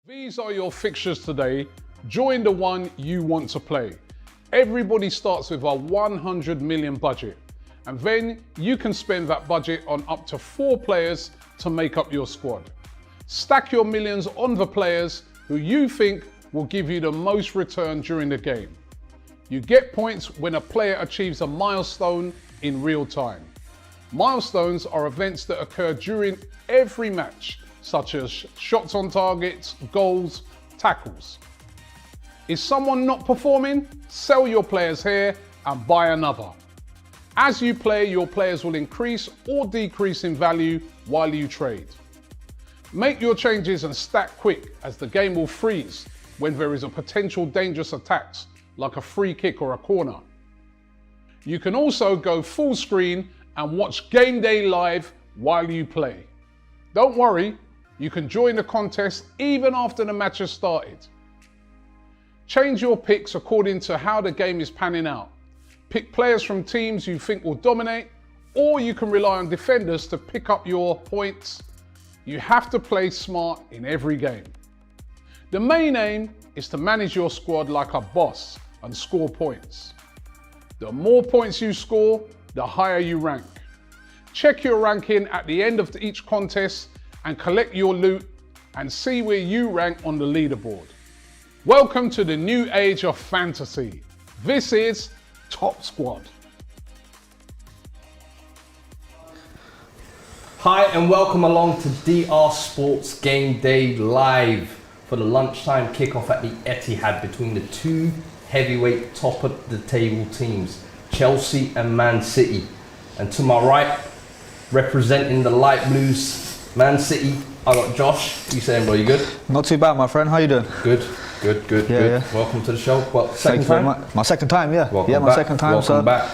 These are your fixtures today. Join the one you want to play. Everybody starts with a 100 million budget, and then you can spend that budget on up to 4 players to make up your squad. Stack your millions on the players who you think will give you the most return during the game. You get points when a player achieves a milestone in real time. Milestones are events that occur during every match, such as shots on targets, goals, tackles. Is someone not performing? Sell your players here and buy another. As you play, your players will increase or decrease in value while you trade. Make your changes and stack quick, as the game will freeze when there is a potential dangerous attacks like a free kick or a corner. You can also go full screen and watch GameDay live while you play. Don't worry, you can join the contest even after the match has started. Change your picks according to how the game is panning out. Pick players from teams you think will dominate, or you can rely on defenders to pick up your points. You have to play smart in every game. The main aim is to manage your squad like a boss and score points. The more points you score, the higher you rank. Check your ranking at the end of each contest and collect your loot and see where you rank on the leaderboard. Welcome to the new age of fantasy. This is Top Squad. Hi and welcome along to DR Sports Game Day Live for the lunchtime kickoff at the Etihad between the two heavyweight top of the table teams, Chelsea and Man City. And to my right, representing the light blues, Man City, I got Josh. What you saying, bro? You good? Not too bad, my friend. How you doing? Good. Yeah. Welcome to the show. Well, second time? My second time, yeah. Welcome yeah, back. my second time. Welcome back.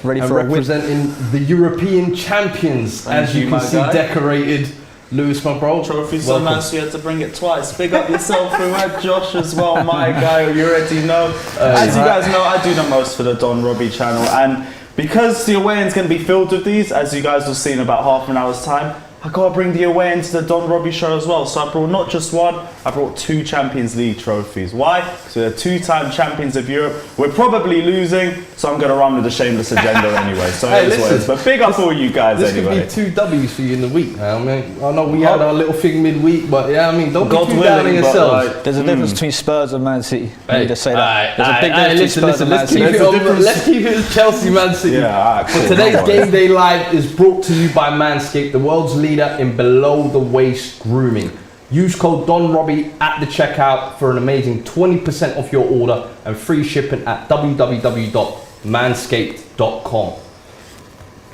Ready and for a win. representing the European champions, as you can see, decorated. Lewis, my bro. Trophy's so nice we had to bring it twice. Big up yourself, Fuad, Josh as well, my guy, you already know. As you guys know, I do the most for the Don Robbie channel, and because the away end's going to be filled with these, as you guys will see in about half an hour's time, I got to bring the away end to the Don Robbie show as well. So I brought not just one, I brought 2 Champions League trophies. Why? Because we're 2-time champions of Europe. We're probably losing, so I'm going to run with a shameless agenda anyway. So hey, listen, but big up all you guys this anyway. This could be 2 W's for you in the week. I mean, I know we had our little thing midweek, but yeah, I mean, don't be too down on yourselves. Like, there's a difference between Spurs and Man City. Let me just say that. There's a big difference between Spurs and Man City. Let's keep it Chelsea, Man City. Yeah, cool. But today's Game Day Live is brought to you by Manscaped, the world's leader in below the waist grooming. Use code DonRobbie at the checkout for an amazing 20% off your order and free shipping at www.manscaped.com.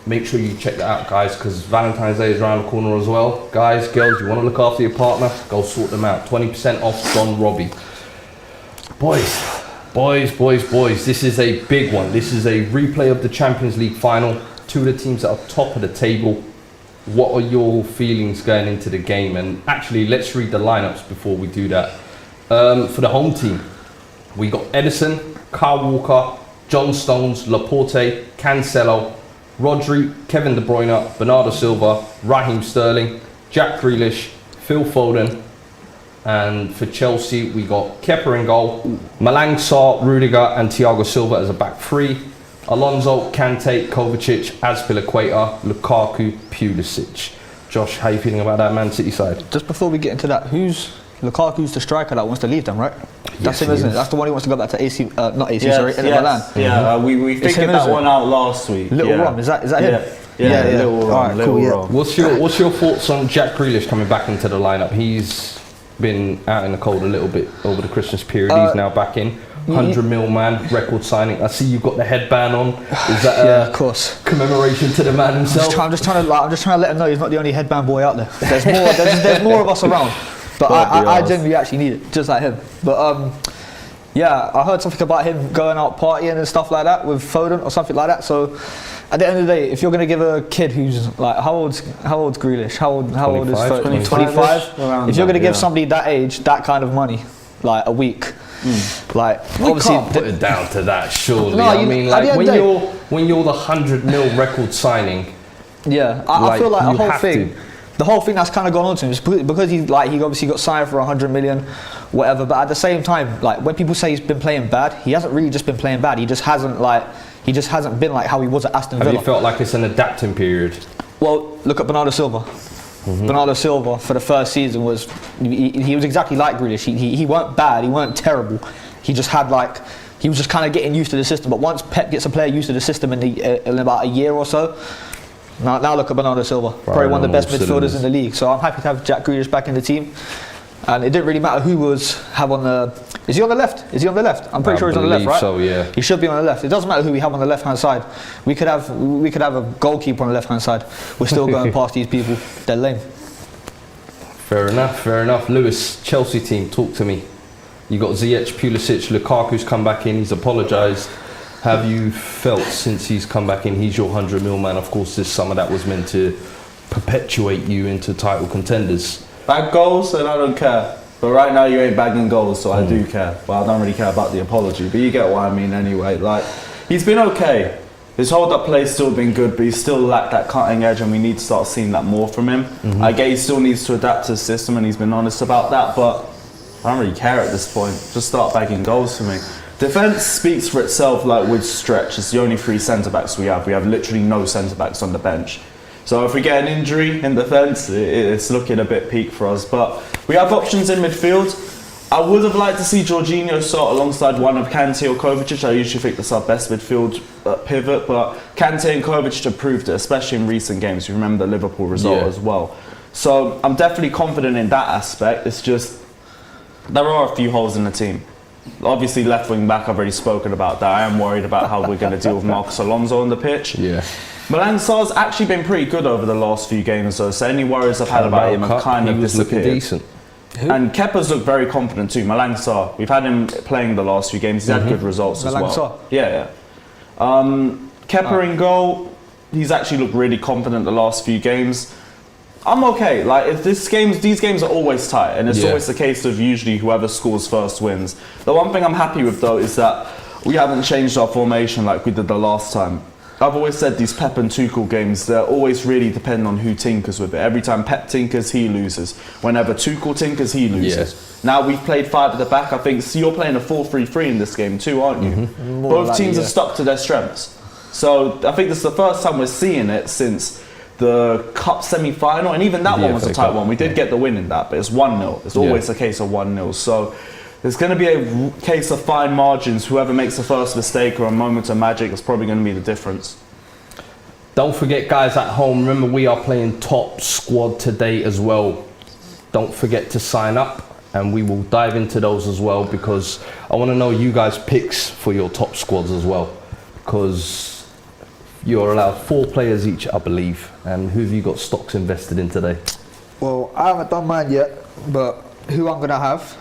Make sure you check that out, guys, because Valentine's Day is around the corner as well. Guys, girls, you want to look after your partner, go sort them out. 20% off Don Robbie. Boys, this is a big one. This is a replay of the Champions League final. 2 of the teams that are top of the table. What are your feelings going into the game? And actually, let's read the lineups before we do that. For the home team, we got Edison, Kyle Walker, John Stones, Laporte, Cancelo, Rodri, Kevin De Bruyne, Bernardo Silva, Raheem Sterling, Jack Grealish, Phil Foden. And for Chelsea, we got Kepa in goal, Malang Sarr, Rudiger and Thiago Silva as a back 3. Alonso, Kante, Kovacic, Azpilicueta, Lukaku, Pulisic. Josh, how are you feeling about that Man City side? Just before we get into that, Lukaku's the striker that wants to leave them, right? That's him, isn't it? That's the one who wants to go back to Inter Milan. Yeah, we figured that one out last week. Little Rom, is that him? Yeah, Little Rom. Right, cool, yeah. What's your thoughts on Jack Grealish coming back into the lineup? He's been out in the cold a little bit over the Christmas period. He's now back in. 100 mil man, record signing. I see you've got the headband on. Is that yeah, of course, commemoration to the man himself? I'm just trying to let him know he's not the only headband boy out there. There's more. there's more of us around. But I genuinely actually need it, just like him. But yeah, I heard something about him going out partying and stuff like that with Foden or something like that. So at the end of the day, if you're going to give a kid who's like, how old's Grealish? How old is Foden? 25. If you're going to give somebody that age that kind of money, like a week. Like we obviously can't put it down to that, surely. No, I mean, like when you're the 100 mil record signing. Yeah, I feel like the whole thing. the whole thing that's kind of gone on to him is because he obviously got signed for 100 million, whatever. But at the same time, like when people say he's been playing bad, he hasn't really just been playing bad. He just hasn't been like how he was at Aston Villa. Have you felt like it's an adapting period? Well, look at Bernardo Silva. Bernardo Silva for the first season was he was exactly like Grealish. He weren't bad, he weren't terrible. He just had he was just kind of getting used to the system. But once Pep gets a player used to the system in about a year or so, now look at Bernardo Silva, probably one of the best midfielders in the league. So I'm happy to have Jack Grealish back in the team. And it didn't really matter who have on the. Is he on the left? Is he on the left? I'm pretty sure he's on the left, right? So yeah. He should be on the left. It doesn't matter who we have on the left hand side. We could have a goalkeeper on the left hand side. We're still going past these people. They're lame. Fair enough. Lewis, Chelsea team, talk to me. You got Ziyech, Pulisic, Lukaku's come back in. He's apologised. Have you felt since he's come back in, he's your 100 mil man? Of course, this summer that was meant to perpetuate you into title contenders. Bag goals and I don't care. But right now you ain't bagging goals, so I do care. Well, I don't really care about the apology, but you get what I mean anyway. Like, he's been okay. His hold-up play's still been good, but he's still lacked that cutting edge, and we need to start seeing that more from him. I get he still needs to adapt to the system, and he's been honest about that, but I don't really care at this point. Just start bagging goals for me. Defence speaks for itself, like with stretch. It's the only 3 centre-backs we have. We have literally no centre-backs on the bench. So if we get an injury in defence, it's looking a bit peak for us. But we have options in midfield. I would have liked to see Jorginho start alongside one of Kante or Kovacic. I usually think that's our best midfield pivot, but Kante and Kovacic have proved it, especially in recent games. You remember the Liverpool result as well. So I'm definitely confident in that aspect. It's just there are a few holes in the team. Obviously, left wing back, I've already spoken about that. I am worried about how we're going to deal with Marcos Alonso on the pitch. Yeah. Malang Sarr's actually been pretty good over the last few games, though. So any worries I've had about him have kind of disappeared. Decent. Who? And Kepa's looked very confident too. Malang Sarr, we've had him playing the last few games. He's had good results as well. Sarr? Yeah. Kepa in goal, he's actually looked really confident the last few games. I'm okay. Like if these games are always tight, and it's always the case of usually whoever scores first wins. The one thing I'm happy with though is that we haven't changed our formation like we did the last time. I've always said these Pep and Tuchel games, they're always really dependent on who tinkers with it. Every time Pep tinkers, he loses. Whenever Tuchel tinkers, he loses. Now we've played 5 at the back. I think you're playing a 4-3-3 in this game too, aren't you? Both teams have stuck to their strengths. So I think this is the first time we're seeing it since the Cup semi-final, and even that one was a tight one. We did get the win in that, but it's 1-0. It's always a case of 1-0. So there's going to be a case of fine margins. Whoever makes the first mistake or a moment of magic is probably going to be the difference. Don't forget, guys at home, remember we are playing Top Squad today as well. Don't forget to sign up, and we will dive into those as well, because I want to know you guys' picks for your top squads as well, because you're allowed 4 players each, I believe. And who have you got stocks invested in today? Well, I haven't done mine yet, but who I'm going to have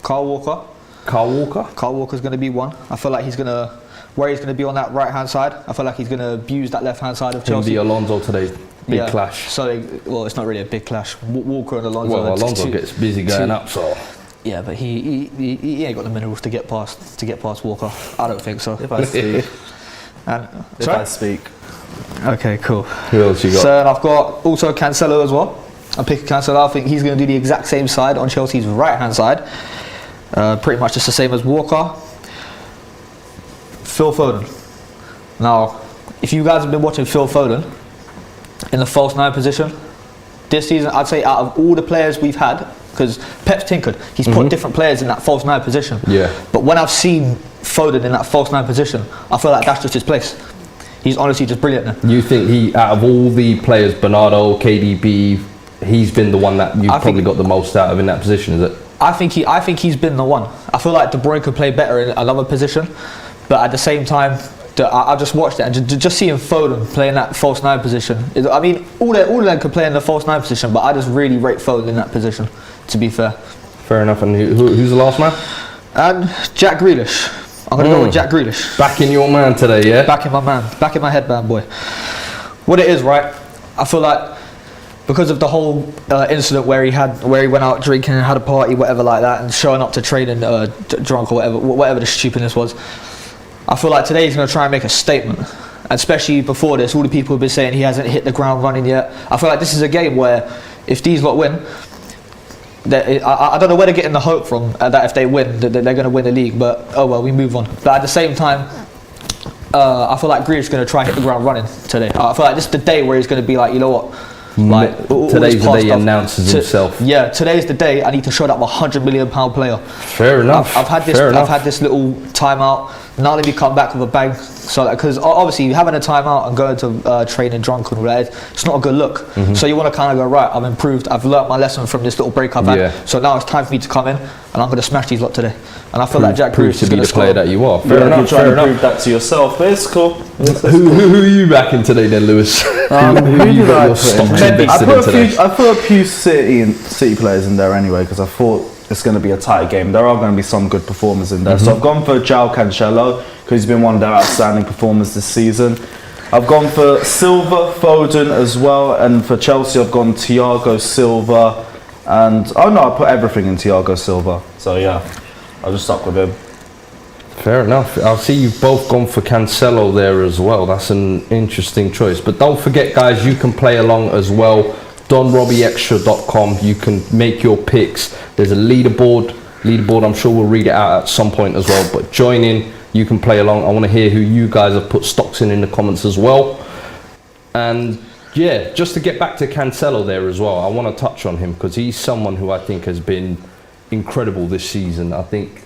Kyle Walker. Kyle Walker's going to be one. I feel like he's going to be on that right hand side. I feel like he's going to abuse that left hand side of Chelsea. Him, Alonso today, big clash. So, it's not really a big clash. Walker and Alonso. Well, Alonso gets busy going up, so. Yeah, but he ain't got the minerals to get past Walker. I don't think so. If I speak. If I speak. Okay, cool. Who else you got? So I've got also Cancelo as well. I'm picking Cancelo. I think he's going to do the exact same side on Chelsea's right hand side. Pretty much just the same as Walker. Phil Foden. Now, if you guys have been watching Phil Foden in the false 9 position this season, I'd say out of all the players we've had, because Pep's tinkered, he's put different players in that false 9 position. Yeah. But when I've seen Foden in that false 9 position, I feel like that's just his place. He's honestly just brilliant there. You think he, out of all the players, Bernardo, KDB, he's been the one that you've probably got the most out of in that position, is it? I think he's been the one. I feel like De Bruyne could play better in another position, but at the same time, I just watched it and just seeing Foden playing that false 9 position. I mean, all of them could play in the false 9 position, but I just really rate Foden in that position, to be fair. Fair enough. And who's the last man? And Jack Grealish. I'm going to go with Jack Grealish. Backing your man today, yeah? Backing my man. Backing my headband boy. What it is, right? I feel like because of the whole incident where he went out drinking and had a party, whatever like that, and showing up to training drunk or whatever the stupidness was, I feel like today he's going to try and make a statement. especially before this, all the people have been saying he hasn't hit the ground running yet. I feel like this is a game where if these lot win, I don't know where they're getting the hope from that if they win, that they're going to win the league. But oh well, we move on. But at the same time, I feel like Grealish is going to try and hit the ground running today. I feel like this is the day where he's going to be like, you know what? Like today's the day he announces himself. Yeah, today's the day I need to show that I'm £100 million player. Fair enough. I've had this little timeout. Now let me come back with a bang. So because obviously having a timeout and going to training drunk and all that, it's not a good look. So you want to kind of go, right, I've improved, I've learnt my lesson from this little break I've had. So now it's time for me to come in and I'm going to smash these lot today. And I feel like Jack Grealish is to be the player that you are. Fair enough. You're trying to prove that to yourself, but it's cool. Who are you backing today then, Lewis? Who you did got I your stock put in? invested I put a few City players in there anyway because I thought it's going to be a tight game. There are going to be some good performers in there. So I've gone for Joao Cancelo because he's been one of their outstanding performers this season. I've gone for Silva, Foden as well, and for Chelsea I've gone Thiago Silva, and I put everything in Thiago Silva. So yeah, I just stuck with him. Fair enough. I'll see you've both gone for Cancelo there as well. That's an interesting choice. But don't forget, guys, you can play along as well. DonRobbieExtra.com. You can make your picks. There's a leaderboard. I'm sure we'll read it out at some point as well. But join in. You can play along. I want to hear who you guys have put stocks in the comments as well. And yeah, just to get back to Cancelo there as well, I want to touch on him because he's someone who I think has been incredible this season. I think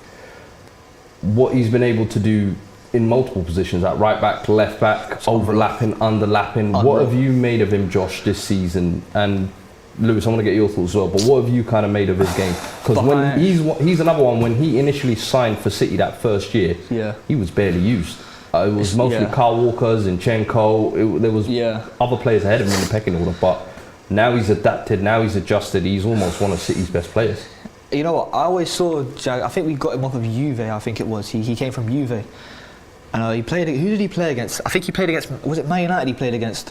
what he's been able to do in multiple positions, at right back, left back, overlapping, underlapping. What have you made of him, Josh, this season? And Lewis, I want to get your thoughts as well, but what have you kind of made of his game? Because when he's another one, when he initially signed for City that first year, he was barely used. It was mostly Kyle Walker, Zinchenko, there was other players ahead of him in the pecking order, but now he's adapted, now he's adjusted, he's almost one of City's best players. You know what, I always saw Jack, I think we got him off of Juve, I think it was. He came from Juve. And he played, who did he play against? I think he played against, was it Man United he played against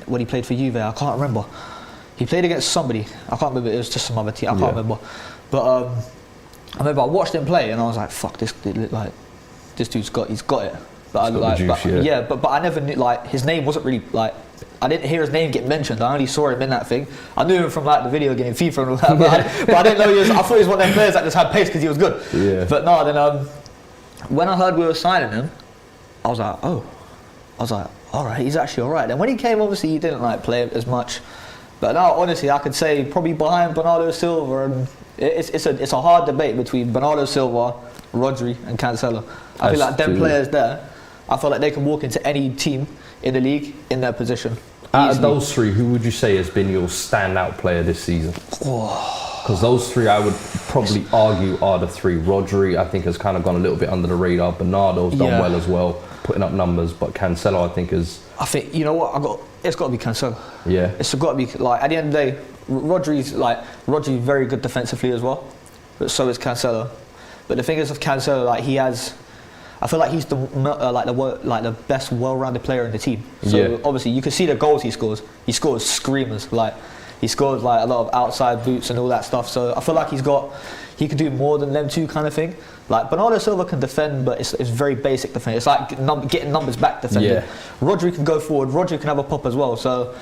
when he played for Juve? I can't remember. He played against somebody, I can't remember, it was just some other team, I can't remember. But I remember I watched him play and I was like, fuck, this dude's got it. But but I never knew, like, his name wasn't really, like, I didn't hear his name get mentioned. I only saw him in that thing. I knew him from like the video game FIFA and all that, but I didn't know he was. I thought he was one of them players that just had pace because he was good. Yeah. But no, then when I heard we were signing him, I was like, all right, he's actually all right. Then when he came, obviously he didn't like play as much. But now, honestly, I could say probably behind Bernardo Silva, and it's a hard debate between Bernardo Silva, Rodri, and Cancelo. I feel like them players there, I feel like they can walk into any team in the league in their position. Out of those three, who would you say has been your standout player this season? Because those three, I would probably argue, are the three. Rodri, I think, has kind of gone a little bit under the radar. Bernardo's done well as well, putting up numbers. But Cancelo, I think, is... I think, you know what, it's got to be Cancelo. Yeah. It's got to be, like, at the end of the day, Rodri's very good defensively as well. But so is Cancelo. But the thing is with Cancelo, like, I feel like he's the best well-rounded player in the team. So obviously you can see the goals he scores. He scores screamers. Like, he scores like a lot of outside boots and all that stuff. So I feel like he could do more than them two kind of thing. Like, Bernardo Silva can defend, but it's very basic defending. It's like getting numbers back defending. Yeah. Rodri can go forward. Rodri can have a pop as well. So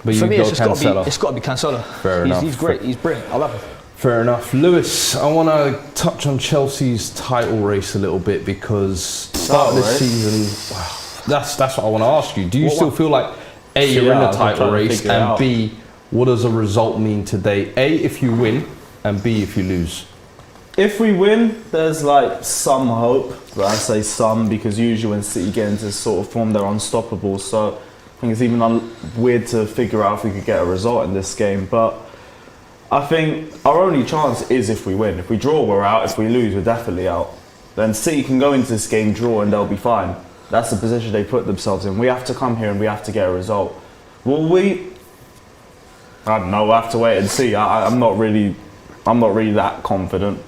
but for me, it's got to be Cancelo. Fair enough. He's great. He's brilliant. I love him. Fair enough. Lewis, I want to touch on Chelsea's title race a little bit because start of this season, that's what I want to ask you. Do you still feel like A, you're in the title race, and B, what does a result mean today? A, if you win, and B, if you lose? If we win, there's like some hope, but I say some because usually when City get into this sort of form, they're unstoppable. So I think it's even weird to figure out if we could get a result in this game, but I think our only chance is if we win. If we draw, we're out. If we lose, we're definitely out. Then City can go into this game, draw, and they'll be fine. That's the position they put themselves in. We have to come here and we have to get a result. Will we? I don't know. We'll have to wait and see. I'm not really that confident.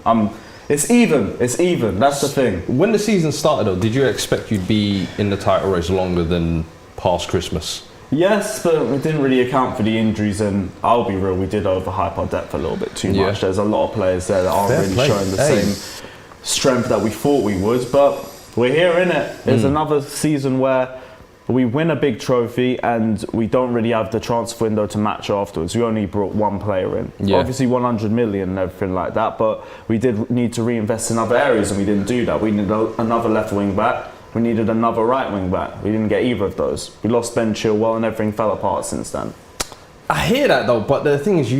It's even. That's the thing. When the season started, though, did you expect you'd be in the title race longer than past Christmas? Yes, but we didn't really account for the injuries, and I'll be real, we did overhype our depth a little bit too much. There's a lot of players there that aren't really showing the same strength that we thought we would, but We're here, innit? It's another season where we win a big trophy and we don't really have the transfer window to match afterwards. We only brought one player in. Yeah. Obviously 100 million and everything like that, but we did need to reinvest in other areas and we didn't do that. We needed another left wing back. We needed another right wing back. We didn't get either of those. We lost Ben Chilwell and everything fell apart since then. I hear that though, but the thing is,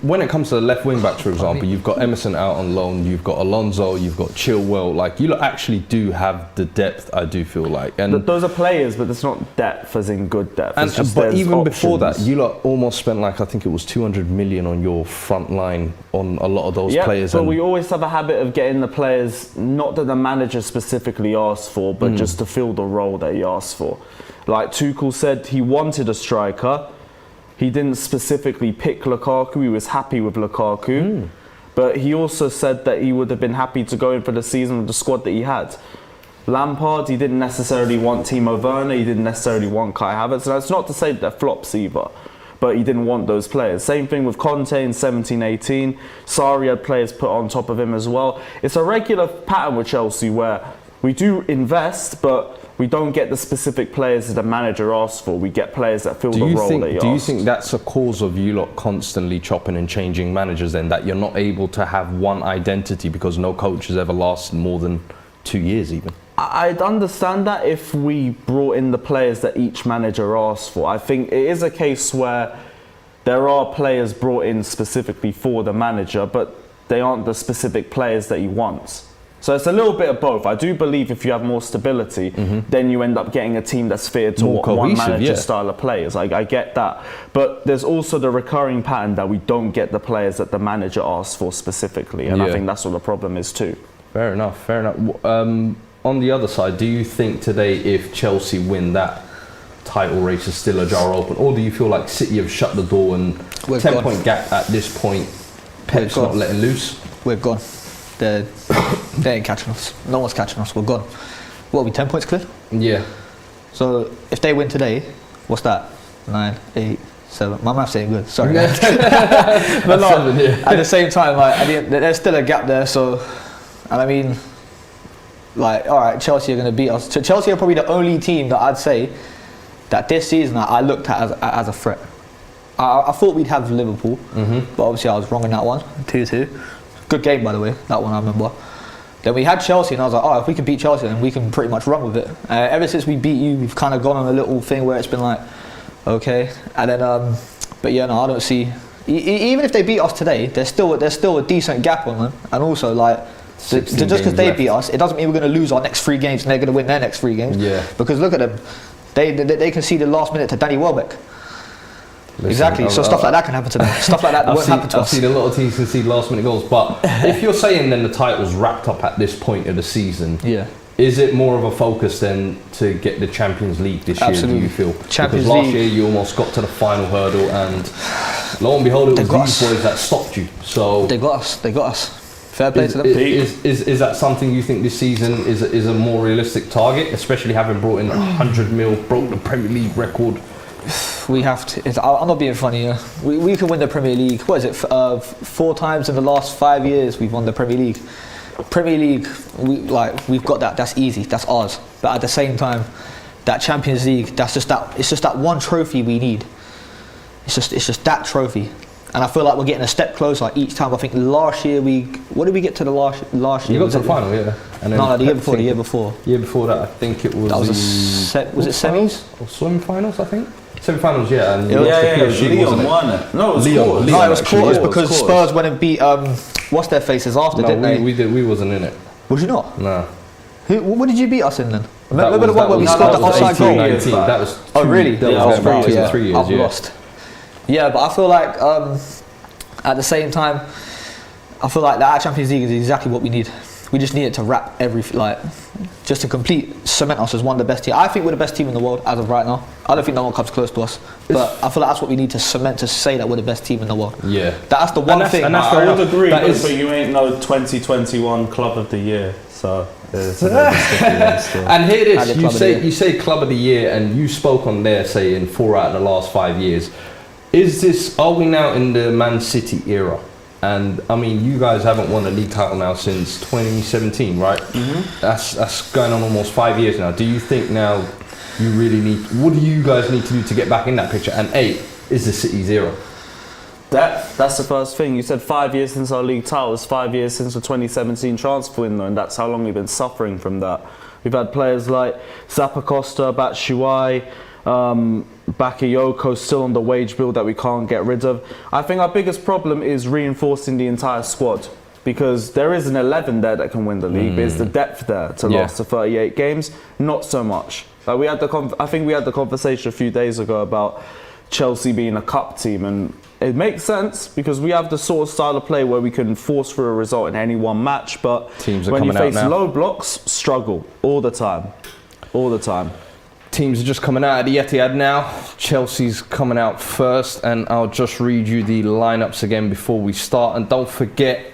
when it comes to the left wing backs, for example, you've got Emerson out on loan, you've got Alonso, you've got Chilwell. Like, you lot actually do have the depth, I do feel like. And Those are players, but it's not depth as in good depth. and It's just but there's even before that, options. you lot almost spent like, I think it was 200 million on your front line on a lot of those players. But and we always have a habit of getting the players, not that the manager specifically asked for, but just to fill the role that he asked for. Like Tuchel said, he wanted a striker. He didn't specifically pick Lukaku. He was happy with Lukaku. But he also said that he would have been happy to go in for the season with the squad that he had. Lampard, he didn't necessarily want Timo Werner. He didn't necessarily want Kai Havertz. And that's not to say that they're flops either. But he didn't want those players. Same thing with Conte in 17-18. Sarri had players put on top of him as well. It's a regular pattern with Chelsea where we do invest, but we don't get the specific players that the manager asks for. We get players that fill the role that he asks. Do you think that's a cause of you lot constantly chopping and changing managers then, that you're not able to have one identity because no coach has ever lasted more than 2 years even? I'd understand that if we brought in the players that each manager asks for. I think it is a case where there are players brought in specifically for the manager, but they aren't the specific players that he wants. So it's a little bit of both. I do believe if you have more stability, then you end up getting a team that's fitted to More one cohesive, manager's style of players. I get that. But there's also the recurring pattern that we don't get the players that the manager asks for specifically. And I think that's what the problem is too. Fair enough, fair enough. On the other side, do you think today if Chelsea win that title race is still ajar open? Or do you feel like City have shut the door and 10-point gap at this point, Pep's not letting loose? We're gone. They ain't catching us. No one's catching us. We're gone. What are we, 10 points clear? Yeah. So if they win today, what's that? 9, 8, 7. My maths ain't good. Sorry. But no, at the same time, like, there's still a gap there. So, and I mean, like, all right, Chelsea are going to beat us. So Chelsea are probably the only team that I'd say that this season I looked at as a threat. I thought we'd have Liverpool, but obviously I was wrong in that one. 2-2. Good game, by the way, that one I remember. Then we had Chelsea and I was like, oh, if we can beat Chelsea then we can pretty much run with it. Ever since we beat you, we've kind of gone on a little thing where it's been like, okay. And then, but yeah, no, I don't see, even if they beat us today, there's still a decent gap on them. And also, like, just because they beat us, it doesn't mean we're going to lose our next 3 games and they're going to win their next 3 games. Yeah. Because look at them, they conceded last minute to Danny Welbeck. Listen, exactly, so stuff like that can happen to them. Stuff like that won't happen to us. I've seen a lot of teams concede last minute goals, but if you're saying then the title's wrapped up at this point of the season, is it more of a focus then to get the Champions League this year, do you feel? Champions because last League. year you almost got to the final hurdle and lo and behold it was these boys that stopped you. So They got us. Fair play to them. Is that something you think this season is a more realistic target, especially having brought in 100 mil, broke the Premier League record? We have to. I'm not being funny here. We can win the Premier League. What is it? 4 times in the last 5 years we've won the Premier League. Premier League, we've got that. That's easy. That's ours. But at the same time, that Champions League, it's just that one trophy we need. It's just that trophy. And I feel like we're getting a step closer each time. I think last year what did we get to the last year? You got to the final, yeah. And then the year before. The year before. Year before that, I think it was. That was it semis or semi-finals? I think. Semi-finals, yeah. And Leon won it. No, it was quarters. No, it was quarters because Spurs went and beat what's their faces after, didn't they? We wasn't in it. Was you not? No. What did you beat us in then? Remember the one where we scored the offside goal? That was. Oh really? That was 3 years. I've lost. Yeah, but I feel like at the same time, I feel like that Champions League is exactly what we need. We just need it to wrap just to cement us as one of the best teams. I think we're the best team in the world as of right now. I don't think no one comes close to us. But I feel like that's what we need to cement to say that we're the best team in the world. Yeah. That's the one thing. And I would agree, but you ain't no 2021 Club of the Year. So there's and here it is. You say Club of the Year, and you spoke on there saying 4 out of the last 5 years. Are we now in the Man City era? And I mean, you guys haven't won a league title now since 2017, right? That's going on almost 5 years now. Do you think now you really need, what do you guys need to do to get back in that picture? And 8, is the City 0? That's the first thing. You said 5 years since our league title. It's 5 years since the 2017 transfer window, and that's how long we've been suffering from that. We've had players like Zappacosta, Batshuayi, Bakayoko still on the wage bill that we can't get rid of. I think our biggest problem is reinforcing the entire squad, because there is an 11 there that can win the league, but is the depth there to last to 38 games? Not so much. Like we had I think we had the conversation a few days ago about Chelsea being a cup team, and it makes sense because we have the sort of style of play where we can force through a result in any one match, but when you face low blocks, struggle all the time. All the time. Teams are just coming out at the Etihad now. Chelsea's coming out first, and I'll just read you the lineups again before we start. And don't forget,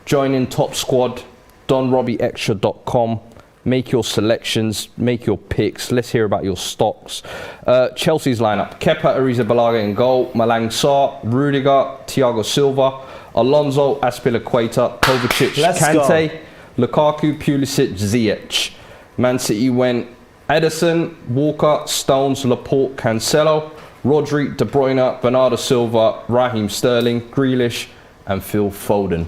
join in Top Squad, donrobbieextra.com. Make your selections, make your picks. Let's hear about your stocks. Chelsea's lineup: Kepa Arrizabalaga in goal, Malang Sarr, Rudiger, Thiago Silva, Alonso, Azpilicueta, Kovacic, Kante, Lukaku, Pulisic, Ziyech. Man City went Ederson, Walker, Stones, Laporte, Cancelo, Rodri, De Bruyne, Bernardo Silva, Raheem Sterling, Grealish, and Phil Foden.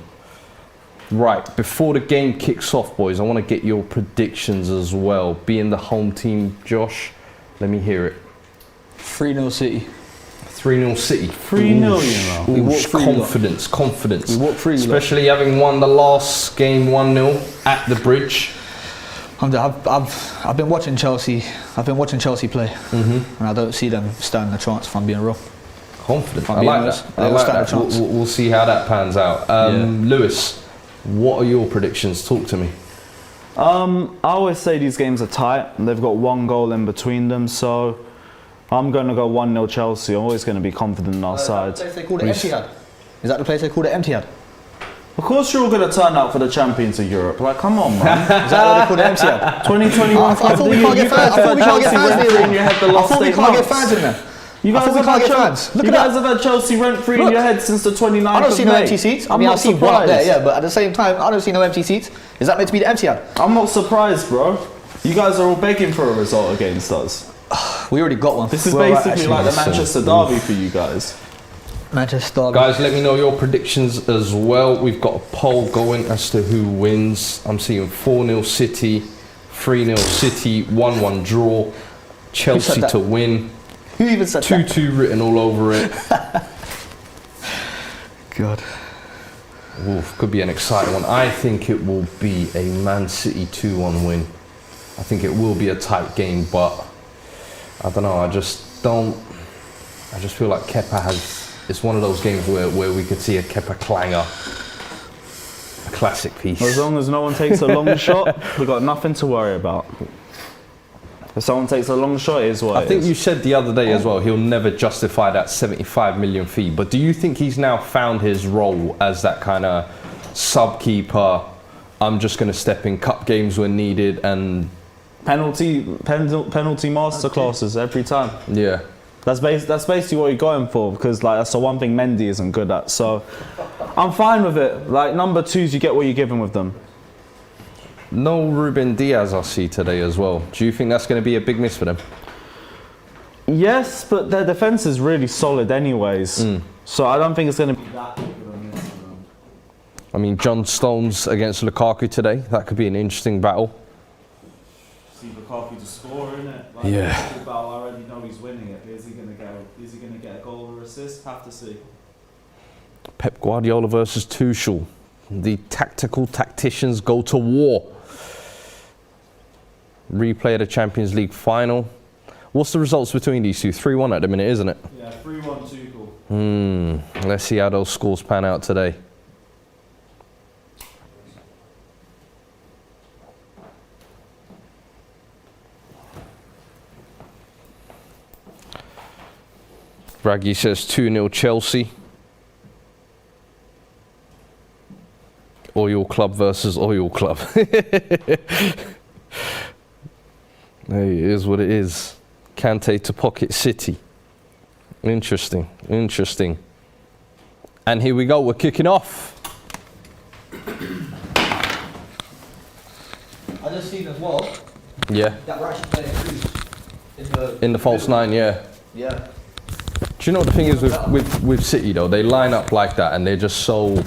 Right, before the game kicks off, boys, I want to get your predictions as well. Being the home team, Josh, let me hear it. 3-0 City. 3-0 City. 3-0, you know. We walk Confidence. We walk free. Especially having won the last game 1-0 at the Bridge. I've been watching Chelsea. I've been watching Chelsea play, and I don't see them standing a chance. If I'm being real. Confident. I like that. I like that. We'll see how that pans out. Lewis, what are your predictions? Talk to me. I always say these games are tight, and they've got one goal in between them, so I'm going to go 1-0 Chelsea. I'm always going to be confident on our side. Is that the place they call it Etihad? Is that the place they call it Etihad? Of course you're all going to turn out for the champions of Europe. Like, come on, man. Is that what they call it Etihad? 2021. I thought we can't get fans. I thought we can't get fans in there. I thought we can't get fans in there. You guys have had Chelsea rent-free in your head since the 29th of May. I don't see no empty seats. I mean, I see one up there, yeah, but at the same time, I don't see no empty seats. Is that meant to be the Etihad? I'm not surprised, bro. You guys are all begging for a result against us. We already got one. This is basically like the Manchester derby for you guys. Manchester derby. Guys, let me know your predictions as well. We've got a poll going as to who wins. I'm seeing 4-0 City, 3-0 City, 1-1 draw, Chelsea to win. Who even said 2-2 written all over it. God. Oof, could be an exciting one. I think it will be a Man City 2-1 win. I think it will be a tight game, but I don't know. I just feel like Kepa has. It's one of those games where we could see a Kepa clanger. A classic piece. As long as no one takes a long shot, we've got nothing to worry about. If someone takes a long shot, it is what it is. I think you said the other day as well, he'll never justify that 75 million fee. But do you think he's now found his role as that kind of sub-keeper? I'm just going to step in cup games when needed and... Penalty masterclasses every time. Yeah. That's basically what you're going for, because like that's the one thing Mendy isn't good at. So I'm fine with it. Like number 2s, you get what you're given with them. No Ruben Diaz I see today as well. Do you think that's going to be a big miss for them? Yes, but their defence is really solid anyways. So I don't think it's going to be that big of a miss for them. I mean, John Stones against Lukaku today. That could be an interesting battle. See Lukaku to score, innit? Like, yeah. I already know he's winning it. Is he going to get a goal or assist? Have to see. Pep Guardiola versus Tuchel. The tactical tacticians go to war. Replay of the Champions League final. What's the results between these two? 3-1 at the minute, isn't it? Yeah, 3-1 Tuchel. Let's see how those scores pan out today. Raggy says 2-0 Chelsea. Oil Club versus Oil Club. Hey, it is what it is. Kante to pocket City. Interesting. And here we go, we're kicking off. I just seen as well Yeah, that we're actually playing Cruz in the false nine, yeah. Yeah. Do you know what the thing is with City though? They line up like that and they're just so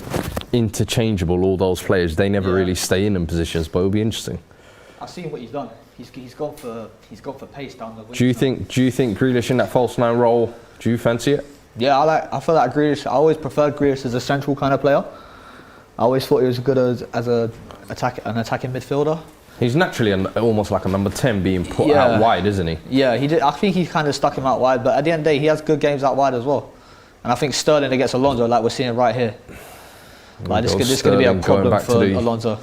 interchangeable, all those players. They never really stay in them positions, but it'll be interesting. I've seen what he's done. He's gone for pace down the wing. Do you think Grealish in that false nine role, do you fancy it? Yeah, I feel like Grealish. I always preferred Grealish as a central kind of player. I always thought he was good as an attacking midfielder. He's naturally almost like a number 10 being put out wide, isn't he? Yeah, he did. I think he kind of stuck him out wide, but at the end of the day, he has good games out wide as well. And I think Sterling against Alonso, like we're seeing right here, like this is going to be a problem for Alonso.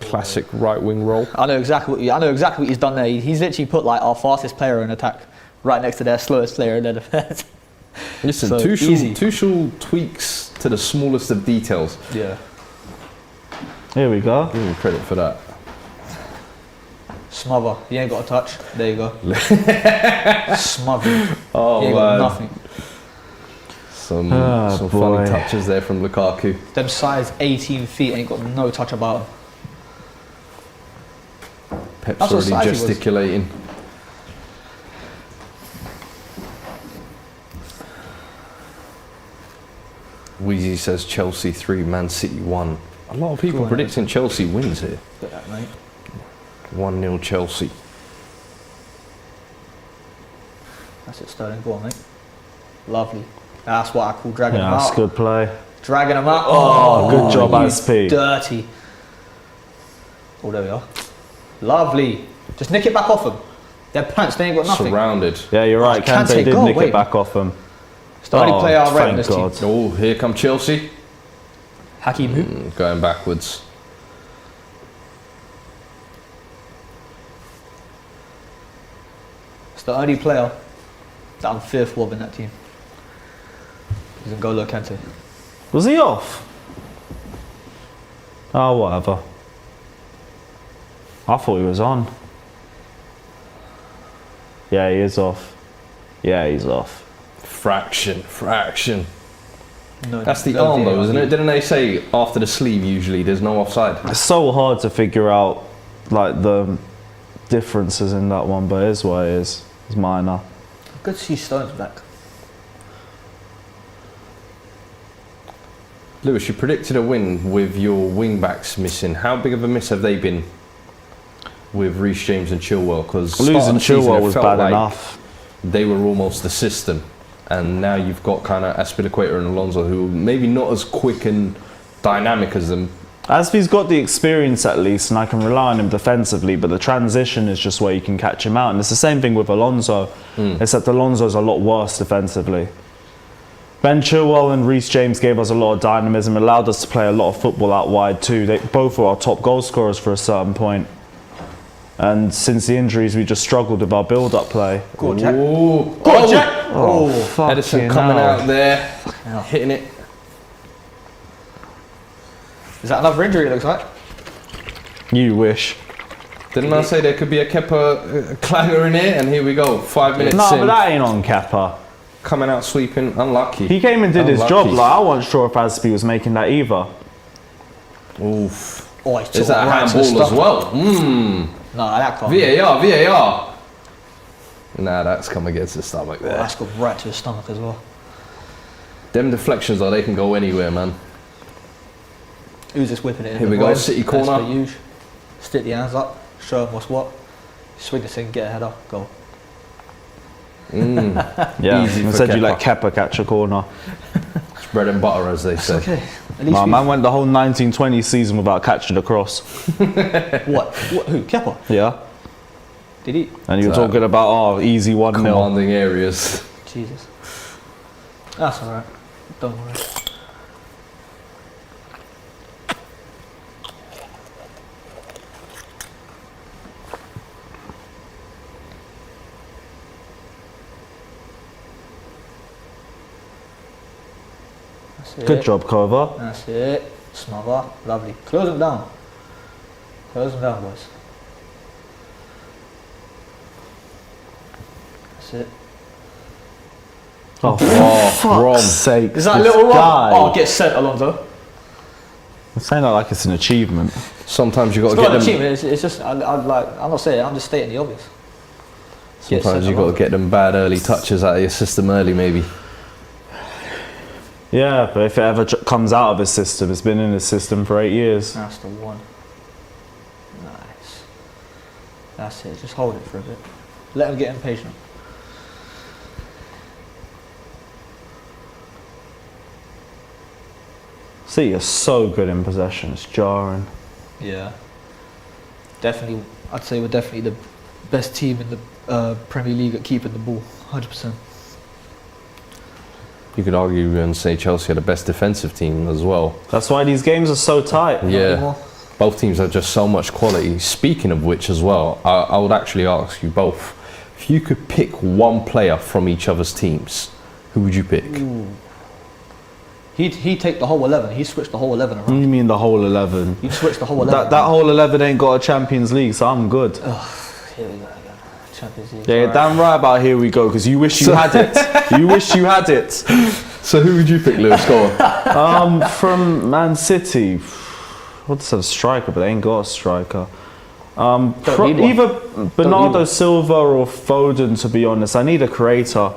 Classic right wing role. I know exactly what he's done there. He's literally put like our fastest player in attack right next to their slowest player in their defence. Listen, So Tuchel tweaks to the smallest of details. Yeah. Here we go. Give him credit for that. Smother. He ain't got a touch. There you go. Smother. Oh, he ain't got nothing. Some funny touches there from Lukaku. Them size 18 feet ain't got no touch about him. Pep's That's what already size he was. gesticulating. Wheezy says Chelsea 3, Man City 1. A lot of people predicting Chelsea wins here. Look at that, mate. 1-0 Chelsea. That's it, Sterling. Go on, mate. Lovely. That's what I call dragging him Yeah, that's out. good play. Dragging him out. Oh, good job, you SP. Dirty. Oh, there we are. Lovely. Just nick it back off him. They're plants. They ain't got nothing. Surrounded. Yeah, you're right. Kante Kante did goal, nick wait. it back off him. It's the only player I rate thank on this God. team. Oh, here come Chelsea. Hakim who? Going backwards. It's the only player that I'm fearful of in that team. He's N'Golo Kante. Was he off? Oh, whatever. I thought he was on. Yeah, he is off. Yeah, he's off. Fraction. No, That's the no arm though, VAR. isn't it? Didn't they say after the sleeve usually there's no offside? It's so hard to figure out like the differences in that one, but it is what it is. It's minor. Good to see Stones back. Lewis, you predicted a win with your wing backs missing. How big of a miss have they been with Reece James and Chilwell? Because Losing Chilwell was bad enough. They were almost the system, and now you've got kind of Aspilicueta and Alonso, who maybe not as quick and dynamic as them. Aspie's got the experience at least, and I can rely on him defensively, but the transition is just where you can catch him out. And it's the same thing with Alonso, except Alonso's a lot worse defensively. Ben Chilwell and Reece James gave us a lot of dynamism, allowed us to play a lot of football out wide too. They both were our top goal scorers for a certain point. And since the injuries, we just struggled with our build-up play. Go on, Jack. Ooh. Go on, Jack. Oh, fuck. Edison coming out there, hitting it. Is that another injury, it looks like? You wish. Didn't I say there could be a Kepa clanger in here? And here we go, 5 minutes No, in. but that ain't on Kepa. Coming out sweeping, unlucky. He came and did his Unlucky. job. Like, I wasn't sure if Aspie was making that either. Oof. Oh, he took Is that a right to the handball as stomach. well? Mmm. No, that can't. VAR. Nah, that's come against the stomach Oh, there. that's got right to his stomach as well. Them deflections, though, they can go anywhere, man. Who's just whipping it in? Here the we go, boys? City That's corner. for huge. Stick the hands up, show them what's what. Swing this in, get a header, go. Yeah, Easy for instead you Kepa. let Kepa catch a corner. It's bread and butter, as they say. Okay, at least Nah, we- man went the whole 1920 season without catching a cross. What? Who? Kepa? Yeah. Did he? And you were So- talking about, oh, easy 1-0. Commanding areas. Jesus. That's alright. Don't worry. That's it. Good job, Kova. That's it. Smother. Lovely. Close them down. Close them down, boys. That's it. Oh, Rom. sake. Is that a this little guy. wrong? Oh, get sent, Alonso. I'm saying that like it's an achievement. Sometimes you got It's to not get an them. achievement. It's just I'm not saying. I'm just stating the obvious. Get Sometimes sent you got to Alonso. get them bad early touches out of your system early, maybe. Yeah, but if it ever comes out of his system, it's been in his system for 8 years. That's the one. Nice. That's it. Just hold it for a bit. Let him get impatient. City are so good in possession. It's jarring. Yeah. Definitely, I'd say we're definitely the best team in the Premier League at keeping the ball. 100%. You could argue and say Chelsea had the best defensive team as well. That's why these games are so tight. Yeah. anymore. Both teams have just so much quality. Speaking of which as well, I would actually ask you both, if you could pick one player from each other's teams, who would you pick? He'd take the whole 11. He switched the whole 11 What do around. you mean the whole 11? He'd switch the whole 11. That whole 11 ain't got a Champions League, so I'm good. Here we go again. Champions League. Yeah, you're Alright. damn right about here we go, because you wish you had it. You wish you had it. So who would you pick, Lewis? Go on. From Man City, what's a striker, but they ain't got a striker. need one. Either Bernardo one. Silva or Foden, to be honest. I need a creator.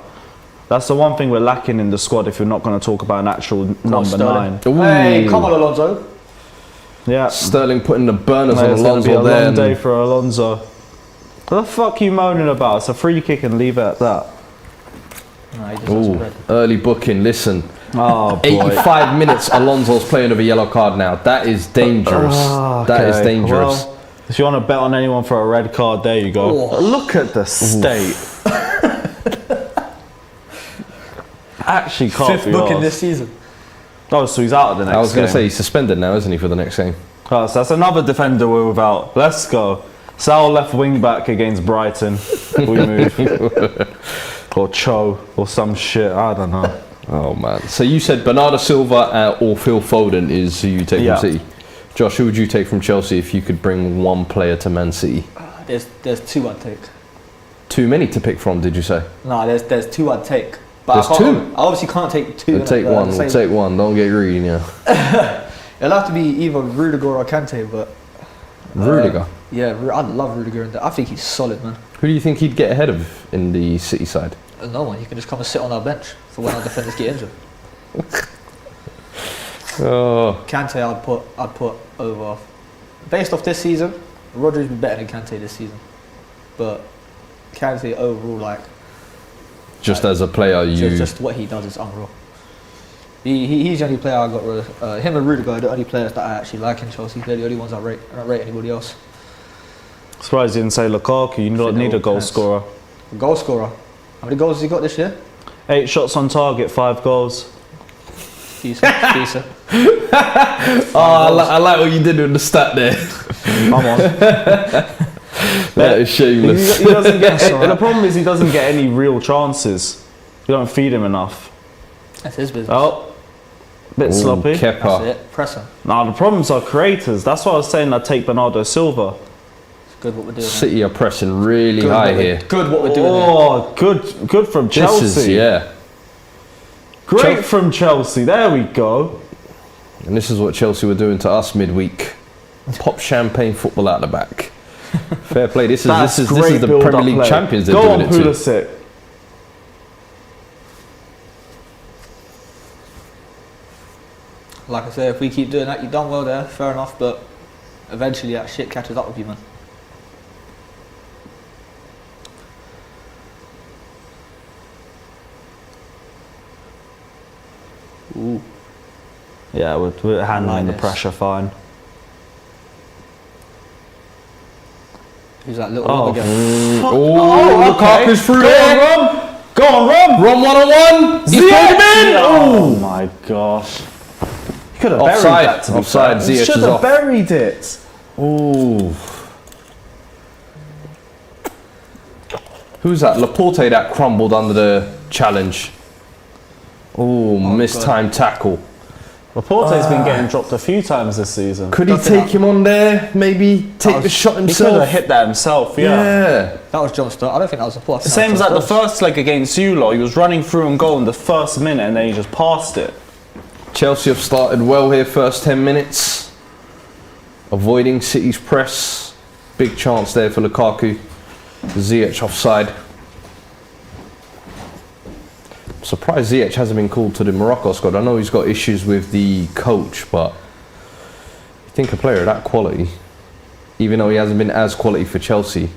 That's the one thing we're lacking in the squad if you're not going to talk about an actual number Sterling. 9. Hey, Ooh. come on, Alonso. Yeah. Sterling putting the burners Mate, on it's going to be a Alonso there. long day for Alonso. What the fuck are you moaning about? It's a free kick and leave it at that. No, he just has Ooh, red. early booking. Listen, Oh, boy. 85 minutes. Alonso's playing with a yellow card now. That is dangerous. That is Okay, dangerous. well, if you want to bet on anyone for a red card, there you go. Oh. Look at the state. Actually, can't Fifth be booking arsed. this season. Oh, so he's out of the next I was going to game. say he's suspended now, isn't he, for the next game? Oh, so that's another defender we're without. Let's go. Sal left wing back against Brighton. We move. Or Cho or some shit. I don't know. Oh man. So you said Bernardo Silva or Phil Foden is who you take Yeah. from City. Josh, who would you take from Chelsea if you could bring one player to Man City? There's two I'd take. Too many to pick from, did you say? No, there's two I'd take. But There's I can't, two? I obviously can't take two. We'll take one. We'll take one. Don't get greedy now. It'll have to be either Rudiger or Kante, but Rudiger. yeah, I love Rudiger. I think he's solid, man. Who do you think he'd get ahead of in the City side? No one. He can just come and sit on our bench for when our defenders get injured. Oh, Kante, I'd put over. Based off this season, Rodri's been better than Kante this season, but Kante overall, like just as a player, you. just what he does is unreal. He's the only player I got rid of. Him and Rudiger are the only players that I actually like in Chelsea. They're the only ones I rate. I don't rate anybody else. Surprised you didn't say Lukaku. You don't need a goal scorer. Goal scorer. How many goals has he got this year? 8 shots on target, 5 goals. Decent, decent. I like what you did with the stat there. Come on. That is shameless. He doesn't get. That's all right. The problem is he doesn't get any real chances. You don't feed him enough. That's his business. Oh, bit Ooh, sloppy. That's Kepa. it. Press him. Nah, the problems are creators. That's why I was saying I'd take Bernardo Silva. It's good what we're doing. City are pressing really Good high what we're- here. Good what we're doing. Oh, good from Chelsea. This is, yeah. Great from Chelsea. There we go. And this is what Chelsea were doing to us midweek. Pop champagne football out the back. Fair play. This is the Premier League play. champions they're Go doing on, it to. Pulisic. Like I say, if we keep doing that, you've done well there. Fair enough, but eventually that shit catches up with you, man. Ooh. Yeah, we're handling the Minus. pressure fine. Who's that little Oh, Rob again? Oh, Lukaku's through there. Go on, Rom. Ron 1-on-1. He played him in. Oh my gosh. You could have Offside. buried that. To be Offside. fair. You Ziyech should is have off. buried it. Ooh. Who's that? Laporte that crumbled under the challenge. Ooh, mistimed tackle. Laporte's been getting dropped a few times this season. Could he take him on there? Maybe take the shot He himself? could have hit that himself, Yeah. That was John Stones. I don't think that was Laporte. The same as like the first leg against you lot. He was running through and goal in the first minute and then he just passed it. Chelsea have started well here, first 10 minutes. Avoiding City's press. Big chance there for Lukaku. Ziyech offside. Surprised Ziyech hasn't been called to the Morocco squad. I know he's got issues with the coach, but I think a player of that quality, even though he hasn't been as quality for Chelsea,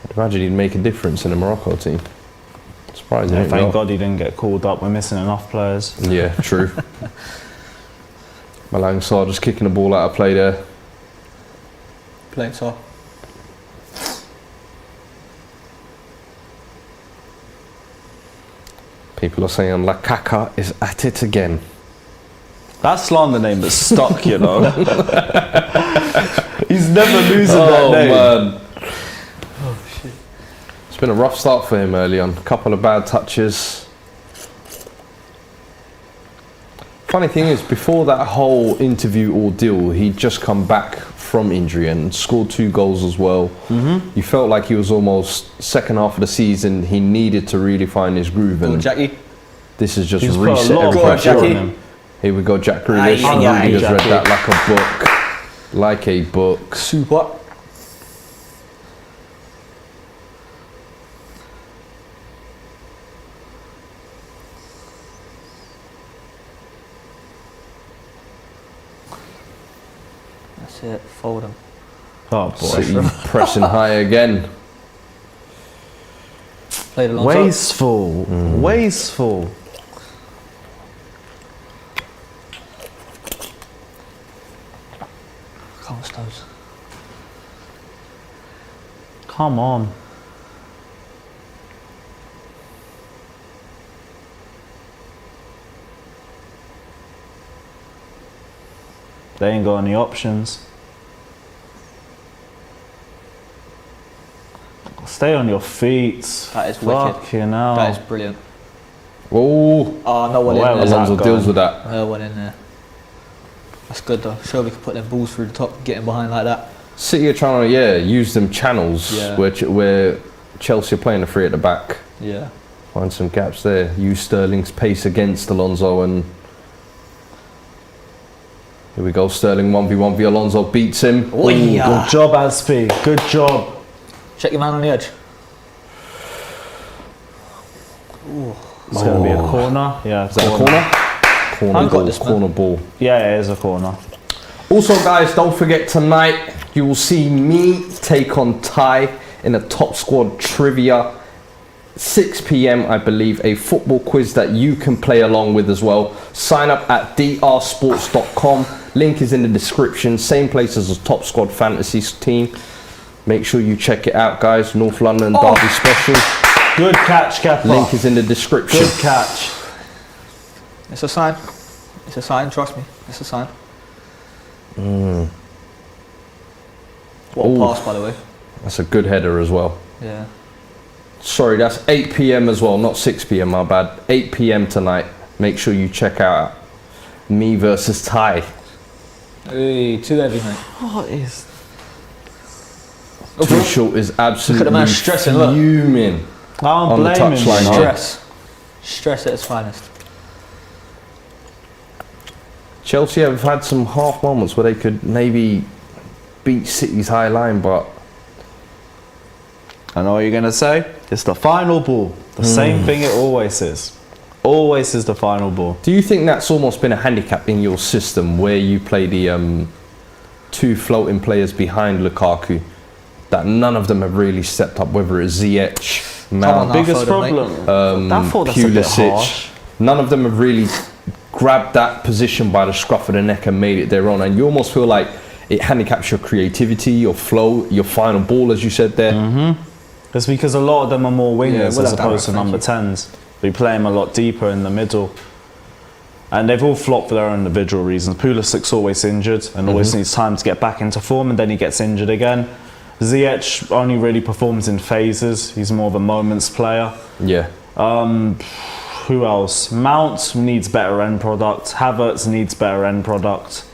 I'd imagine he'd make a difference in the Morocco team. Surprising. Yeah, thank God he didn't get called up. We're missing enough players. Yeah, true. Malang Sarr just kicking the ball out of play there. Playing so. People are saying Lukaku is at it again. That slander name that's stuck, you know. He's never losing that name. Man. It's been a rough start for him early on. A couple of bad touches. Funny thing is, before that whole interview ordeal, he'd just come back from injury and scored 2 goals as well. You felt like he was almost second half of the season. He needed to really find his groove, and Jackie. this is just He's put a reset lot of everything. pressure on him. Here we go, Jack Grealish. Aye, aye, Rudy has read Jackie. that like a book. Super. That's it. Fold him. Oh boy. City pressing high again. Played alongside. Wasteful. Wasteful. Come on, Stones. Come on. They ain't got any options. Stay on your feet. That is wicked. Fucking hell. That is brilliant. Oh, Oh, no one Where in was there. that Alonso going? deals with that. No one in there. That's good though. Sure, we can put them balls through the top, getting behind like that. City are trying to use them channels Yeah. where Chelsea are playing the 3 at the back. Yeah. Find some gaps there. Use Sterling's pace against Alonso, and here we go. Sterling 1v1v Alonso beats him. Oh, yeah. Good job, Aspi. Good job. Check your man on the edge. It's going to be a corner. Yeah, Is that a corner? Corner I've got ball. this, man. Corner ball. Yeah, it is a corner. Also, guys, don't forget tonight you will see me take on Ty in a Top Squad trivia. 6 p.m. I believe, a football quiz that you can play along with as well. Sign up at drsports.com. Link is in the description. Same place as the Top Squad Fantasy team. Make sure you check it out, guys. North London Derby special. Good catch, Kappa. Link is in the description. Good catch. It's a sign. It's a sign, trust me. It's a sign. What a Ooh. pass, by the way. That's a good header as well. Yeah. Sorry, that's 8 p.m. as well, not 6 p.m. my bad. 8 p.m. tonight. Make sure you check out me versus Ty. Hey, too heavy, mate. What is... Too Short is absolutely man stressing, look. fuming I on don't the blame him. touchline. you know. Stress. Stress at its finest. Chelsea have had some half moments where they could maybe beat City's high line, but I know what you're going to say. It's the final ball. The same thing it always is. Always is the final ball. do you think that's almost been a handicap in your system where you play the 2 floating players behind Lukaku, that none of them have really stepped up, whether it's Ziyech, on Mount, now. Biggest Foden, mate. problem. I thought that's a bit harsh. None of them have really grabbed that position by the scruff of the neck and made it their own, and you almost feel like it handicaps your creativity, your flow, your final ball, as you said there. It's because a lot of them are more wingers Yeah, we'll as have that opposed to right, number thank 10s. We play them a lot deeper in the middle. And they've all flopped for their own individual reasons. Pulisic's always injured and always needs time to get back into form, and then he gets injured again. Ziyech only really performs in phases. He's more of a moments player. Yeah. Who else? Mount needs better end product. Havertz needs better end product.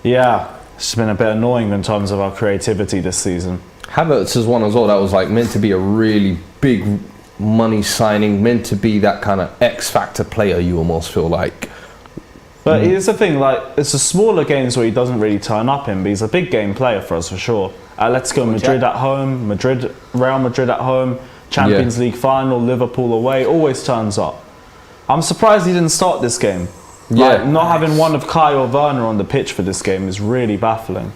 Yeah, it's been a bit annoying in terms of our creativity this season. Havertz is one as well that was like meant to be a really big money signing, meant to be that kind of X factor player. You almost feel like. But here's the thing, like it's the smaller games where he doesn't really turn up in, but he's a big game player for us for sure. Atletico Madrid at home, Real Madrid at home, Champions League final, Liverpool away, always turns up. I'm surprised he didn't start this game. Like, not having one of Kai or Werner on the pitch for this game is really baffling.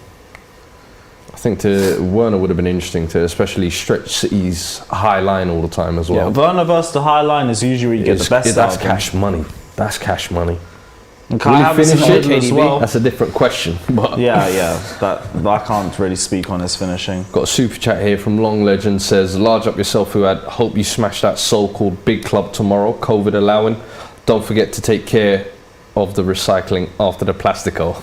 I think Werner would have been interesting to especially stretch City's high line all the time as well. Yeah, Werner versus the high line is usually you get the best out of him. Cash money. That's cash money. And Kai Will he finish it as well? That's a different question. But that I can't really speak on his finishing. Got a super chat here from Long Legend, says, large up yourself, Fuad. Hope you smash that so-called big club tomorrow, COVID allowing. Don't forget to take care of the recycling after the plastico.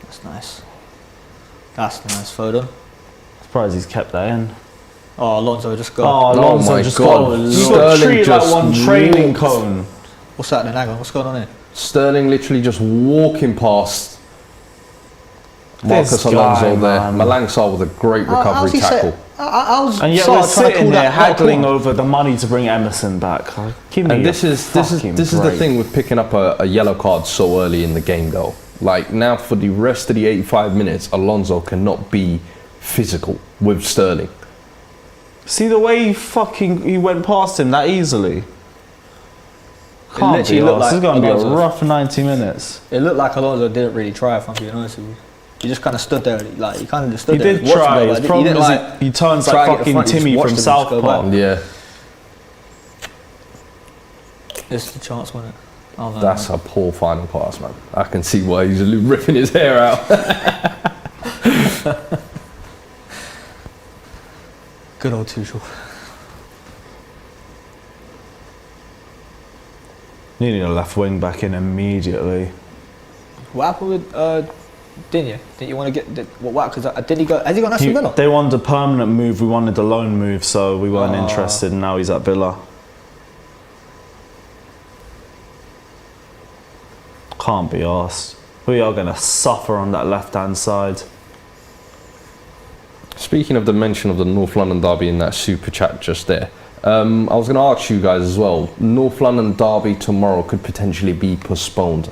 That's nice. That's a nice photo. Surprised he's kept that in. Oh, Alonso just got. Oh, Alonso my just God. got. Sterling Treated like just one training cone. What's happening? Hang on, what's going on here? Sterling literally just walking past Marcus This Alonso guy, there. man. Malang Sarr with a great recovery tackle. I was And yet sort we're of trying to sitting call there that haggling corner. over the money to bring Emerson back. Like, give me And this is the thing with picking up a yellow card so early in the game though. Like now for the rest of the 85 minutes, Alonso cannot be physical with Sterling. See the way he went past him that easily. Can't literally be looked arsed. It's like going to be a Alonso. rough 90 minutes. It looked like Alonso didn't really try, if I'm being honest with you. He just kind of stood there, like he kind of just stood He there. did watched him try. go, His like, problem didn't, is like, he turns try like to get fucking front, he just Timmy watched from him South just go Park. back. Yeah, It's the chance, wasn't it? Oh, no, that's man. a poor final pass, man. I can see why he's ripping his hair out. Good old Tuchel. Needing a left wing back in immediately. What happened with Digne? Didn't you want to get what? Because did he go? Has he gone to Aston Villa? They wanted a permanent move. We wanted a loan move, so we weren't interested. And now he's at Villa. Can't be arsed. We are going to suffer on that left-hand side. Speaking of the mention of the North London derby in that super chat just there, I was going to ask you guys as well. North London derby tomorrow could potentially be postponed.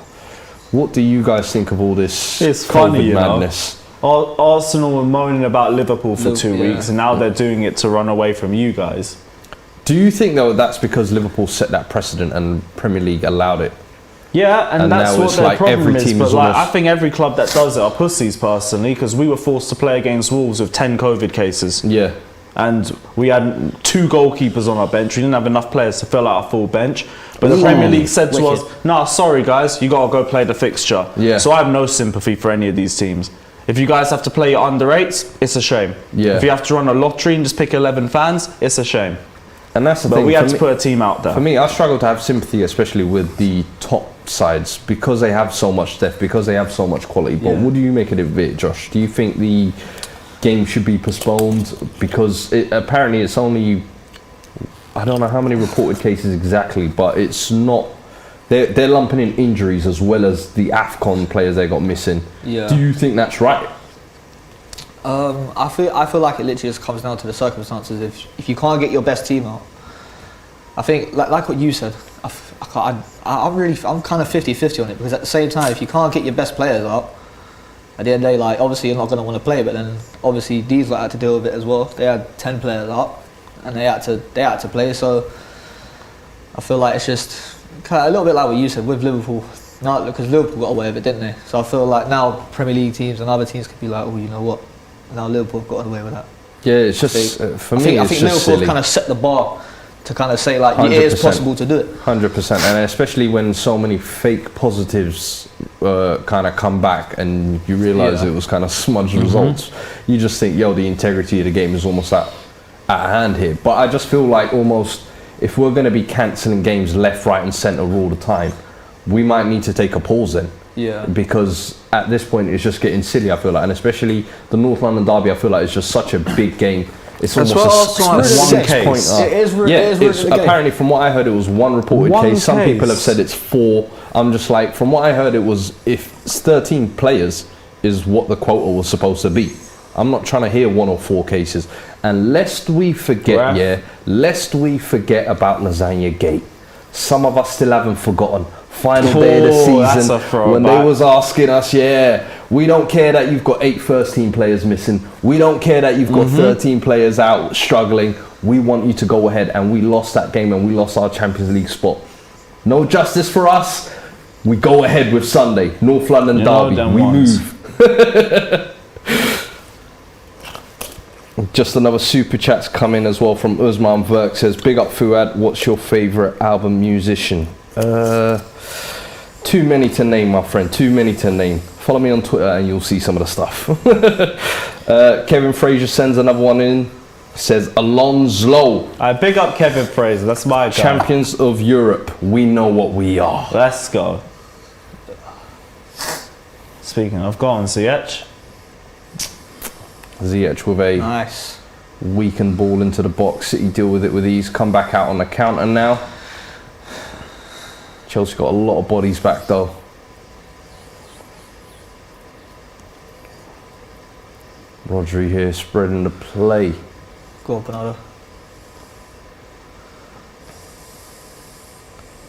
What do you guys think of all this It's COVID funny, you madness? know. Arsenal were moaning about Liverpool for 2 Yeah. weeks, and now they're doing it to run away from you guys. Do you think though that's because Liverpool set that precedent and Premier League allowed it? Yeah, and that's now what it's their like problem every is. team But is like, I almost- think every club that does it are pussies personally, because we were forced to play against Wolves with 10 COVID cases. Yeah. And we had 2 goalkeepers on our bench. We didn't have enough players to fill out a full bench. But the Premier League said to us, "Nah, sorry guys, you got to go play the fixture." Yeah. So I have no sympathy for any of these teams. If you guys have to play your under 8s, it's a shame. Yeah. If you have to run a lottery and just pick 11 fans, it's a shame. And that's the But thing. we for had to me- put a team out there. For me, I struggle to have sympathy, especially with the top sides, because they have so much depth, because they have so much quality. But Yeah. what do you make of it, Josh? Do you think the game should be postponed? Because apparently it's only, I don't know how many reported cases exactly, but it's not, they're lumping in injuries as well as the AFCON players they got missing. Yeah. Do you think that's right? I feel like it literally just comes down to the circumstances. If you can't get your best team out, I think like what you said, I'm kind of 50-50 on it, because at the same time, if you can't get your best players out, at the end of the day, like obviously you're not going to want to play, but then obviously these lot had to deal with it as well. They had 10 players out, and they had to play. So I feel like it's just kind of a little bit like what you said with Liverpool. Now, because Liverpool got away with it, didn't they? So I feel like now Premier League teams and other teams could be like, oh, you know what? Now Liverpool have got away with that. Yeah, it's just, for me, I it's think just Liverpool silly. kind of set the bar to kind of say like it is 100%. possible to do it. 100%, and especially when so many fake positives kind of come back and you realise it was kind of smudged results, you just think, yo, the integrity of the game is almost at hand here. But I just feel like almost if we're going to be cancelling games left, right and centre all the time, we might need to take a pause then. Yeah. Because at this point it's just getting silly, I feel like, and especially the North London derby, I feel like it's just such a big game. It's almost one case. It is apparently from what I heard it was one reported case. Some people have said it's 4. I'm just like, from what I heard it was, if 13 players is what the quota was supposed to be. I'm not trying to hear 1 or 4 cases. And lest we forget, lest we forget about Lasagna Gate. Some of us still haven't forgotten. Final day of the season when they was asking us, we don't care that you've got 8 first team players missing. We don't care that you've got 13 players out struggling. We want you to go ahead, and we lost that game and we lost our Champions League spot. No justice for us. We go ahead with Sunday. North London derby. We move. Just another super chat's come in as well from Usman Verk. Says, big up Fuad, what's your favourite album musician? Too many to name, my friend, too many to name. Follow me on Twitter and you'll see some of the stuff. Kevin Fraser sends another one in. Says, Alonso. I big up Kevin Fraser, that's my guy. Champions of Europe, we know what we are. Let's go. Speaking of, go on, Ziyech. Ziyech with a weakened ball into the box. City deal with it with ease. Come back out on the counter now. Chelsea got a lot of bodies back though. Rodri here spreading the play. Go on, Bernardo.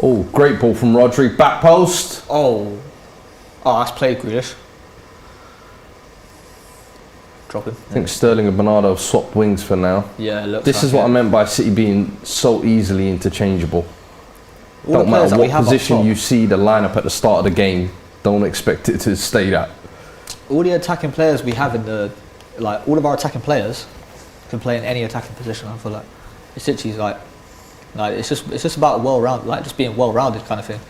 Oh, great ball from Rodri. Back post. Oh, that's played, Grealish. Drop him. I think Sterling and Bernardo have swapped wings for now. Yeah, it looks this is what I meant by City being so easily interchangeable. Don't matter what position you see the lineup at the start of the game, don't expect it to stay that. All the attacking players we have in the, like, all of our attacking players can play in any attacking position. I feel like it's literally like it's just about just being well-rounded kind of thing.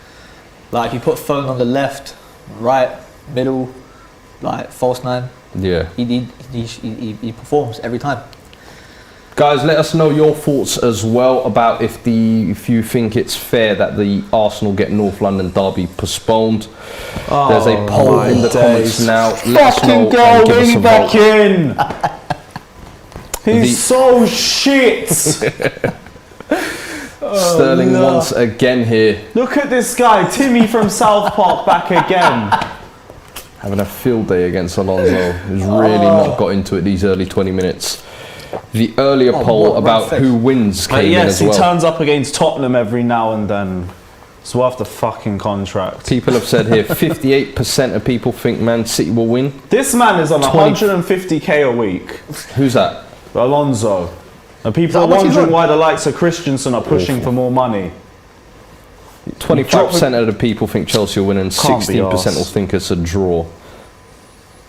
Like, if you put Phone on the left, right, middle, like false 9. Yeah. He performs every time. Guys, let us know your thoughts as well about if you think it's fair that the Arsenal get North London derby postponed. There's a poll in the comments now. Let us know and give us a back in. He's so shit. Sterling once again here. Look at this guy, Timmy from South Park, back again. Having a field day against Alonso, who's really not got into it these early 20 minutes. The earlier poll about who wins came in as well. Yes, he turns up against Tottenham every now and then. It's worth the fucking contract. People have said here 58% of people think Man City will win. This man is on 150k a week. Who's that? Alonso. And people are wondering why the likes of Christensen are pushing for more money. 25% of the people think Chelsea will win and 16% will think it's a draw.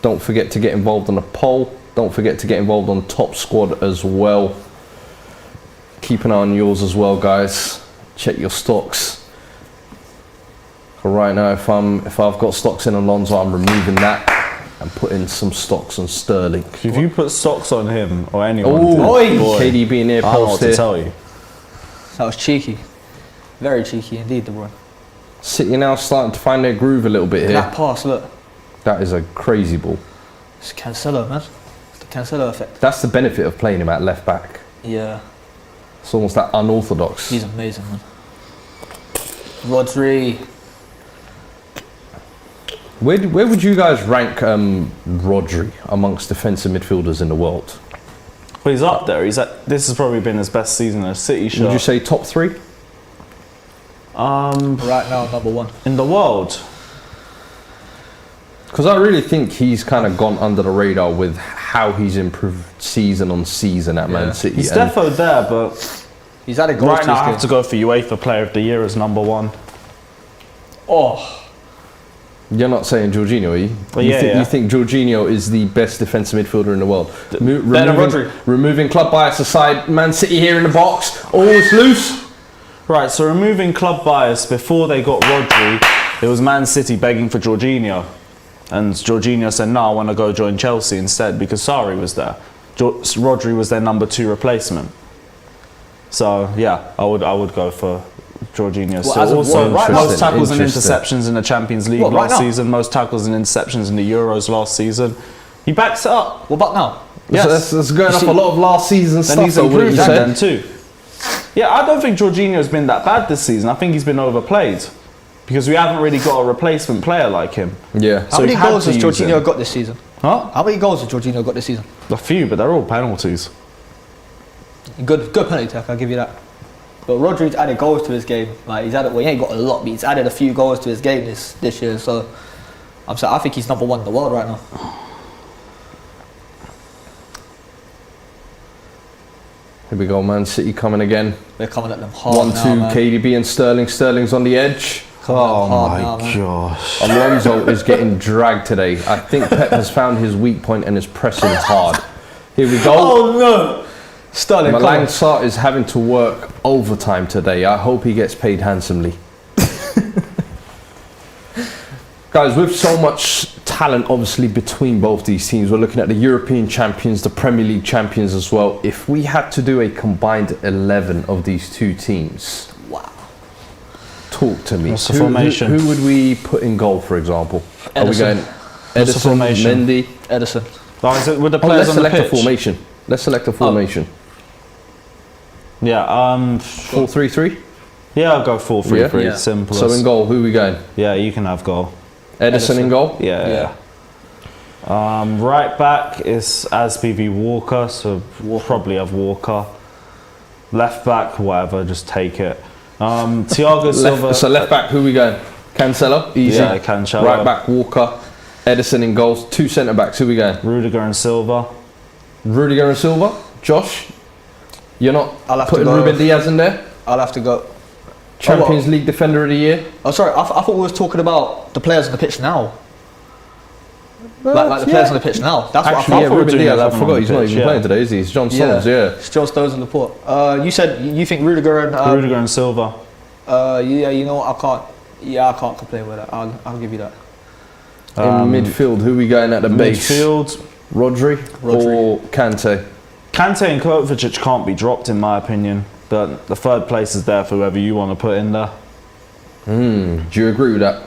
Don't forget to get involved on the poll. Don't forget to get involved on Top Squad as well. Keep an eye on yours as well, guys. Check your stocks. For right now, if I've got stocks in Alonso, I'm removing that and putting some stocks on Sterling. If you put stocks on him or anyone, KDB in here, I don't know what to tell you. That was cheeky. Very cheeky indeed, De Bruyne. City now starting to find their groove a little bit here. That pass, look. That is a crazy ball. It's Cancelo, man. It's the Cancelo effect. That's the benefit of playing him at left back. Yeah. It's almost that unorthodox. He's amazing, man. Rodri. Where would you guys rank Rodri amongst defensive midfielders in the world? Well, he's up there. This has probably been his best season in a City shirt. Would you say top 3? Right now, number 1 in the world. Because I really think he's kind of gone under the radar with how he's improved season on season at Man City. He's defo there, but he's had a goal. Right now, I have to go for UEFA Player of the Year as number 1. Oh. You're not saying Jorginho, are you? Well, You think Jorginho is the best defensive midfielder in the world? Removing club bias aside, Man City here in the box. Oh, it's loose. Right, so removing club bias, before they got Rodri, it was Man City begging for Jorginho. And Jorginho said, no, I want to go join Chelsea instead because Sarri was there. Rodri was their number 2 replacement. So, yeah, I would go for Jorginho. Well, as So of also, what, right now? most tackles and Interesting. interceptions in the Champions League What, right last now? season, most tackles and interceptions in the Euros last season. He backs it up. What about now? Yes. So that's going You off see- a lot of last season Then stuff. he's though, wouldn't improved you that say? then too. Yeah, I don't think Jorginho's been that bad this season. I think he's been overplayed because we haven't really got a replacement player like him. Yeah. How So many we've had goals to has use Jorginho him. got this season? Huh? How many goals has Jorginho got this season? A few, but they're all penalties. Good penalty tack, I'll give you that. But Rodri's added goals to his game. Like he's added, well, he ain't got a lot, but he's added a few goals to his game this year. So I think he's number one in the world right now. Here we go, Man City coming again. They're coming at them hard 1-2, now, man. KDB and Sterling. Sterling's on the edge. Oh hard my now, man. gosh. Alonso is getting dragged today. I think Pep has found his weak point and is pressing hard. Here we go. Oh no! Sterling, come Malang on. Sarr is having to work overtime today. I hope he gets paid handsomely. Guys, with so much talent obviously between both these teams, we're looking at the European champions, the Premier League champions as well. If we had to do a combined 11 of these two teams, Wow. talk to me. What's the formation? Who would we put in goal, for example? Ederson. Are we going What's the Ederson, formation? Mendy? Edison. Oh, is it with the Oh, players let's on the select a pitch? formation. Let's select a formation. Yeah, 4-3-3? yeah, I'll go 4-3-3. Yeah. Simplest. So in goal, who are we going? Yeah, you can have goal. Ederson in goal? Yeah. Right back is Asby v Walker, so we'll probably have Walker. Left back, whatever, just take it. Thiago Silva. So left back, who we going? Cancelo, easy. Yeah, Cancelo. Right back, Walker. Ederson in goals. Two centre backs, who we going? Rudiger and Silva. Rudiger and Silva. Josh, you're not I'll have to putting go- Ruben Diaz in there? I'll have to go. Champions League Defender of the Year. Oh, sorry. I thought we was talking about the players on the pitch now. Like the players on the pitch now. That's Actually, what I yeah, thought. we were Ruben doing Diaz. I 11 on forgot the he's not pitch, even yeah. playing today, is he? It's John Stones, yeah. Still Stones in the port. You said you think Rudiger and Rudiger and Silva. yeah, you know what, I can't. Yeah, I can't complain with that. I'll give you that. In midfield, who we going at the base? Midfield. Rodri or Kante? Kante and Kovacic can't be dropped, in my opinion. But the third place is there for whoever you want to put in there. Do you agree with that?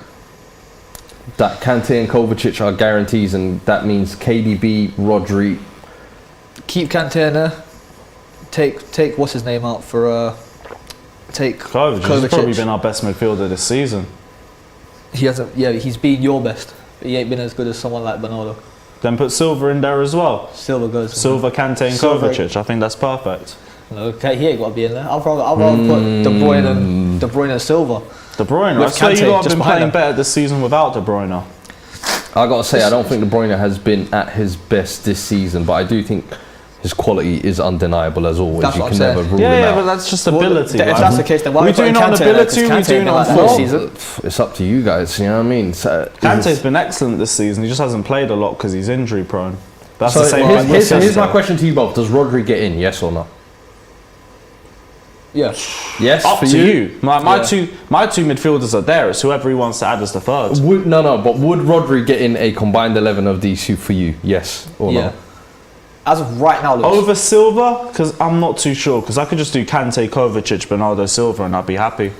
That Kante and Kovacic are guarantees, and that means KDB, Rodri. Keep Kante in there. Take what's his name out for take Kovacic has probably been our best midfielder this season. He hasn't. Yeah, he's been your best. But he ain't been as good as someone like Bernardo. Then put Silva in there as well. Silva goes. Silva, Kante and Silva. Kovacic. I think that's perfect. No, okay, he ain't got to be in there. I'll rather put De Bruyne and Silva. De Bruyne. With I swear Kante you lot have just been behind playing him. better this season without De Bruyne. I gotta say, I don't think De Bruyne has been at his best this season, but I do think his quality is undeniable as always. That's You what can I'm never saying. rule Yeah, him yeah, out. but that's just Well, ability. if right? that's the case, then why we are we putting doing on Kante in there? 'Cause ability, we Kante doing ain't on like that Well, this form. season. it's up to you guys. You know what I mean? So, Kante's been excellent this season. He just hasn't played a lot because he's injury prone. That's so the same. here's my question to you both: does Rodri get in? Yes or no? Yeah. Yes. Up for to you. My Yeah. two midfielders are there. It's whoever he wants to add as the third. But would Rodri get in a combined 11 of these two for you? Yes or Yeah. no? As of right now, Lewis. Over Silva? Because I'm not too sure. Because I could just do Kante, Kovacic, Bernardo Silva, and I'd be happy.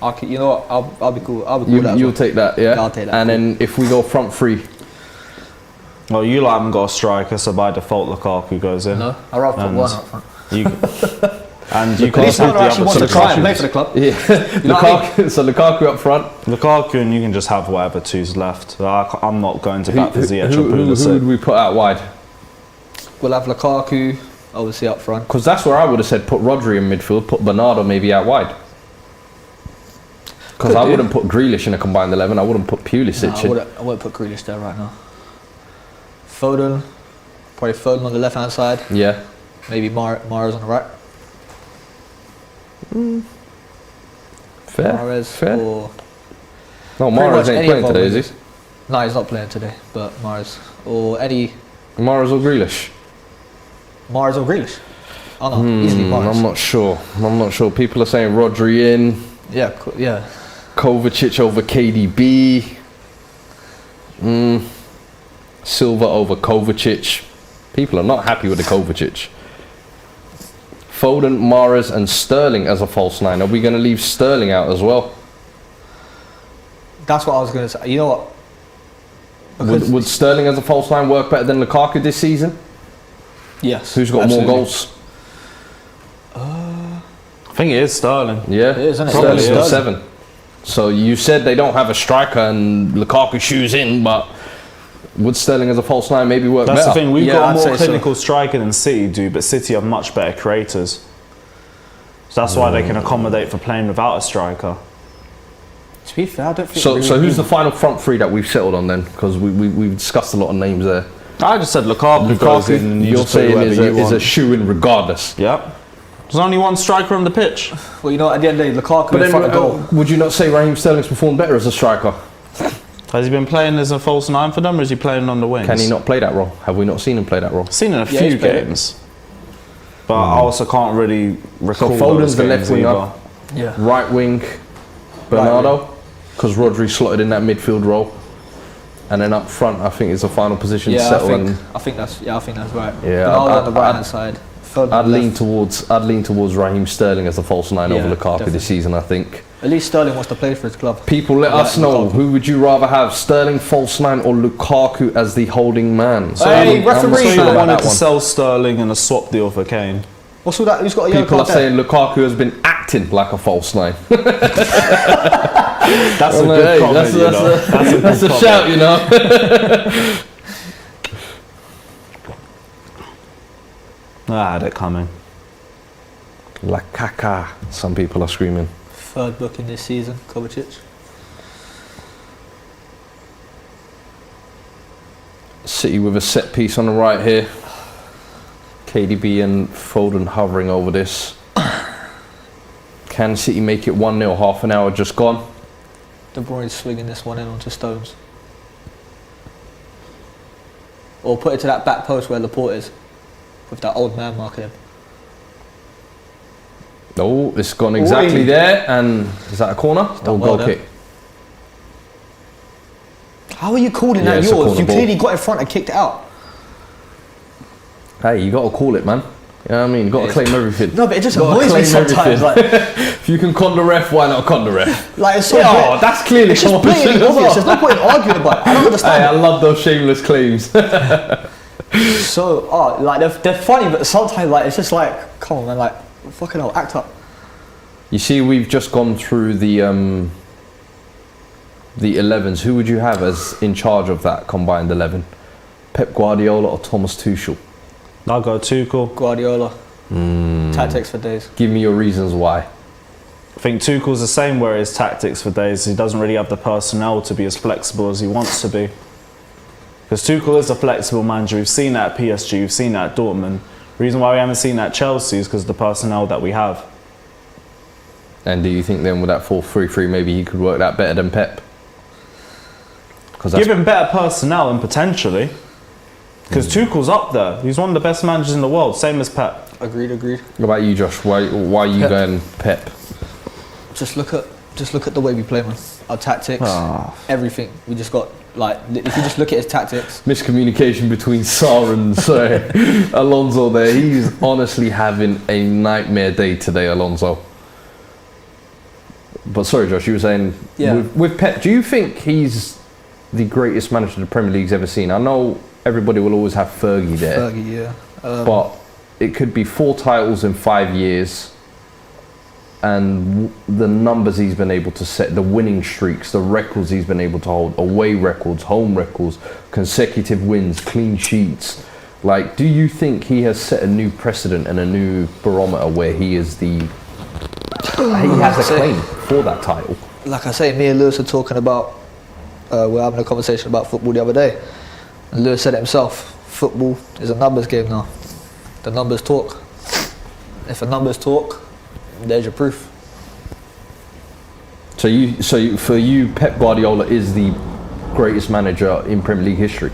Okay, you know what? I'll be cool. I'll be cool with that. as You'll well. take that, yeah. Yeah, I'll take that. And then if we go front three, Well, you lot haven't got a striker, so by default Lukaku goes in. No, I'd rather put And one up front. You, and you At can least put one the who actually other wants to two try and play substitutes. for the club. yeah, You know what I Lukaku. So Lukaku up front. Lukaku, and you can just have whatever two's left. I'm not going to bat for Ziyech or Who Pulisic. would we put out wide? We'll have Lukaku, obviously up front. Because that's where I would have said put Rodri in midfield, put Bernardo maybe out wide. Because Could I do. wouldn't put Grealish in a combined 11. I wouldn't put Pulisic No, in. I wouldn't put Grealish there right now. Foden, probably Foden on the left hand side. Yeah. Maybe Mahrez on the right. Fair. Mahrez Fair. or No, pretty much Mahrez ain't any playing of today, them. is he? no, he's not playing today. But Mahrez or any Mahrez or Grealish? Mahrez or Grealish. Oh no, easily Mahrez. I'm not sure. I'm not sure. People are saying Rodri in, Yeah, yeah. Kovacic over KDB, Silva over Kovacic. People are not happy with the Kovacic. Foden, Mahrez and Sterling as a false 9. Are we going to leave Sterling out as well? That's what I was going to say. You know what? Would Sterling as a false 9 work better than Lukaku this season? Yes. Who's got Absolutely. more goals? I think it is Sterling. Yeah, It is, isn't it? Sterling's got Sterling. 7. So you said they don't have a striker and Lukaku shoes in, but would Sterling as a false 9 maybe work That's better? the thing, we've Yeah, got a I'd more say so. clinical striker than City do, but City are much better creators. So that's why they can accommodate for playing without a striker. To be fair, I don't think. So who's the final front three that we've settled on then? Because we've discussed a lot of names there. I just said Lukaku goes in and you you're just put saying whoever is you a want. shoe-in regardless. Yep. There's only one striker on the pitch. Well, you know, at the end of the day, Lukaku But in front then, of goal. would you not say Raheem Sterling's performed better as a striker? Has he been playing as a false 9 for them, or is he playing on the wings? Can he not play that role? Have we not seen him play that role? Seen in a Yeah, few he's played it. games. But I also can't really recall So Foden's those the left games winger, either. Yeah. right wing, Bernardo, because Rodri slotted in that midfield role, and then up front, I think is the final position Yeah, settled. I think that's right. Yeah, Bernardo I'd- on the right hand I'd- side. Foden I'd lean left. towards Raheem Sterling as the false 9 over Yeah, Lukaku definitely. this season. I think. At least Sterling wants to play for his club. People, let Yeah, us know Lukaku. who would you rather have, Sterling false 9 or Lukaku as the holding man. So Hey, I'm referee! not So sure you about wanted that to one. sell Sterling and a swap deal for Kane? What's all that? Who's got a yellow People are card there? saying Lukaku has been acting like a false 9. That's a Well, good hey, comment, you know. That's a good shout, you know. I had it coming. Lukaku, some people are screaming. Third booking this season, Kovacic. City with a set piece on the right here. KDB and Foden hovering over this. Can City make it 1-0? Half an hour just gone. De Bruyne swinging this one in onto Stones. Or put it to that back post where Laporte is, with that old man marking him. Oh, it's gone exactly Oi. there. And is that a corner or done goal well kick? How are you calling Yeah, that it's a yours? corner You ball. clearly got in front and kicked it out. Hey, you got to call it, man. You know what I mean? You got to Yeah. claim everything. No, but it just Gotta annoys me claim sometimes. everything. Like, If you can con the ref, why not con the ref? like it's so Oh, blat- that's clearly it's just competition blatantly as obvious. well. There's no point in arguing about it. I don't Hey, understand. I love those shameless claims. So, like they're funny, but sometimes like it's just like, come on, man, like fucking hell, act up. You see, we've just gone through the 11s. Who would you have as in charge of that combined 11? Pep Guardiola or Thomas Tuchel? I'll go Tuchel. Guardiola, tactics for days. Give me your reasons why. I think Tuchel's the same where his tactics for days. He doesn't really have the personnel to be as flexible as he wants to be. Because Tuchel is a flexible manager. We've seen that at PSG, we've seen that at Dortmund. The reason why we haven't seen that at Chelsea is because of the personnel that we have. And do you think then with that 4-3-3 maybe he could work that better than Pep? Give him better personnel and potentially. Because Tuchel's up there. He's one of the best managers in the world, same as Pep. Agreed. What about you, Josh? Why are you Pep. going Pep? Just look at the way we play, man. Our tactics, everything. We just got like, if you just look at his tactics. Miscommunication between Sarr and Alonso there. He's honestly having a nightmare day today, Alonso. But sorry, Josh, you were saying Yeah. with Pep, do you think he's the greatest manager the Premier League's ever seen? I know everybody will always have Fergie there, Fergie, yeah. but it could be 4 titles in 5 years, and the numbers he's been able to set, the winning streaks, the records he's been able to hold, away records, home records, consecutive wins, clean sheets. Like, do you think he has set a new precedent and a new barometer where he is he has a claim for that title? Like I say, me and Lewis are talking about, we're having a conversation about football the other day. And Lewis said it himself, football is a numbers game now. The numbers talk. If the numbers talk, there's your proof. So for you, Pep Guardiola is the greatest manager in Premier League history,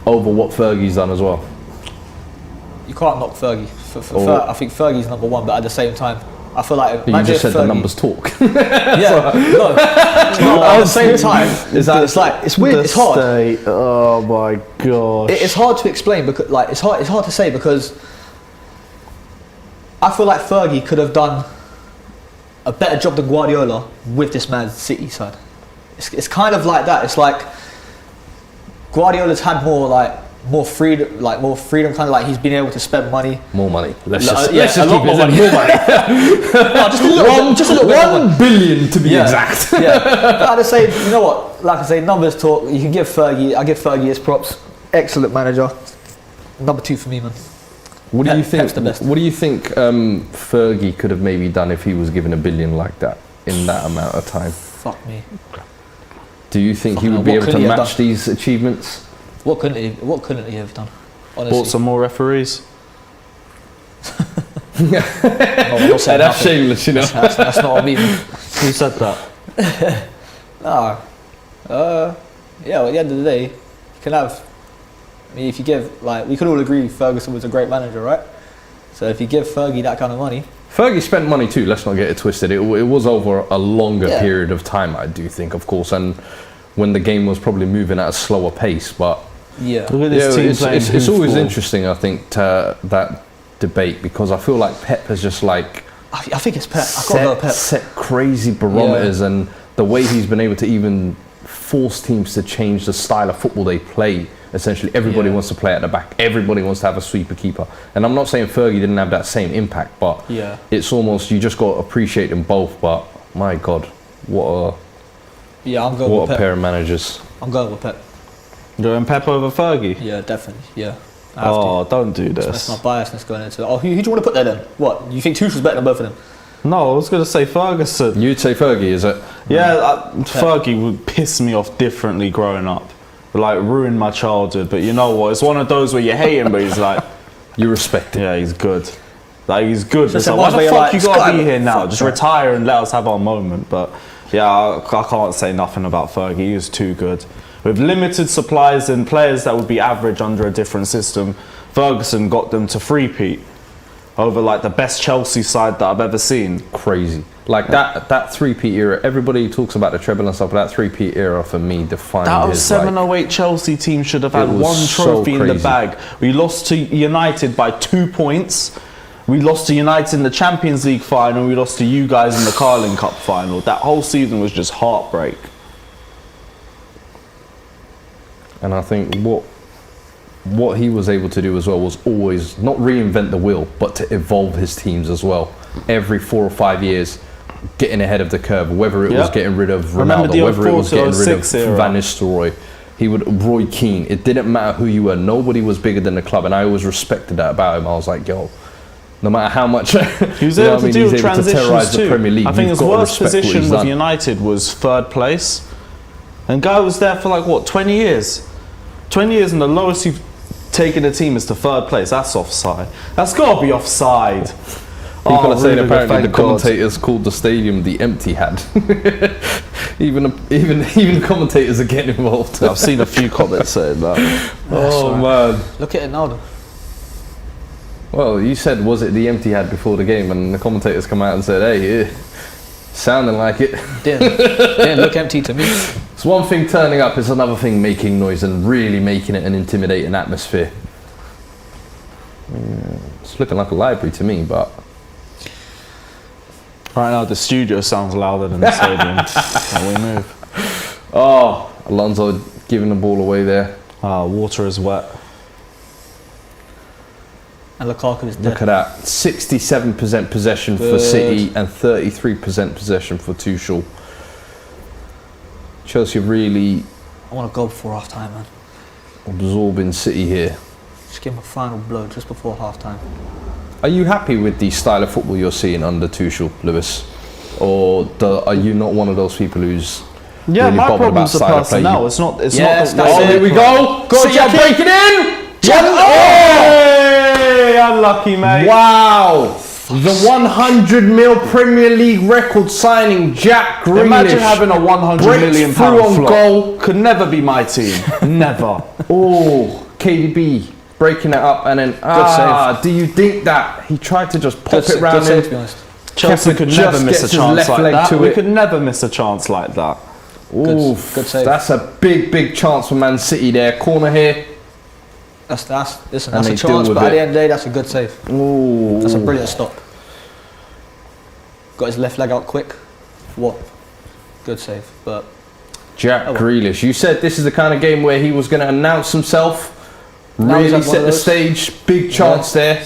over what Fergie's done as well. You can't knock Fergie. I think Fergie's number one, but at the same time, I feel like You just said the numbers talk. Yeah, no. At the same time, it's weird. It's hard. Oh my gosh. It's hard to explain because, like, it's hard to say because I feel like Fergie could have done a better job than Guardiola with this Man City side. It's kind of like that. It's like Guardiola's had more freedom, kind of like he's been able to spend money. More money. Let's Yeah, just a lot keep it more money. more money. No, just a little bit more money. 1 billion to be exact. Yeah, but I'd say, you know what? Like I say, numbers talk. You can give Fergie. I give Fergie his props. Excellent manager. Number 2 for me, man. What do you think? Pep's the best. What do you think Fergie could have maybe done if he was given $1 billion like that in that amount of time? Fuck me. Do you think he Fucking would be hell, able what to could he have match done? these achievements? What couldn't he have done? Honestly. Bought some more referees. No, I'm not saying That's nothing. shameless, you know. That's not what I mean. Who said that? Nah. Yeah, well, at the end of the day, you can have. I mean, if you give, like, we could all agree Ferguson was a great manager, right? So if you give Fergie that kind of money. Fergie spent money too, let's not get it twisted. It was over a longer Yeah. period of time, I do think, of course, and when the game was probably moving at a slower pace. But Yeah. Look at this team playing it's always hoofball. interesting, I think, that debate, because I feel like Pep has just like I think it's Pep. I've got to go Pep. set crazy barometers, and the way he's been able to even force teams to change the style of football they play. Essentially, everybody Yeah. wants to play at the back. Everybody wants to have a sweeper keeper. And I'm not saying Fergie didn't have that same impact, but Yeah. it's almost, you just got to appreciate them both. But my God, what Yeah, I'm a going with Pep. pair of managers. I'm going with Pep. Going Pep over Fergie? Yeah, definitely. Yeah. I have Oh, don't do to. That's this. my biasness going into it. Oh, who do you want to put there then? What? You think Tuchel's better than both of them? No, I was going to say Ferguson. You'd say Fergie, is it? Yeah, Fergie would piss me off differently growing up. Like, ruin my childhood. But you know what? It's one of those where you hate him, but he's like, You respect it. yeah, he's good. Like, he's good. Just It's like, the why ones the where fuck you're you like, gotta be Sky- here now? fuck Just that. retire and let us have our moment. But yeah, I can't say nothing about Fergie. He was too good. With limited supplies and players that would be average under a different system, Ferguson got them to three-peat over like the best Chelsea side that I've ever seen. Crazy. Like that 3P era, everybody talks about the treble and stuff, but that 3P era for me defined That his 07-08 Chelsea team should have had It was one so trophy in the crazy. bag. We lost to United by 2 points. We lost to United in the Champions League final. We lost to you guys in the Carling Cup final. That whole season was just heartbreak. And I think what he was able to do as well was always not reinvent the wheel, but to evolve his teams as well. Every 4 or 5 years, getting ahead of the curve, whether it was Yep. getting rid of Remember Ronaldo, the whether it was 04 getting rid of 06 era. Van Nistelrooy, Roy Keane. It didn't matter who you were. Nobody was bigger than the club, and I always respected that about him. I was like, yo, no matter how much He was you know able what I to mean, do he's able to transitions terrorise too. the Premier League. I think You've his got to worst respect what position he's with done. United was 3rd place. And guy was there for like, what, 20 years? 20 years, and the lowest you've taken a team is to 3rd place. That's offside. That's got to be offside. People are saying Rudiger, apparently the thank God. commentators called the stadium the empty had. even the commentators are getting involved. I've seen a few comments saying that. Oh man. Look at it now, though. Well, you said was it the empty had before the game, and the commentators come out and said, "Hey, sounding like it." Didn't look empty to me. It's one thing turning up; it's another thing making noise and really making it an intimidating atmosphere. Yeah, it's looking like a library to me, but Right now, the studio sounds louder than the stadium. Can we move? oh, Alonso giving the ball away there. Water is wet. And Lukaku is dead. Look at that, 67% possession for Good. City and 33% possession for Tuchel. Chelsea really I want to go before half time, man. absorbing City here. Just give him a final blow just before half time. Are you happy with the style of football you're seeing under Tuchel, Lewis? Or are you not one of those people who's Yeah, really my bothered about problem's the style of play? personnel. It's not. It's Yes, not. that's Oh, it. here we go! City are breaking in! Hey, unlucky, mate. Wow! The 100 mil Premier League record signing, Jack Grealish. Imagine having a 100 breaks million through pound on flop. goal. Could never be my team. Never. Oh, KDB breaking it up, and then do you think that he tried to just pop it round Good save, to him? be honest. Chelsea Kepa could just never miss gets a his chance left like leg that. to We it. could never miss a chance like that. Oof, Good save. that's a big chance for Man City there. Corner here. That's And a they deal chance, with but at it. the end of the day, that's a good save. Ooh, That's a brilliant stop. got his left leg out quick. What? Good save, but... Jack Grealish, you said this is the kind of game where he was going to announce himself, really set the stage, big chance there.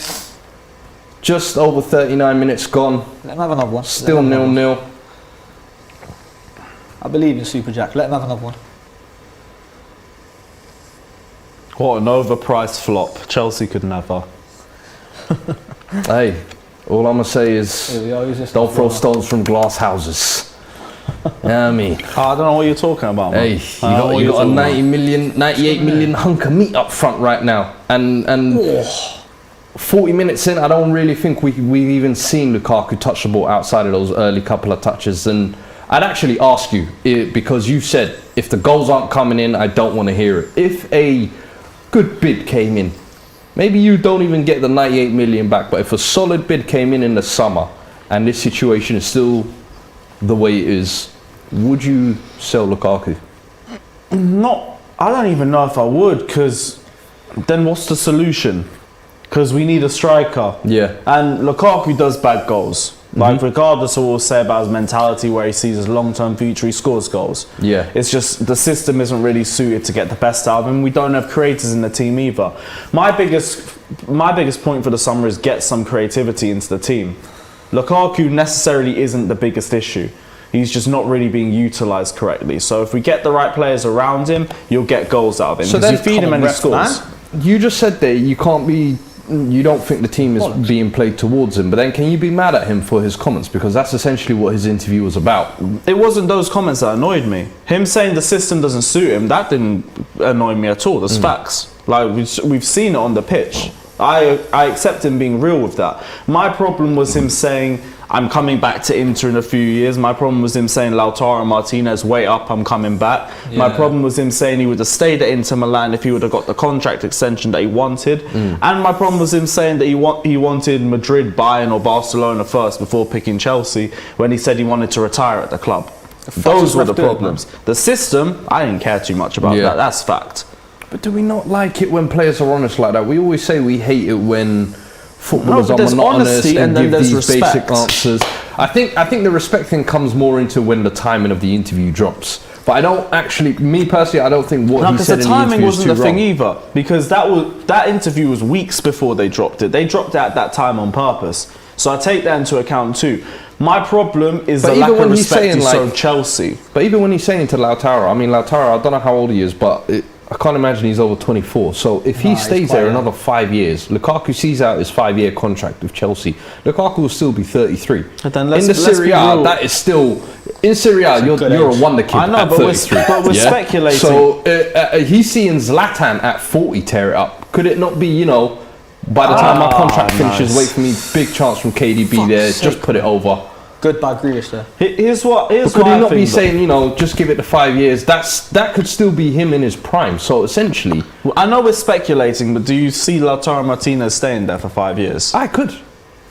Just over 39 minutes gone. Let him have another one. Still 0-0. I believe in Super Jack. Let him have another one. What an overpriced flop. Chelsea could never. Hey, all I'm going to say is don't throw stones from glass houses. Yeah, I mean, I don't know what you're talking about, man. Hey, you got a 98 million hunk of meat up front right now, and 40 minutes in, I don't really think we've even seen Lukaku touch the ball outside of those early couple of touches. And I'd actually ask you, because you said if the goals aren't coming in, I don't want to hear it. If a good bid came in, maybe you don't even get the 98 million back, but if a solid bid came in the summer, and this situation is still the way it is, would you sell Lukaku? I don't even know if I would, because then what's the solution? Because we need a striker. Yeah. And Lukaku does bad goals. Like, regardless of what we'll say about his mentality, where he sees his long-term future, he scores goals. Yeah. It's just the system isn't really suited to get the best out of him. We don't have creators in the team either. My biggest point for the summer is get some creativity into the team. Lukaku necessarily isn't the biggest issue. He's just not really being utilised correctly. So if we get the right players around him, you'll get goals out of him. So then you feed him and he scores. You just said there you don't think the team is being played towards him, but then can you be mad at him for his comments? Because that's essentially what his interview was about. It wasn't those comments that annoyed me. Him saying the system doesn't suit him, that didn't annoy me at all. That's facts. Like, we've seen it on the pitch. I accept him being real with that. My problem was him saying, I'm coming back to Inter in a few years. My problem was him saying, Lautaro Martinez, wait up, I'm coming back. Yeah. My problem was him saying he would have stayed at Inter Milan if he would have got the contract extension that he wanted. And my problem was him saying that he wanted Madrid, Bayern or Barcelona first before picking Chelsea, when he said he wanted to retire at the club. Those were the problems. The system, I didn't care too much about that. That's fact. But do we not like it when players are honest like that? We always say we hate it when footballers are monotonous and give these basic answers. I think the respect thing comes more into when the timing of the interview drops. But I don't actually, me personally, I don't think what he said in the interview is too wrong. The timing wasn't the thing either, because that interview was weeks before they dropped it. They dropped it at that time on purpose. So I take that into account too. My problem is the lack of respect he showed Chelsea. But even when he's saying to Lautaro, I mean, Lautaro, I don't know how old he is, but I can't imagine he's over 24. So if he stays there another 5 years, Lukaku sees out his 5-year contract with Chelsea, Lukaku will still be 33. But then in the Serie A, that is still... In Serie A, you're a wonder kid. I know, at 33. But we're speculating. So he's seeing Zlatan at 40 tear it up. Could it not be, you know, by the time my contract finishes, wait for me, big chance from KDB there, just put it over. Good by Grealish there. Here's what could he not be saying, you know, just give it the 5 years? That could still be him in his prime. So essentially, well, I know we're speculating, but do you see Lautaro Martinez staying there for 5 years? I could.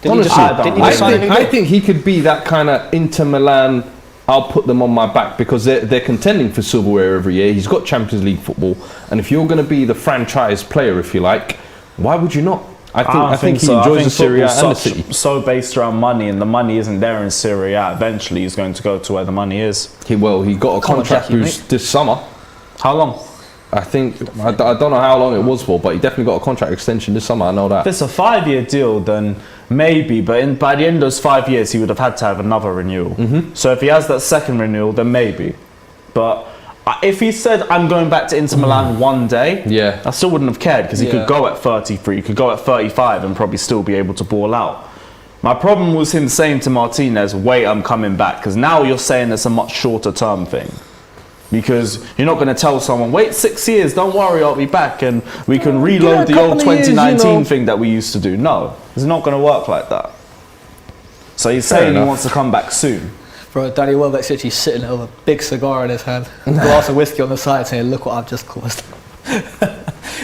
Honestly, I think he could be that kind of Inter Milan. I'll put them on my back, because they're contending for silverware every year. He's got Champions League football, and if you're going to be the franchise player, if you like, why would you not? I think he enjoys the Serie A and the City. So based around money, and the money isn't there in Serie A. Eventually, he's going to go to where the money is. He got a contract boost this summer. How long? I don't know how long it was for, but he definitely got a contract extension this summer. I know that. If it's a 5-year deal, then maybe. But by the end of those 5 years, he would have had to have another renewal. So if he has that second renewal, then maybe. But if he said, I'm going back to Inter Milan one day, I still wouldn't have cared, because he could go at 33, he could go at 35 and probably still be able to ball out. My problem was him saying to Martinez, wait, I'm coming back, because now you're saying it's a much shorter term thing. Because you're not going to tell someone, wait 6 years, don't worry, I'll be back, and we can reload the old 2019 thing that we used to do. No, it's not going to work like that. So he's saying he wants to come back soon. Bro, Danny Welbeck's literally sitting there with a big cigar in his hand, a glass of whiskey on the side, saying, look what I've just caused.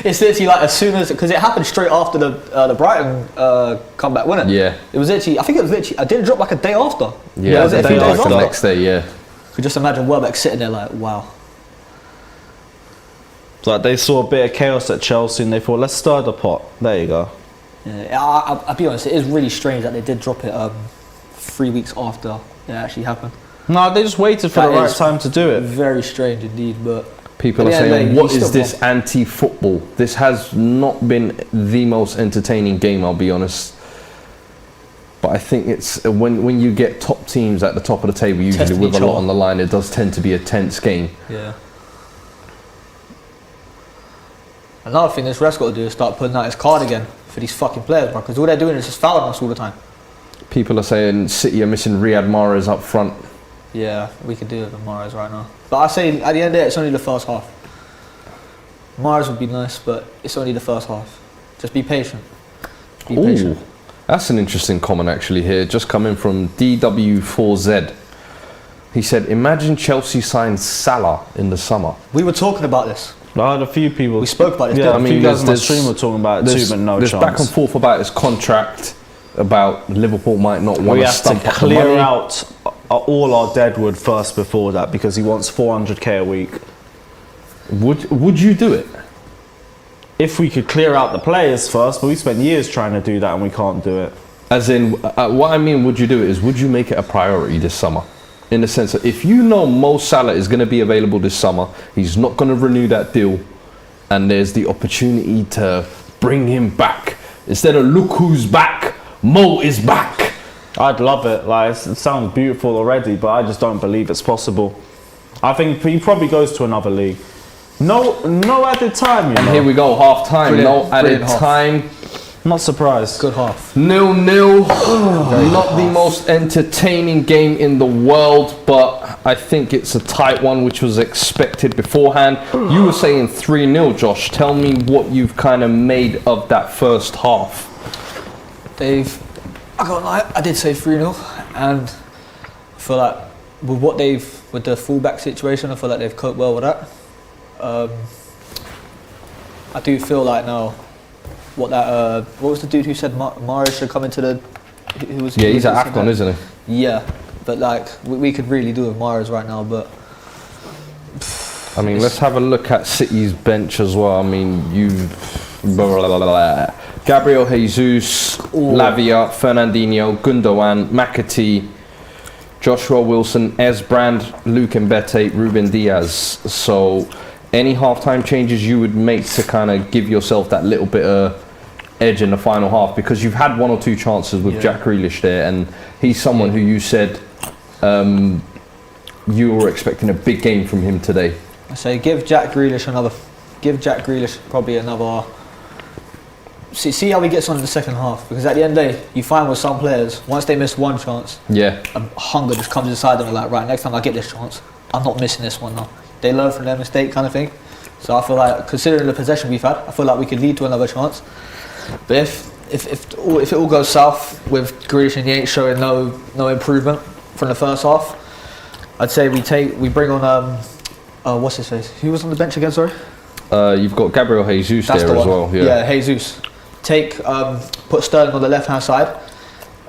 It's literally like as soon as, because it happened straight after the Brighton comeback, wasn't it? Yeah. It was literally, I think it was literally, I didn't drop like a day after. Yeah, was it a few days after? The next day, yeah. Could just imagine Welbeck sitting there like, wow. It's like they saw a bit of chaos at Chelsea and they thought, let's stir the pot. There you go. Yeah, I'll be honest, it is really strange that they did drop it 3 weeks after it actually happened. No, they just waited for That the right is time to do it. Very strange indeed, but People are Yeah, saying, like, what he's is still this anti-football? This has not been the most entertaining game, I'll be honest. But I think it's when you get top teams at the top of the table, usually Testing with a each lot other. on the line, it does tend to be a tense game. yeah. Another thing this ref's got to do is start putting out his card again for these fucking players, bro. Because all they're doing is just fouling us all the time. People are saying City are missing Riyad Mahrez up front. Yeah, we could do it with Mahrez right now. But I say at the end of the day, it's only the first half. Mahrez would be nice, but it's only the first half. Just be patient. Be patient. Ooh, that's an interesting comment actually here, just coming from DW4Z. He said, imagine Chelsea signed Salah in the summer. We were talking about this. I had a few people. We spoke about this. Yeah, didn't a we? few guys on my stream were talking about it too, but no there's chance. back and forth about his contract, about Liverpool might not want We to have to stump up the clear money. out all our deadwood first before that because he wants 400k a week. Would you do it? If we could clear out the players first, but we spent years trying to do that and we can't do it. As in, what I mean, would you do it is, would you make it a priority this summer? In the sense that if you know Mo Salah is going to be available this summer, he's not going to renew that deal, and there's the opportunity to bring him back. Instead of look who's back, Mo is back. I'd love it. Like it sounds beautiful already, but I just don't believe it's possible. I think he probably goes to another league. No added time, you And know. here we go, half time, no Brilliant, added brilliant half. time. Not surprised. Good half. 0-0. Not the most entertaining game in the world, but I think it's a tight one, which was expected beforehand. You were saying 3-0, Josh. Tell me what you've kind of made of that first half. I can't lie, I did say 3-0, and I feel like with the fullback situation, I feel like they've coped well with that. I do feel like now, what was the dude who said Mahrez should come into the? Who was? Yeah, who he's was at saying AFCON, that? isn't he? Yeah, but like we could really do with Mahrez right now, but. I mean, let's have a look at City's bench as well. I mean, Gabriel Jesus, Lavia, Fernandinho, Gundogan, McAtee, Joshua Wilson, Esbrand, Luke Mbete, Ruben Diaz. So any halftime changes you would make to kind of give yourself that little bit of edge in the final half, because you've had one or two chances with Jack Grealish there, and he's someone who you said you were expecting a big game from him today. I say give Jack Grealish probably another. See how he gets on in the second half, because at the end of the day, you find with some players, once they miss one chance, hunger just comes inside them, like, right, next time I get this chance, I'm not missing this one now. They learn from their mistake, kind of thing. So I feel like, considering the possession we've had, I feel like we could lead to another chance. But if it all goes south with Grealish and he ain't showing no improvement from the first half, I'd say we bring on what's his face? Who was on the bench again? Sorry. You've got Gabriel Jesus there as well. Yeah, Jesus. Put Sterling on the left hand side,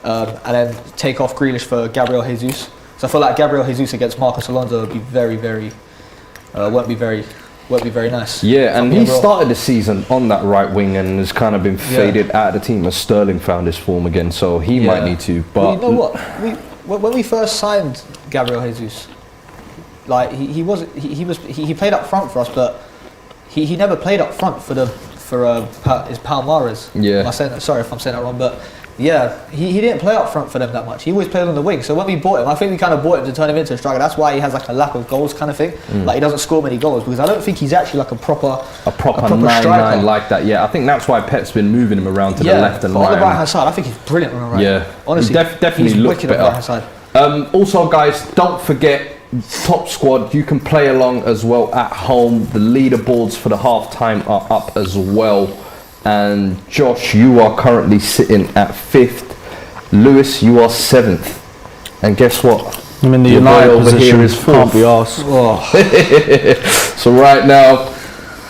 and then take off Grealish for Gabriel Jesus. So I feel like Gabriel Jesus against Marcos Alonso would be won't be very nice. Yeah, and he started the season on that right wing and has kind of been faded out of the team as Sterling found his form again. So he might need to. But well, you know what? When we first signed Gabriel Jesus, like he played up front for us, but he never played up front for his pal Mahrez. Yeah. Sorry if I'm saying that wrong, but yeah, he didn't play up front for them that much. He always played on the wing. So when we bought him, I think we kind of bought him to turn him into a striker. That's why he has like a lack of goals kind of thing. Like he doesn't score many goals, because I don't think he's actually like a proper 9-9 like that. Yeah, I think that's why Pep's been moving him around to the left and right. On the right hand side, I think he's brilliant on the right. Yeah, honestly, definitely he's looks wicked better. on the right hand side. Also, guys, don't forget Top Squad. You can play along as well at home. The leaderboards for the halftime are up as well. And Josh, you are currently sitting at 5th. Lewis, you are 7th. And guess what? I'm in the Your United boy over position. here is 4th. Can't be arsed. So right now,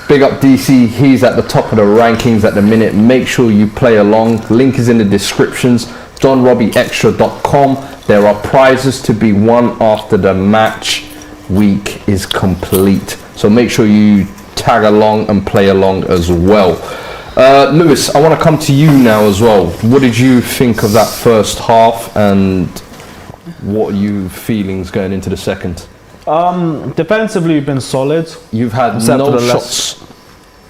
big up DC. He's at the top of the rankings at the minute. Make sure you play along. Link is in the descriptions. JohnRobbieExtra.com. There are prizes to be won after the match week is complete. So make sure you tag along and play along as well. Lewis, I want to come to you now as well. What did you think of that first half, and What are your feelings going into the second? Defensively, we've been solid. You've had no shots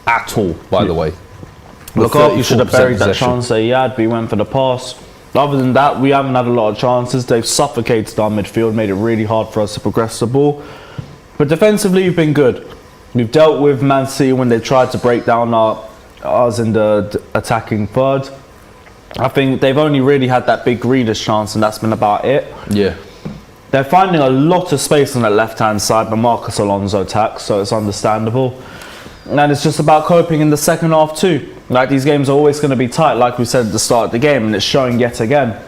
at all, by the way. Lukaku should have buried that chance that he had, but he went for the pass. Other than that, we haven't had a lot of chances. They've suffocated our midfield, made it really hard for us to progress the ball. But defensively, we've been good. We've dealt with Man City when they tried to break down us in the attacking third. I think they've only really had that big Grealish chance, and that's been about it. Yeah. They're finding a lot of space on that left-hand side, but Marcus Alonso attacks, so it's understandable. And it's just about coping in the second half too. Like, these games are always going to be tight, like we said at the start of the game, and it's showing yet again.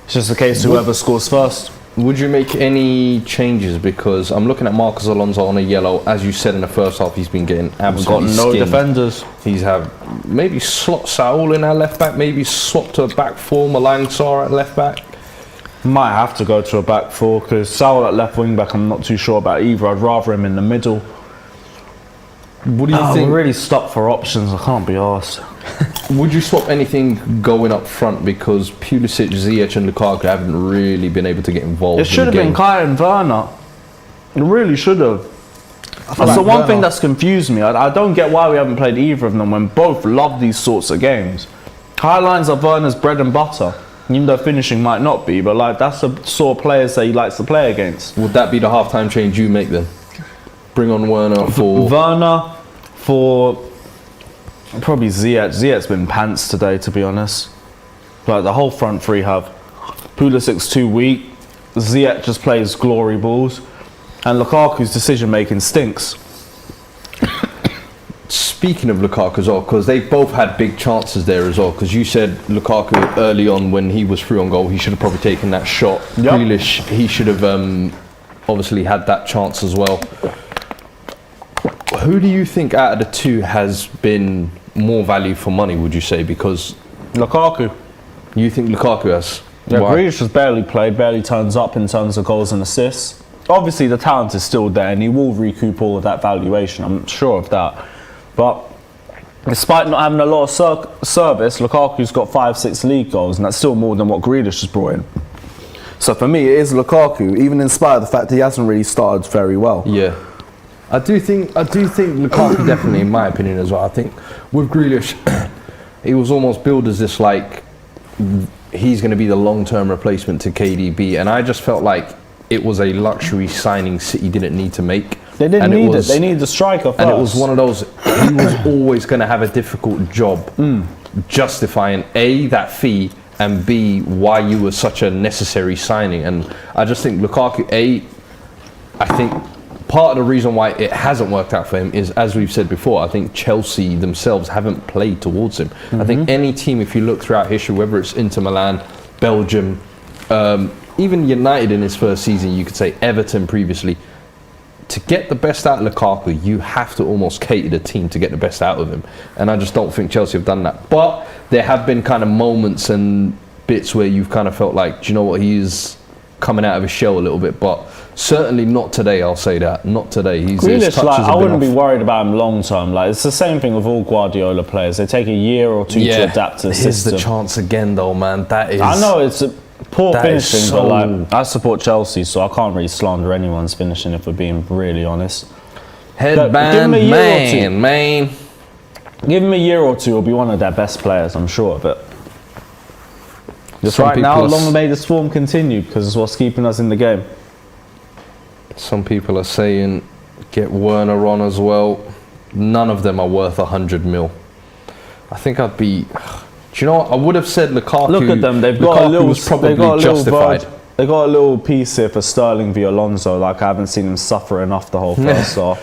It's just a case of whoever scores first. Would you make any changes? Because I'm looking at Marcus Alonso on a yellow. As you said in the first half, he's been getting absolutely got no skinned. defenders. He's have maybe slot Saul in our left back, maybe swap to a back four, Malang Sarr at left back. Might have to go to a back four, because Saul at left wing back, I'm not too sure about either. I'd rather him in the middle. What do you think? We're really stuck for options. I can't be arsed. Would you swap anything going up front? Because Pulisic, Ziyech and Lukaku haven't really been able to get involved. It should have been Kai and Werner. It really should have. That's the one thing that's confused me. I don't get why we haven't played either of them when both love these sorts of games. High lines are Werner's bread and butter. Even though finishing might not be, but like, that's the sort of players that he likes to play against. Would that be the half-time change you make then? Bring on Werner for... Werner for... probably Ziyech. Ziyech's been pants today, to be honest. Like, the whole front three have. Pulisic's too weak. Ziyech just plays glory balls. And Lukaku's decision-making stinks. Speaking of Lukaku as well, because they both had big chances there as well, because you said Lukaku early on when he was through on goal, he should have probably taken that shot. Yep. Grealish, he should have obviously had that chance as well. Who do you think out of the two has been more value for money, would you say? Because Lukaku. you think Lukaku has? Yeah, Why? Grealish has barely played, barely turns up in terms of goals and assists. Obviously, the talent is still there, and he will recoup all of that valuation. I'm sure of that. But despite not having a lot of service, Lukaku's got 5-6 league goals, and that's still more than what Grealish has brought in. So for me, it is Lukaku, even in spite of the fact that he hasn't really started very well. Yeah. I do think Lukaku definitely, in my opinion as well. I think with Grealish, he was almost billed as this, like, he's going to be the long-term replacement to KDB, and I just felt like it was a luxury signing City didn't need to make. They didn't need it. They needed a striker first. And it was one of those, he was always going to have a difficult job justifying A, that fee, and B, why you were such a necessary signing. And I just think Lukaku, I think part of the reason why it hasn't worked out for him is, as we've said before, I think Chelsea themselves haven't played towards him. I think any team, if you look throughout history, whether it's Inter Milan, Belgium, even United in his first season, you could say Everton previously, to get the best out of Lukaku, you have to almost cater the team to get the best out of him. And I just don't think Chelsea have done that. But there have been kind of moments and bits where you've kind of felt like, do you know what, he's coming out of his shell a little bit. But certainly not today, I'll say that. Not today. Grealish, like, I wouldn't be worried about him long term. Like, it's the same thing with all Guardiola players. They take a year or two to adapt to the system. Here's the chance again, though, man. That is... I know it's... poor that finishing, so... but like, I support Chelsea, so I can't really slander anyone's finishing if we're being really honest. Headband man. Give him a year or two, he'll be one of their best players, I'm sure of it. Just right now, long may this form continue, because it's what's keeping us in the game. Some people are saying get Werner on as well. None of them are worth 100 mil. I think I'd be... Do you know what? I would have said Lukaku. Look at them. They've got a little. Was probably justified. They got a little piece here for Sterling v Alonso. Like, I haven't seen him suffer enough the whole first half.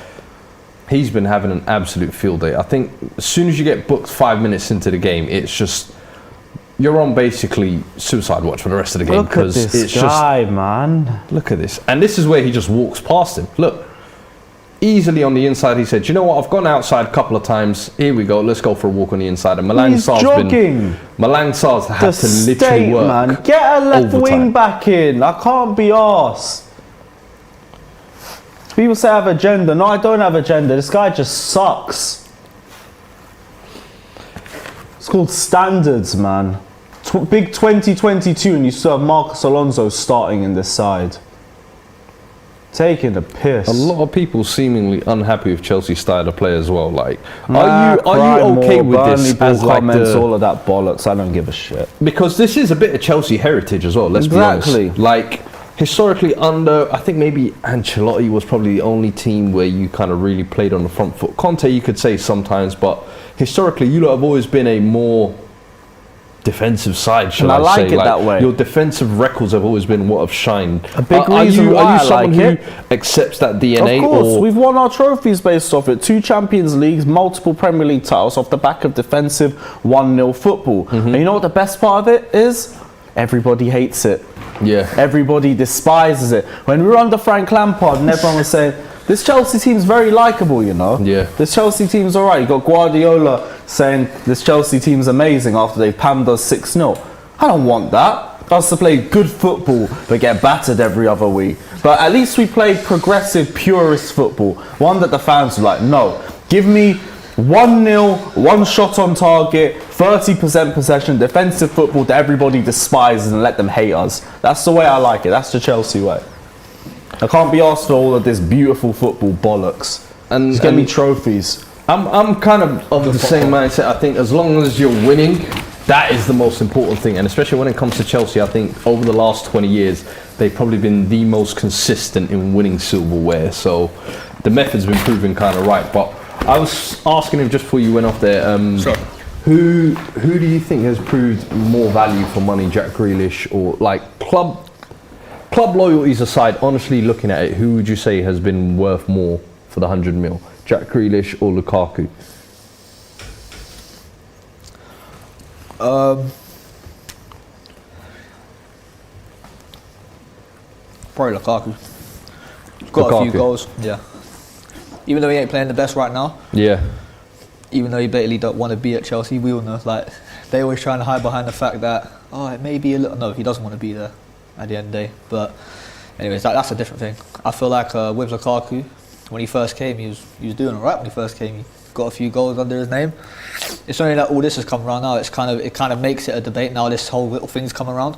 He's been having an absolute field day. I think as soon as you get booked 5 minutes into the game, it's just you're on basically suicide watch for the rest of the game. Look at this guy, man. Look at this, and this is where he just walks past him. Look. Easily on the inside, he said, you know what, I've gone outside a couple of times, here we go, let's go for a walk on the inside. And Malang Sarr's had to literally work, man. Get a left wing back in. I can't be arsed. People say I have agenda. No, I don't have agenda. This guy just sucks. It's called standards, man. big 2022 and you saw Marcos Alonso starting in this side. Taking the piss. A lot of people seemingly unhappy with Chelsea's style of play as well. Like, are you okay with this? As like all of that bollocks, I don't give a shit. Because this is a bit of Chelsea heritage as well. Let's be honest. Like, historically, under I think maybe Ancelotti was probably the only team where you kind of really played on the front foot. Conte, you could say sometimes, but historically, you lot have always been a more defensive side, shall I like say. it that way. Your defensive records have always been what have shined. A big reason why are you someone I like who it. accepts that DNA? Of course, or we've won our trophies based off it. 2 Champions Leagues, multiple Premier League titles off the back of defensive 1-0 football. And you know what the best part of it is? Everybody hates it. Yeah. Everybody despises it. When we were under Frank Lampard and everyone was saying, this Chelsea team's very likeable, you know. Yeah. This Chelsea team's alright. You got Guardiola saying this Chelsea team's amazing after they pammed us 6-0. I don't want that. Us to play good football but get battered every other week. But at least we played progressive, purist football. One that the fans were like, no, give me 1-0, 1 shot on target, 30% possession, defensive football that everybody despises and let them hate us. That's the way I like it. That's the Chelsea way. I can't be asked for all of this beautiful football bollocks. And just get me trophies. I'm kind of the same mindset. I think as long as you're winning, that is the most important thing. And especially when it comes to Chelsea, I think over the last 20 years, they've probably been the most consistent in winning silverware. So the method's been proven kind of right. But I was asking him just before you went off there, Sure. who do you think has proved more value for money, Jack Grealish or like club loyalties aside, honestly looking at it, who would you say has been worth more for the 100 mil? Jack Grealish or Lukaku? Probably Lukaku. Got a few goals. Yeah. Even though he ain't playing the best right now. Yeah. Even though he basically don't want to be at Chelsea, we all know. Like, they always trying to hide behind the fact that, oh, it may be a little. No, he doesn't want to be there at the end of the day. But anyways, that's a different thing. I feel like with Lukaku, when he first came, he was doing all right. When he first came, he got a few goals under his name. It's only that all this has come around now. It kind of makes it a debate now. This whole little thing's come around.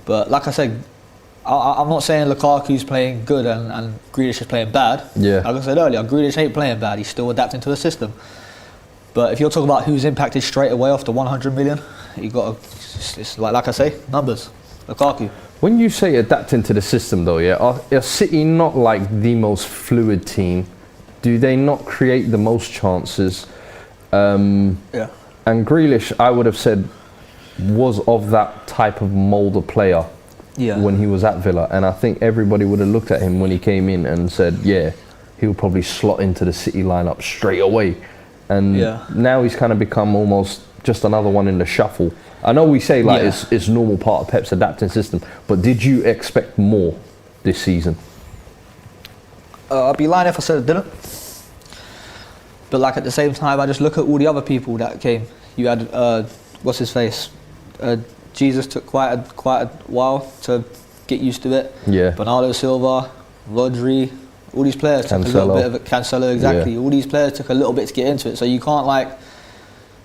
But like I said, I'm not saying Lukaku's playing good and Grealish is playing bad. Yeah. Like I said earlier, Grealish ain't playing bad. He's still adapting to the system. But if you're talking about who's impacted straight away off the 100 million, you got it's like I say, numbers. Lukaku. When you say adapting to the system though, yeah, are City not like the most fluid team? Do they not create the most chances? Yeah. And Grealish, I would have said, was of that type of mould of player when he was at Villa. And I think everybody would have looked at him when he came in and said, yeah, he'll probably slot into the City lineup straight away. And now he's kind of become almost just another one in the shuffle. I know we say like it's normal part of Pep's adapting system, but did you expect more this season? I'd be lying if I said I didn't. But like at the same time, I just look at all the other people that came. You had what's his face? Jesus took quite a while to get used to it. Yeah. Bernardo Silva, Rodri, all these players took a little bit of it. Cancelo, exactly. Yeah. All these players took a little bit to get into it. So you can't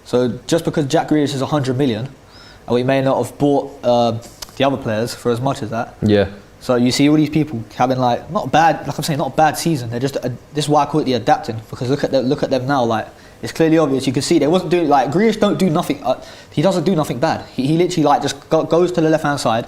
So just because Jack Grealish is 100 million, and we may not have bought the other players for as much as that. Yeah. So you see all these people having not a bad season. They're just this is why I call it the adapting, because look at them now. Like, it's clearly obvious. You can see they wasn't doing Grealish don't do nothing. He doesn't do nothing bad. He literally just goes to the left hand side.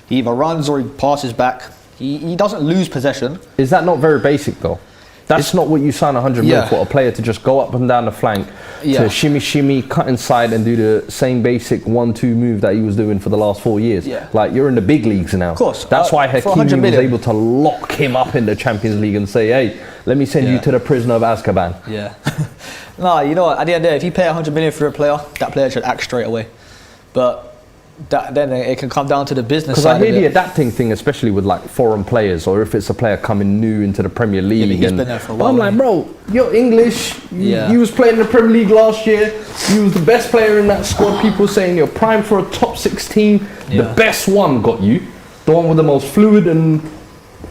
He either runs or he passes back. He doesn't lose possession. Is that not very basic though? That's not what you sign 100 mil for, a player to just go up and down the flank, to shimmy, cut inside and do the same basic 1-2 move that he was doing for the last 4 years. Yeah. Like, you're in the big leagues now. Of course. That's why Hakimi was able to lock him up in the Champions League and say, hey, let me send you to the prison of Azkaban. Yeah. No, you know what, at the end of the day, if you pay 100 million for a player, that player should act straight away. But then it can come down to the business side. Because I hear the adapting thing, especially with like foreign players, or if it's a player coming new into the Premier League. Yeah, he's been there for a while. I'm like, bro, you're English. You was playing in the Premier League last year. You was the best player in that squad. People saying you're prime for a top 6 team. The best one got you. The one with the most fluid and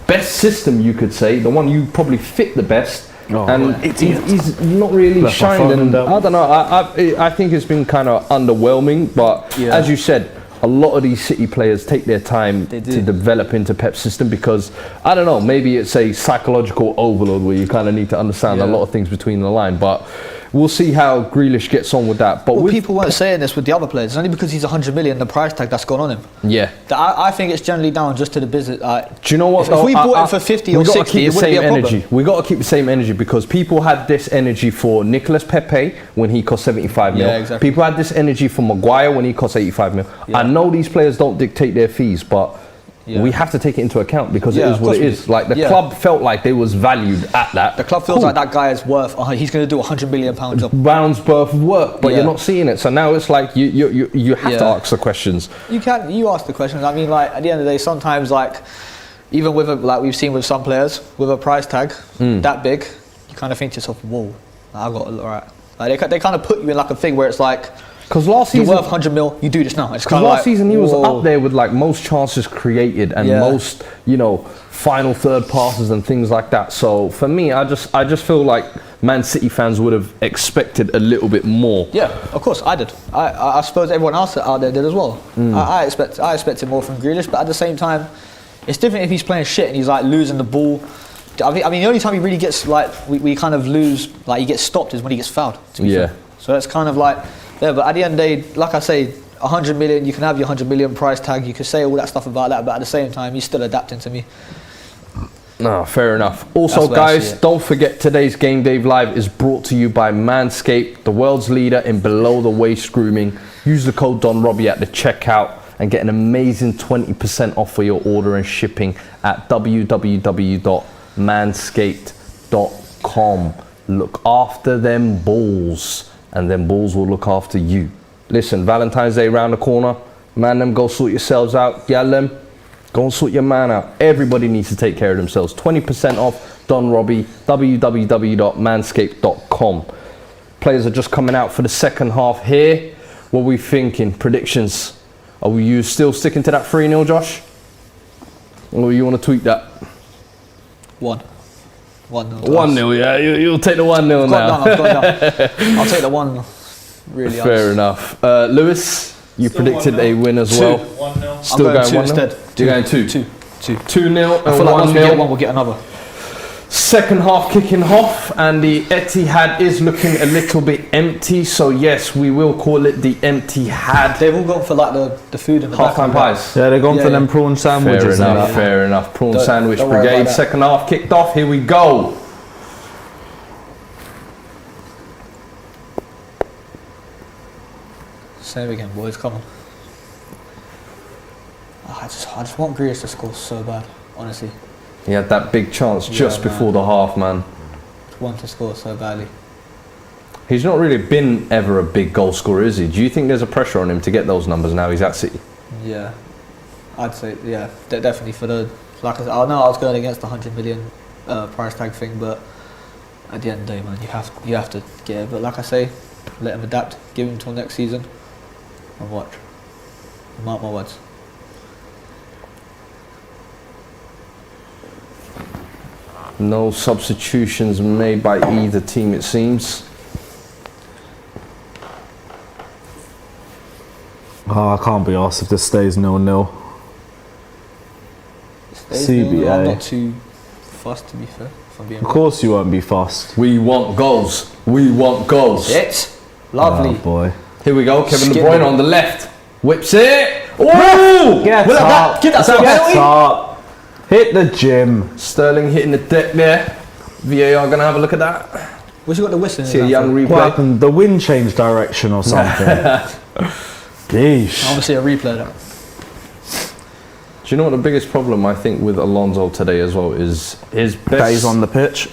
best system, you could say. The one you probably fit the best. and he's not really shined. And I don't know. I think it's been kind of underwhelming. But as you said, a lot of these City players take their time to develop into Pep's system because, I don't know, maybe it's a psychological overload where you kind of need to understand a lot of things between the line. But we'll see how Grealish gets on with that. But people weren't saying this with the other players. It's only because he's 100 million, the price tag that's gone on him. Yeah. I think it's generally down just to the business. Do you know what? If we bought him for 50 or 60, it wouldn't be a problem. We got to keep the same energy because people had this energy for Nicolas Pepe when he cost 75 mil. Exactly. People had this energy for Maguire when he cost 85 mil. I know these players don't dictate their fees, but we have to take it into account because it is what it is. Like the club felt like they was valued at that. The club feels like that guy is worth. He's going to do £100 million job. Rounds worth of work, but you're not seeing it. So now it's like you have to ask the questions. You ask the questions. I mean, like at the end of the day, sometimes like even with like we've seen with some players with a price tag that big, you kind of think to yourself, whoa, I got all right. Like they kind of put you in like a thing where it's like. Because last season, you're worth 100 mil, you do this now. It's kind of last season he was up there with like most chances created and most, final third passes and things like that. So for me, I just feel like Man City fans would have expected a little bit more. Yeah, of course, I did. I suppose everyone else out there did as well. I expected more from Grealish, but at the same time, it's different if he's playing shit and he's like losing the ball. I mean, the only time he really gets like we kind of lose, like he gets stopped is when he gets fouled. To be fair. So it's kind of like. Yeah, but at the end of the day, like I say, 100 million, you can have your 100 million price tag, you can say all that stuff about that, but at the same time, he's still adapting to me. No, fair enough. Also, guys, don't forget today's Game Day Live is brought to you by Manscaped, the world's leader in below-the-waist grooming. Use the code DonRobbie at the checkout and get an amazing 20% off for your order and shipping at www.manscaped.com. Look after them balls. And then balls will look after you. Listen, Valentine's Day around the corner. Man, them go sort yourselves out. Y'all them, go and sort your man out. Everybody needs to take care of themselves. 20% off Don Robbie, www.manscaped.com. Players are just coming out for the second half here. What are we thinking? Predictions. Are you still sticking to that 3-0, Josh? Or you want to tweak that? 1-0. 1-0, yeah. You'll take the 1-0 now. I've got down. I'll take the 1. Really. Fair enough. Lewis, you still predicted a win as well. 1-0. Still going 1-0 instead. You're going 2. 2. 2-0 I feel like once we get one, we'll get another. Second half kicking off, and the Etihad is looking a little bit empty. So yes, we will call it the empty had. They've all gone for like the food and the half-time pies. Yeah, they're going for them prawn sandwiches. Fair enough. Prawn sandwich brigade. Second half kicked off. Here we go. Same again, boys. Come on. I just want Grealish to score so bad, honestly. He had that big chance just before the half, man. Want to score so badly. He's not really been ever a big goal scorer, is he? Do you think there's a pressure on him to get those numbers now he's at City? Yeah, I'd say definitely for the. Like I know I was going against the 100 million price tag thing, but at the end of the day, man, you have to get it. But like I say, let him adapt, give him till next season, and watch. Mark my words. No substitutions made by either team, it seems. Oh, I can't be asked if this stays 0-0. CBA. I'm not too fussed, to be fair. If I'm being of course you won't be fussed. We want goals. We want goals. It's lovely. Oh boy. Here we go. Kevin De Bruyne on the left. Whips it. Oh! Get up. Get that Get up. Hit the gym. Sterling hitting the deck there. VAR gonna have a look at that. Where's you got the whistle? See a young replay. What happened? The wind changed direction or something. Yeesh. I want to see a replay of that. Do you know what the biggest problem I think with Alonso today as well is his best... Days on the pitch.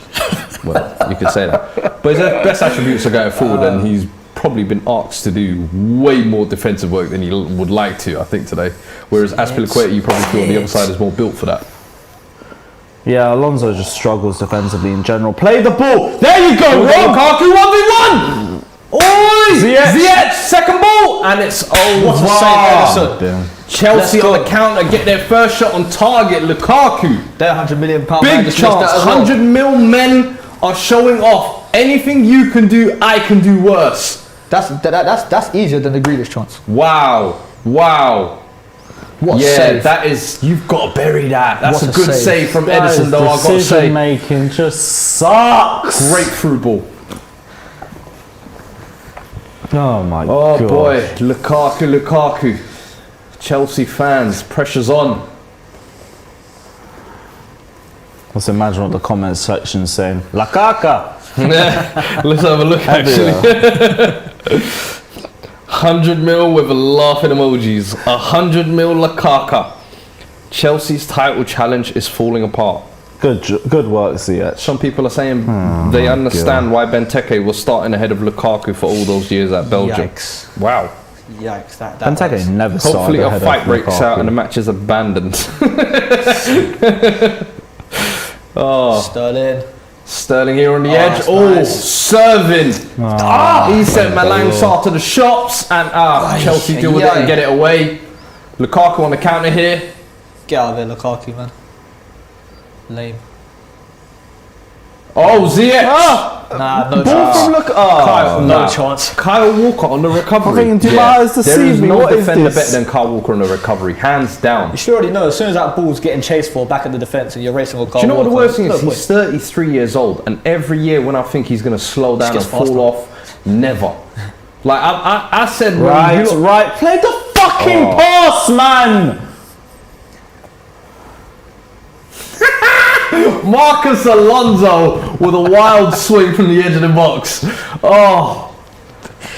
Well, you could say that. But his best attributes are going forward and he's probably been asked to do way more defensive work than he would like to, I think, today. Whereas Azpilicueta, you probably feel on the other side is more built for that. Yeah, Alonso just struggles defensively in general. Play the ball. There you go, Lukaku 1v1. Oi! Ziyech, second ball, and it's over. What a save, Ederson. Chelsea on the counter get their first shot on target. Lukaku. They're £100 million. Big chance. 100 mil men are showing off. Anything you can do, I can do worse. That's easier than the Grealish chance. Wow. What a Yeah, save. that is. You've got to bury that. That's What a a good save. save from Guys, Edison, though. I've got to decision say, making just sucks. great through ball. Oh my Oh god. boy, Lukaku. Chelsea fans, pressure's on. Let's imagine what the comment section is saying. Lukaku. Let's have a look actually. 100 mil with a laughing emojis. 100 mil Lukaku. Chelsea's title challenge is falling apart. Good work, Ziyech. Some people are saying they understand why Benteke was starting ahead of Lukaku for all those years at Belgium. Yikes. Wow. Yikes. That Benteke hurts. never started Hopefully a ahead fight of breaks Lukaku. out and the match is abandoned. Sterling here on the edge. that's Oh, nice. serving. He sent Malang Sarr to the shops and Chelsea deal with it and get it away. Lukaku on the counter here. Get out of there, Lukaku, man. Lame. Oh, Ziyech. Nah, no Ball from chance. Lukaku. No chance. Kyle Walker on the recovery. Fucking do my eyes There deceive is me? no What is defender this? better than Kyle Walker on the recovery, hands down. You should already know, as soon as that ball's getting chased for back in the defence and you're racing with Carl Do you know what the Walker, worst thing no is? point. He's 33 years old, and every year when I think he's going to slow down and gets faster. fall off, never. Like I said, when Right, you look, right. Play the fucking pass, man. Marcus Alonso with a wild swing from the edge of the box. Oh,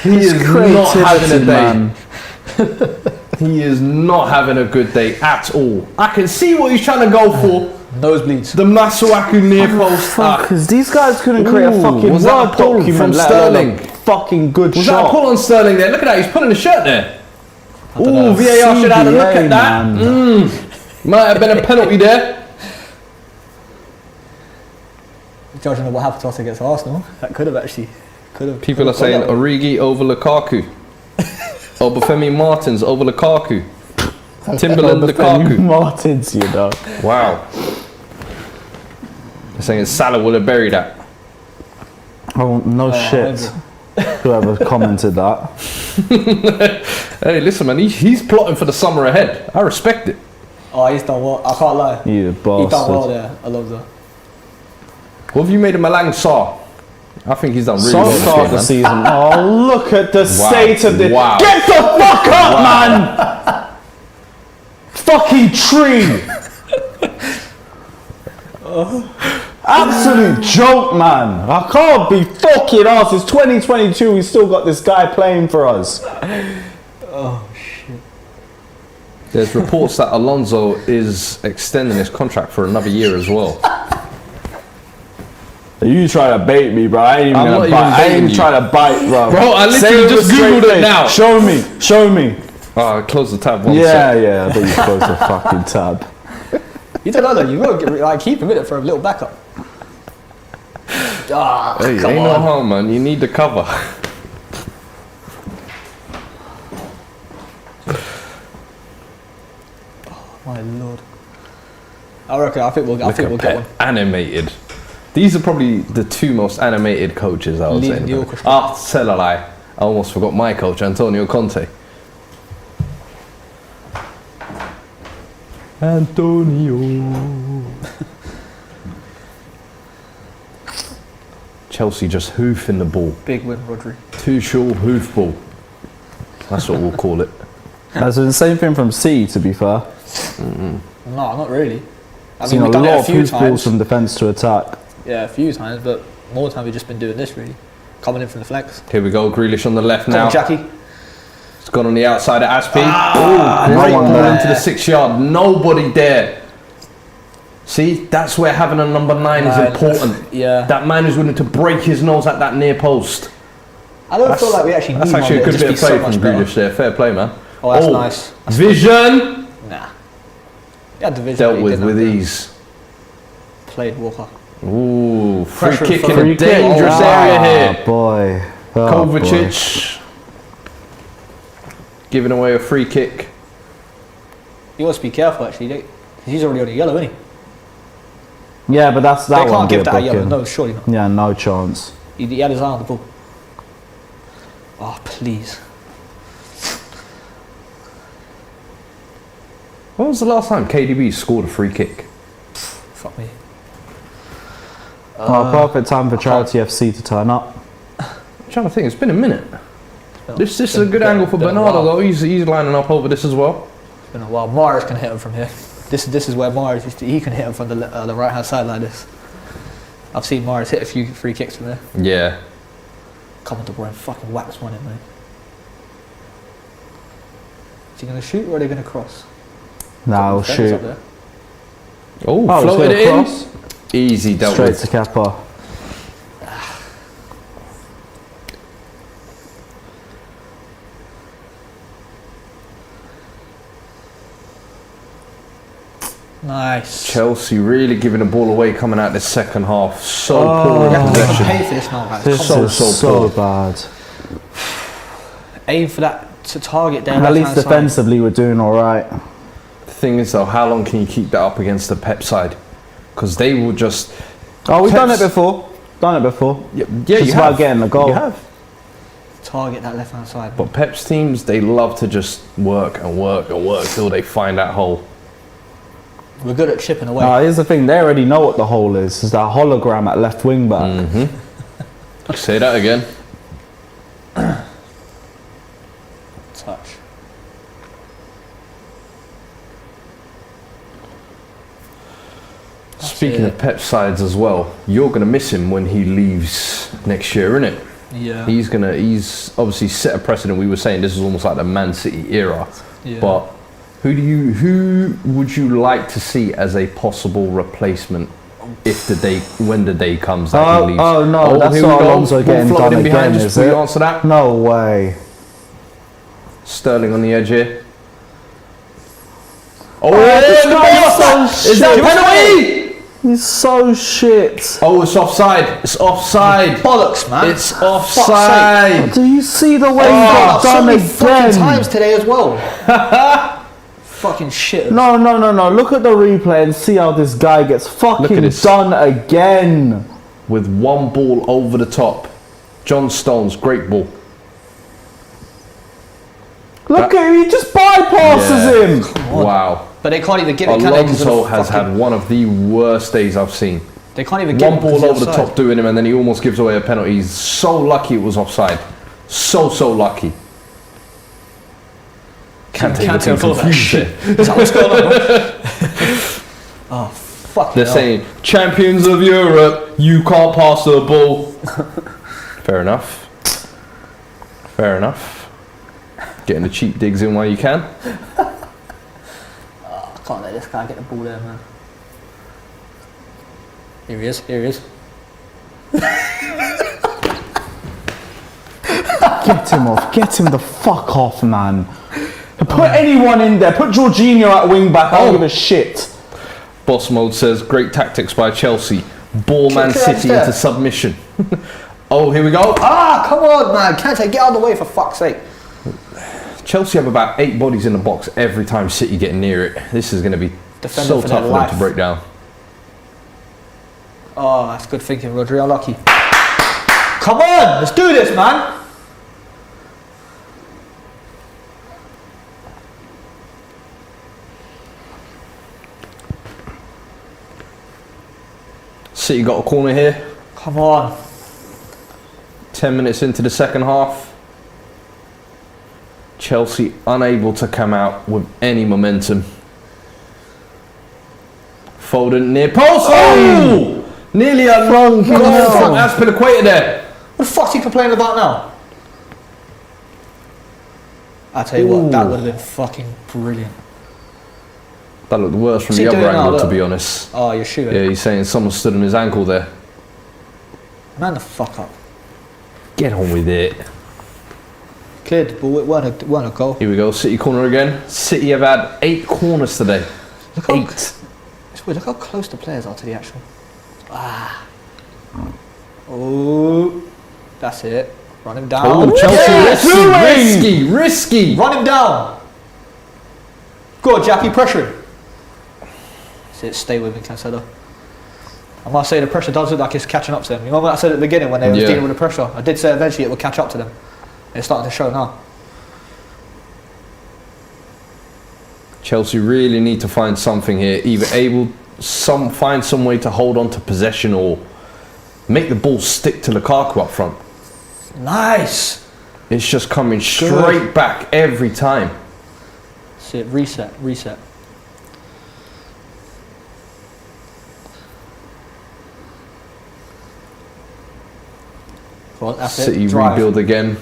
he is not having a day. man. He is not having a good day at all. I can see what he's trying to go for. Nosebleeds. The Masuaku near post. Because these guys couldn't create a Ooh, fucking was that a Word pull document, from let alone a Sterling? fucking good Was shot. that a pull on Sterling there? Look at that, he's pulling the shirt there. Ooh, know. VAR should have had a look CBA, at that. man. Might have been a penalty there. Judging on what happened to us against Arsenal, that could have. People are saying Origi over Lukaku. Obafemi Martins over Lukaku. Timberland Lukaku. Martins, you know. Wow. They're saying Salah would have buried that. Oh, no shit. Whoever commented that. Hey, listen, man, he's plotting for the summer ahead. I respect it. Oh, he's done well. I can't lie. You He's done well bastard. there, Alonso. What have you made of Malang Sarr? I think he's done really So well this far game, the man. season. Oh, look at the state of this. Wow. Get the fuck up, man! Fucking tree! Absolute joke, man. I can't be fucking arsed. It's 2022. We still got this guy playing for us. There's reports that Alonso is extending his contract for another year as well. You trying to bait me, bro? I ain't even I'm gonna not bite. even I ain't baiting you. trying to bite, bro. Bro, I Say literally with a just straight Googled it face. now. Show me. Show me. Close the tab one Yeah, sec. yeah. I bet you close the fucking tab. You don't know that. You will get keep him in it for a little backup. Hey, Come ain't no on. harm, man. You need the cover. My lord. I think we'll Look get at Pep, one. animated. These are probably the two most animated coaches, I would Leading say. the orchestra. Tell a lie. I almost forgot my coach, Antonio Conte. Antonio. Chelsea just hoofing the ball. Big win, Rodri. Too short hoof ball. That's what we'll call it. That's the same thing from C, to be fair. No, not really. I Seen mean, a we've done it lot a of few hoof balls times. from defence to attack. Yeah, a few times, but more time we've just been doing this really. Coming in from the flanks. Here we go, Grealish on the left Come now. on, Jackie. It's gone on the outside of Aspie. no Great one ball there. into the 6 yard. Nobody there. See, that's where having a number 9 is important. Yeah. That man is willing to break his nose at that near post. I don't feel like we actually need That's one. actually a It'd good just bit be of play so from much better. Grealish there. Fair play, man. Oh, that's nice. Vision. Nah. Yeah, division. Dealt with ease. Played Walker. Ooh, free Pressure kick from- in a Free kick. dangerous area here. Boy. Oh, Kovacic giving away a free kick. You want to be careful actually. He's already on a yellow, isn't he? Yeah, but that They one can't give that a booking. yellow. No, surely not. Yeah, no chance. He had his eye on the ball. Oh, please. When was the last time KDB scored a free kick? Fuck me. Perfect time for Charity FC to turn up. I'm trying to think, it's been a minute. This is a good been- angle for been a Bernardo while. though. He's lining up over this as well. It's been a while. Mars can hit him from here. This is where Mars he can hit him from the right hand side like this. I've seen Mars hit a few free kicks from there. Yeah. Come on, De Bruyne, fucking wax one in, man. Is he gonna shoot or are they gonna cross? Now Defenders shoot. up there. Oh, Oh, floated it's it gonna in. cross. Easy dealt Straight with. to Kepa. Nice. Chelsea really giving the ball away coming out the second half. So poor You in have to make him possession. pay for this now, guys. This Come on. is so so poor. bad. Aim for that to target there. At least left-hand side. defensively, we're doing all right. The thing is though, how long can you keep that up against the Pep side? Because they will just. Oh, we've done it Pep's- before. Done it before. Yeah, Just you about have. getting the goal. You have. Target that left hand side. But Pep's teams, they love to just work and work and work till they find that hole. We're good at chipping away. Here's the thing, they already know what the hole is. It's that hologram at left wing back. Say that again. Touch. Speaking it. of Pep sides as well, you're going to miss him when he leaves next year, innit? Yeah. He's obviously set a precedent. We were saying this is almost like the Man City era. Yeah. But who would you like to see as a possible replacement if when the day comes that he leaves? Oh no, that's here we not go. Alonso Ball getting floating done in behind, again, just is before you it? answer that. No way. Sterling on the edge here. this guy's so Is that shit. penalty? He's so shit. Oh, it's offside. It's offside. Bollocks, man. It's offside. Do you see the way he Oh, got so done many fucking again? times today as well. Fucking shit. No. Look at the replay and see how this guy gets fucking this. done again. With one ball over the top. John Stones, great ball. Look at him, he just bypasses him. Wow. But they can't even give it. Can they? 'Cause of Alonso the has fucking- had one of the worst days I've seen. They can't even give One it 'cause ball of over the offside. top doing him and then he almost gives away a penalty. He's so lucky it was offside. So lucky. Can't take Can't tell that confused shit. there. Is that what's going on? Oh, fuck. They're saying, champions of Europe, you can't pass the ball. Fair enough. Fair enough. Getting the cheap digs in while you can. I can't let this guy get the ball there, man. Here he is. Here he is. Get him off. Get him the fuck off, man. Put anyone in there. Put Jorginho at wing back. I don't give a shit. Boss Mode says, great tactics by Chelsea. Ball Man Kick it City upstairs. into submission. Oh, here we go. Ah, come on, man. Can't I get out of the way for fuck's sake? Chelsea have about 8 bodies in the box every time City get near it. This is going to be Defender so for tough their for them to life. break down. Oh, that's good thinking, Rodri. Unlucky. Come on, let's do this, man. City got a corner here. Come on. 10 minutes into the second half. Chelsea unable to come out with any momentum. Foden near post. Oh! Nearly a long goal from Aspilicueta there. What the fuck's he complaining about now? I tell you what, that would have been fucking brilliant. That looked worse from What's he the other doing now, angle, to look? be honest. Oh, you're shooting. Yeah, he's saying someone stood on his ankle there. Man, the fuck up. Get on with it. Cleared the ball. It weren't a goal. Here we go, City corner again. City have had 8 corners today. Look how, 8. it's weird, look how close the players are to the actual. Ah. Oh. That's it. Run him down. Oh, Chelsea, risky. Run him down. Go on, Jackie, pressure him. That's it, stay with me, Cancelo. I must say the pressure does look like it's catching up to them. You know what I said at the beginning when they were dealing with the pressure? I did say eventually it would catch up to them. It's starting to show now. Chelsea really need to find something here, either find some way to hold on to possession or make the ball stick to Lukaku up front. Nice. It's just coming straight back every time. See it, reset. Well, that's City it. Drive. rebuild again.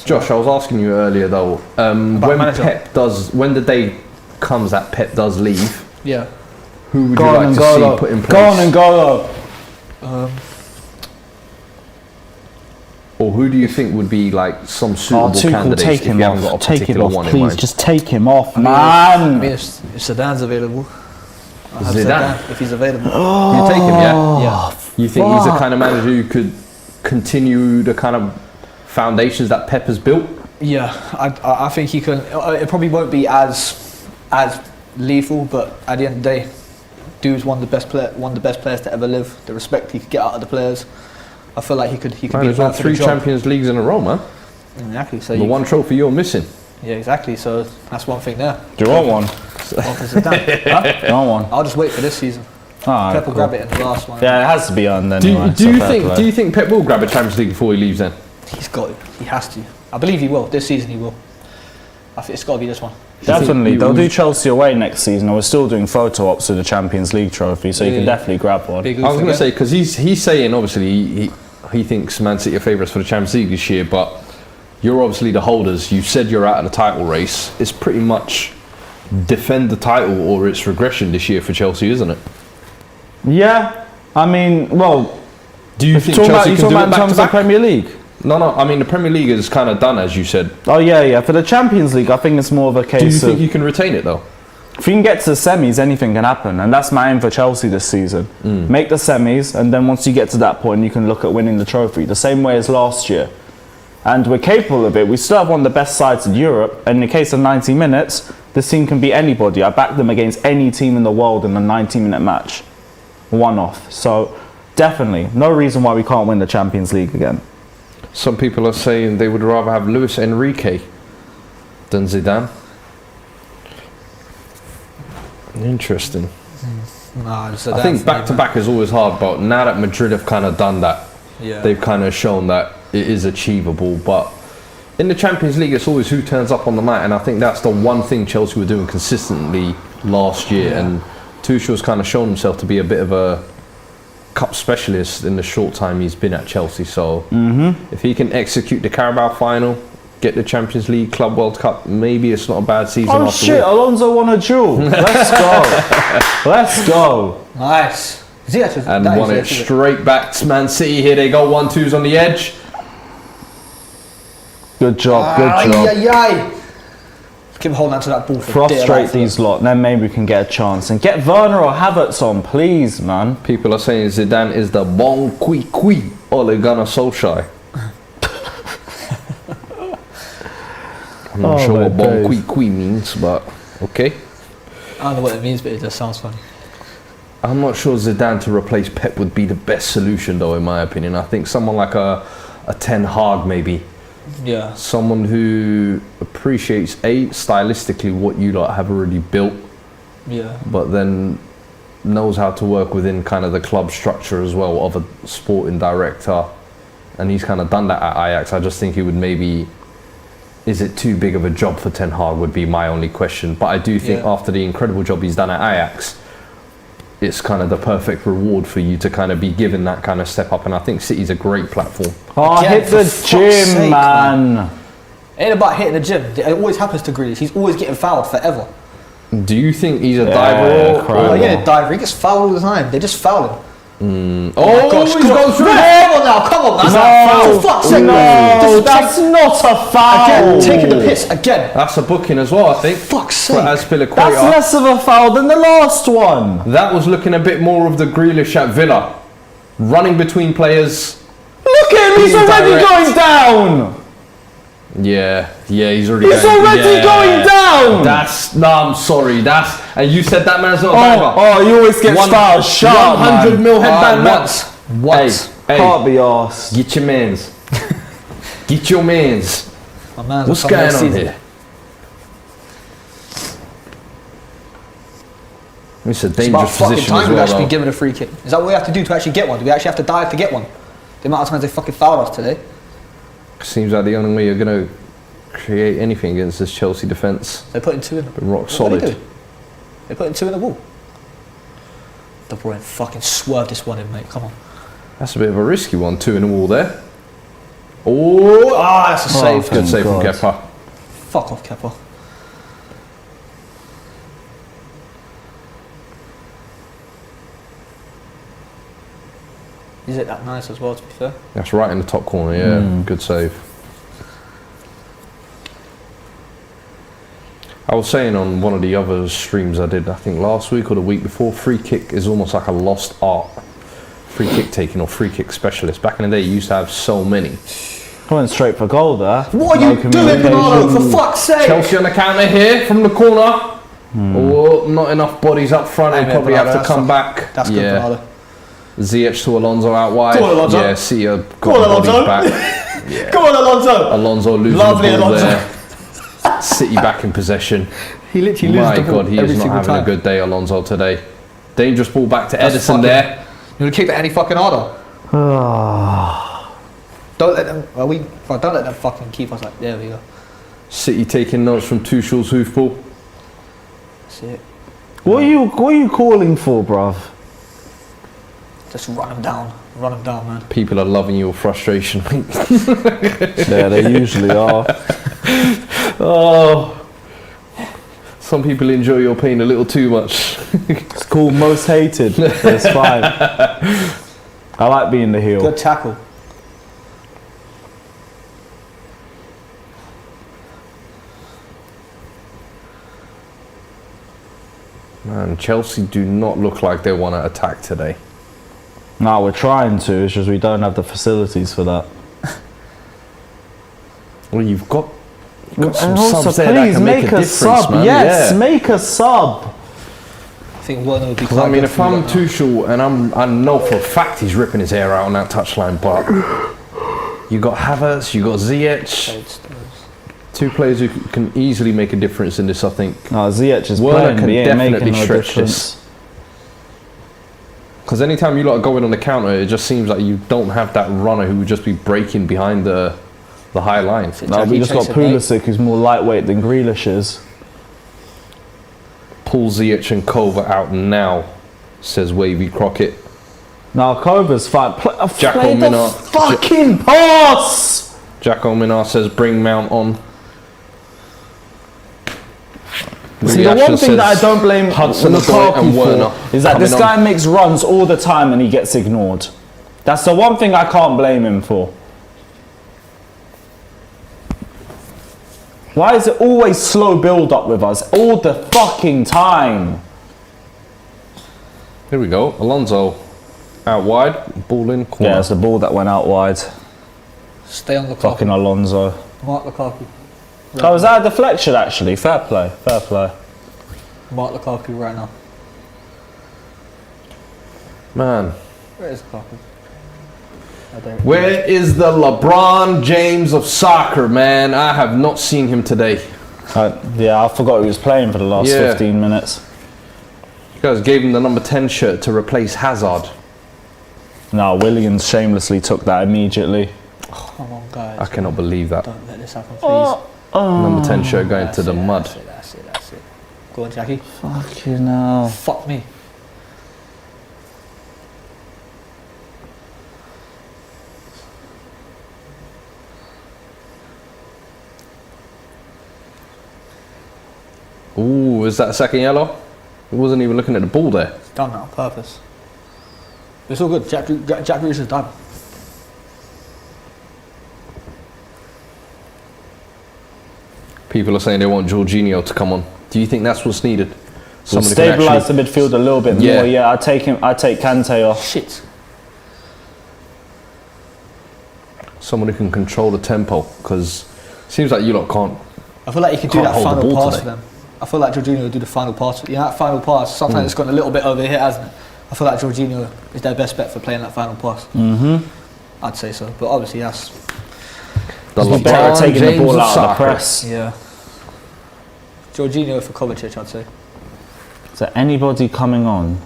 Josh, I was asking you earlier though, when the day comes that Pep does leave, who would you like to see put in place? Go on and go. Or who do you think would be like some suitable candidates if you haven't got a particular one in mind? Just take him off, man. I mean, if Zidane's available. Zidane, if he's available. You take him, yeah? Yeah. You think he's the kind of manager who could continue the kind of foundations that Pep has built? Yeah, I think he can. It probably won't be as lethal, but at the end of the day, dude's one of the best players to ever live. The respect he could get out of the players, I feel like he could be. He's won 3 Champions Leagues in a row, man. Exactly. So the one trophy you're missing. Yeah, exactly. So that's one thing there. Do you want one? Huh? No one. I'll just wait for this season. Pep will grab it in the last one. Yeah, it has to be on then. Do you think Pep will grab a Champions League before he leaves then? He's got it. He has to. I believe he will. This season he will. I think it's got to be this one. Definitely. They'll do Chelsea away next season. We're still doing photo ops with the Champions League trophy, so you can definitely grab one. I was going to say, because he's saying obviously he thinks Man City are favourites for the Champions League this year, but you're obviously the holders. You said you're out of the title race. It's pretty much defend the title or it's regression this year for Chelsea, isn't it? Yeah. I mean, well, do you think Chelsea can do it back to back? Premier League? No. I mean, the Premier League is kind of done, as you said. Oh yeah. For the Champions League, I think it's more of a case. Do you think you can retain it though? If you can get to the semis, anything can happen, and that's my aim for Chelsea this season. Make the semis, and then once you get to that point, you can look at winning the trophy, the same way as last year. And we're capable of it. We still have one of the best sides in Europe, and in the case of 90 minutes, this team can beat anybody. I back them against any team in the world in a 90-minute match. One off. So definitely, no reason why we can't win the Champions League again. Some people are saying they would rather have Luis Enrique than Zidane. Interesting. I think back-to-back is always hard, but now that Madrid have kind of done that, they've kind of shown that it is achievable. But in the Champions League, it's always who turns up on the mat, and I think that's the one thing Chelsea were doing consistently last year. And Tuchel's kind of shown himself to be a bit of a cup specialist in the short time he's been at Chelsea. So if he can execute the Carabao final, get the Champions League, Club World Cup, maybe it's not a bad season. Oh shit, Alonso won a duel. Let's go. Let's go. Nice. And won it straight back to Man City. Here they go, 1-2s on the edge. Good job, good job. Keep holding on to that ball for frustrate these lot, then maybe we can get a chance. And get Werner or Havertz on, please, man. People are saying Zidane is the bon qui Ole Gunnar Solskjaer. I'm not sure what bon qui means, but okay. I don't know what it means, but it just sounds funny. I'm not sure Zidane to replace Pep would be the best solution, though, in my opinion. I think someone like a Ten Hag, maybe. Yeah. Someone who appreciates stylistically what you lot have already built. Yeah. But then knows how to work within kind of the club structure as well of a sporting director, and he's kind of done that at Ajax. I just think he would maybe. Is it too big of a job for Ten Hag would be my only question. But I do think after the incredible job he's done at Ajax, it's kind of the perfect reward for you to kind of be given that kind of step up. And I think City's a great platform. Oh, hit the gym, man. It ain't about hitting the gym. It always happens to Grealish. He's always getting fouled forever. Do you think he's a diver? Diver. He gets fouled all the time. They just foul him. Oh gosh, he's going through it. Come on, man. For fuck's sake, that's not a foul. Again, taking the piss again. That's a booking as well, I think. Fuck's sake. That's less of a foul than the last one. That was looking a bit more of the Grealish at Villa, running between players. Look at him, he's already going down. Yeah, he's already going down. I'm sorry. And you said that man's not a banger. Oh, you always get fouled. Shut up, 100 mil headband What? Hey, Can't be arsed. get your mans. Get your mans. My man's What's on going next on season. here? It's a It's about dangerous fucking position time as we've well. actually been though. given a free kick. Is that what we have to do to actually get one? Do we actually have to die to get one? The amount of times they fucking fouled us today. Seems like the only way you're going to create anything against this Chelsea defence. They're putting two in. Been rock What are solid. they doing? They're putting two in the wall. The Bruyne fucking swerved this one in, mate. Come on. That's a bit of a risky one, 2 in the wall there. Oh, That's a save. good save from God. Kepa. Fuck off, Kepa. Is it that nice as well, to be fair? That's right in the top corner, yeah. Good save. I was saying on one of the other streams I did, I think last week or the week before, free kick is almost like a lost art. Free kick taking or free kick specialist. Back in the day, you used to have so many. I went straight for goal there. What are you doing, Bernardo? For fuck's sake! Chelsea on the counter here from the corner. Oh, not enough bodies up front. They probably have to come back. That's good, Bernardo. Ziyech to Alonso out wide. Go on, Alonso. Yeah, see you got Go on, bodies Alonso. back. Yeah. Go on, Alonso! Alonso losing Lovely the ball Alonso. there. City back in possession. He literally My loses the ball God, he every is not single having time. a good day, Alonso, today. Dangerous ball back to That's Edison fucking- there. You want to kick that any fucking harder? Don't let them. Don't let them fucking keep us like. There we go. City taking notes from Tuchel's hoofball. That's it. What are you calling for, bruv? Just run them down. Run them down, man. People are loving your frustration. Yeah, they usually are. Oh, some people enjoy your pain a little too much. It's called most hated. It's fine. I like being the heel. Good tackle. Man, Chelsea do not look like they want to attack today. No, we're trying to. It's just we don't have the facilities for that. Well, you've got some And also, subs there that please can make make a a difference, sub. man. Yes, Yeah. make a sub. I think Werner would be. Because I mean, if I'm Tuchel and I know for a fact he's ripping his hair out on that touchline, but you got Havertz, you got Ziyech, two players who can easily make a difference in this. I think No, Ziyech is Werner playing, can but he ain't definitely making no stretch difference. this. Because anytime you lot go in on the counter, it just seems like you don't have that runner who would just be breaking behind the high line. No, we just got Pulisic, who's more lightweight than Grealish is. Pull Ziyech and Kova out now, says Wavy Crockett. Now Kova's fine. Jacko Play the Minnar. fucking pass! Jacko Minnar says bring Mount on. See, the one thing that I don't blame Hudson-Odoi Lukaku and Werner for is that this coming guy makes runs all the time and he gets ignored. That's the one thing I can't blame him for. Why is it always slow build up with us all the fucking time? Here we go. Alonso out wide, ball in corner. Yeah, it's the ball that went out wide. Stay on the Fucking Alonso. Mark Lukaku. Oh, was that a deflection actually? Fair play, fair play. Mark Lukaku right now. Man, Where is Lukaku? where is the LeBron James of soccer, man? I have not seen him today. Yeah, I forgot he was playing for the last 15 minutes. You guys gave him the number 10 shirt to replace Hazard. No, Williams shamelessly took that immediately. Come on, guys. I cannot believe that. Don't let this happen, please. Number 10 shirt going to the mud. That's it. Go on, Jackie. Fucking hell. Fuck me. Ooh, is that a second yellow? He wasn't even looking at the ball there. It's done that on purpose. It's all good. Jack Grealish is done. People are saying they want Jorginho to come on. Do you think that's what's needed? We'll Someone who can stabilise the actually- midfield a little bit Yeah. more. Yeah, I take Kante off. Shit. Someone who can control the tempo, because it seems like you lot can't. I feel like you can do Can't that hold the final ball pass today. for them. I I feel like Jorginho will do the final pass. You know, that final pass, sometimes it's gone a little bit over here, hasn't it? I feel like Jorginho is their best bet for playing that final pass. I'd say so, but obviously that's The better at taking the ball out of the soccer. press. yeah. Jorginho for Kovacic, I'd say. Is there anybody coming on?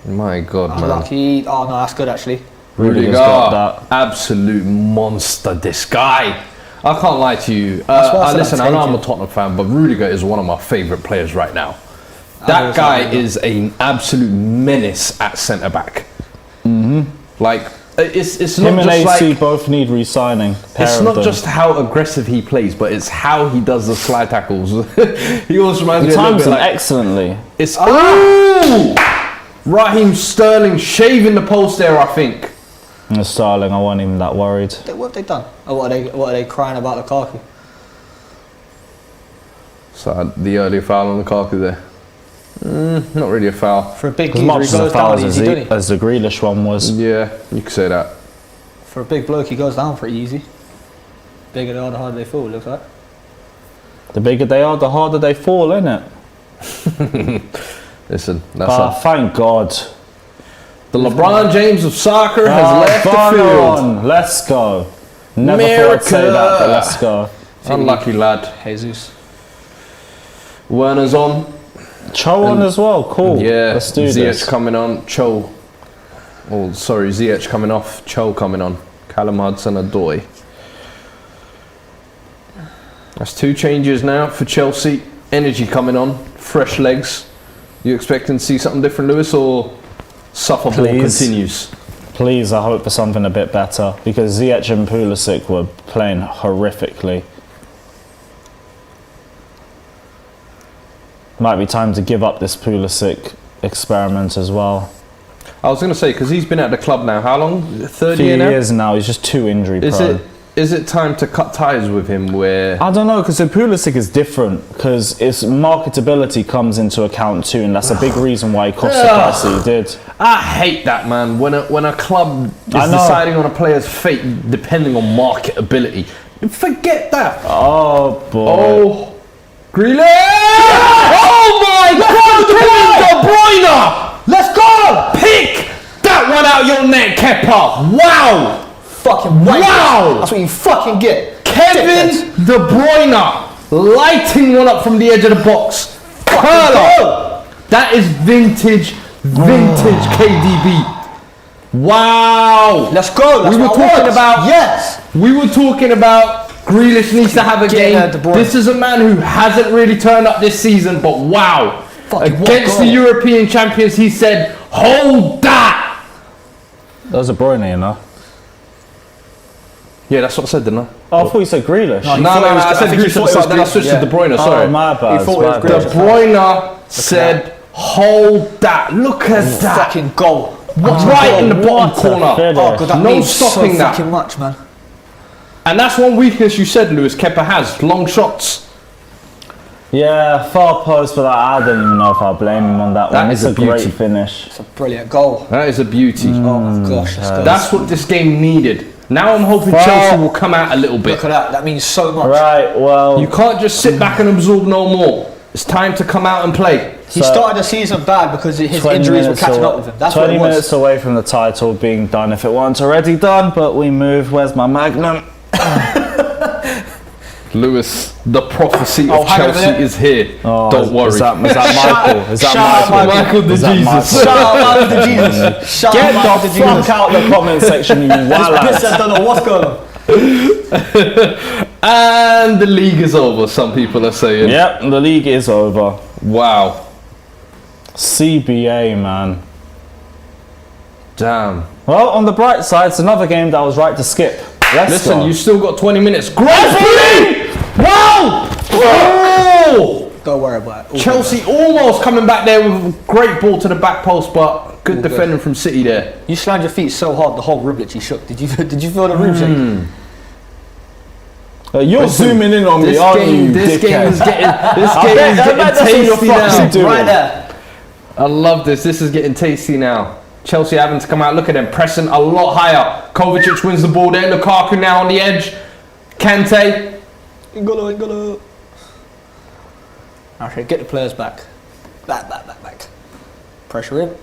My God, man. Lucky. Oh no, that's good actually. Rudiger's got that. Absolute monster, this guy. I can't lie to you. why I said Listen, I'd I know take I'm a him. Tottenham fan, but Rudiger is one of my favourite players right now. I That was guy like, is an absolute menace at centre back. Like it's Him not and just AC like both need re-signing. it's not just how aggressive he plays, but it's how he does the slide tackles. He always reminds me a little times bit them like excellently. it's Raheem Sterling shaving the post there, I think. And Sterling, I wasn't even that worried. What have they done? Or what are they crying about Lukaku? So the earlier foul on Lukaku there. Not really a foul. For a big As geezer, much he as a goes foul down as easy, doesn't he? as the Grealish one was. Yeah, you could say that. For a big bloke, he goes down pretty easy. Bigger they are, the harder they fall, it looks like. The bigger they are, the harder they fall, innit? Listen, that's Thank God. the LeBron James of soccer has left the field. Let's go. Never thought I'd say that, but let's go. Unlucky lad. Jesus. Werner's on. Cho on as well, cool. Yeah, Let's do Ziyech this. coming on. Cho. Oh, sorry, Ziyech coming off. Cho coming on. Callum Hudson-Odoi. That's 2 changes now for Chelsea. Energy coming on. Fresh legs. You expecting to see something different, Lewis, or suffer ball Please. continues? Please, I hope for something a bit better because Ziyech and Pulisic were playing horrifically. Might be time to give up this Pulisic experiment as well. I was going to say, because he's been at the club now, how long? Third Few year now? years now, he's just too injury prone. Is it time to cut ties with him where... I don't know, because Pulisic is different because its marketability comes into account too, and that's a big reason why he cost the price that he did. I hate that, man. When a club is I know. deciding on a player's fate depending on marketability. Forget that. Oh boy. Oh, Grealish! Oh my God, Kevin De Bruyne! Let's go! Pick that one out your neck, Kepa. Wow! Fucking wankers. Wow! That's what you fucking get. Kevin De Bruyne lighting one up from the edge of the box. Curler. That is vintage KDB. Wow! Let's go. That's We were what I talking want. about- Yes. We were talking about Grealish needs to have a Get there, game. De Bruyne. This is a man who hasn't really turned up this season, but wow. Fucking what Against the goal. European champions, he said, hold that! That was a Bruyne, you know. Yeah, that's what I said, didn't I? Oh, I thought you said Grealish. No, No, I said think he Grealish thought at the it was start, then I Grealish, switched yeah. to De Bruyne, sorry. Oh, my bad. He thought it was my bad. De Bruyne said, hold that. Look at that. Fucking goal. Right in the bottom What a corner. finish. Oh god, that No means stopping so that. fucking much, man. And that's one weakness you said, Lewis, Kepa has. Long shots. Yeah, far post, but I don't even know if I blame him on that That one. is It's a a great beauty. finish. It's a brilliant goal. That is a beauty. Oh my gosh, let's go. That's what this game needed. Now I'm hoping Well, Chelsea will come out a little bit. Look at that. That means so much. Right, well, You can't just sit back and absorb no more. It's time to come out and play. He So- started the season bad because his 20 injuries were minutes catching awa- up with him. That's what 20 it was. minutes away from the title being done if it weren't already done, but we move. Where's my magnum? Lewis, the prophecy Oh, of hang on a Chelsea minute. is here. Don't worry. Is that Michael? Is that Shout out Michael? Michael the Is that Jesus. Michael? Shout out to Jesus. Shout Get out to the Jesus. fuck out the comment section, you This wild. I don't know what's going on. And the league is over, some people are saying. Yep, the league is over. Wow. CBA, man. Damn. Well, on the bright side, it's another game that I was right to skip. Let's Listen, go. you still got 20 minutes. Great! Wow! Oh! Don't worry about it. All Chelsea almost coming back there with a great ball to the back post, but good defending from City there. good. You slammed your feet so hard the whole room literally shook. Did you feel the room shake? You're zooming in on me, aren't you, this game is dickhead? getting tasty now. doing. Right there. I love this. This is getting tasty now. Chelsea having to come out. Look at them pressing a lot higher. Kovacic wins the ball there. Lukaku now on the edge. Kante. N'Golo. Okay, get the players back. Back. Pressure in.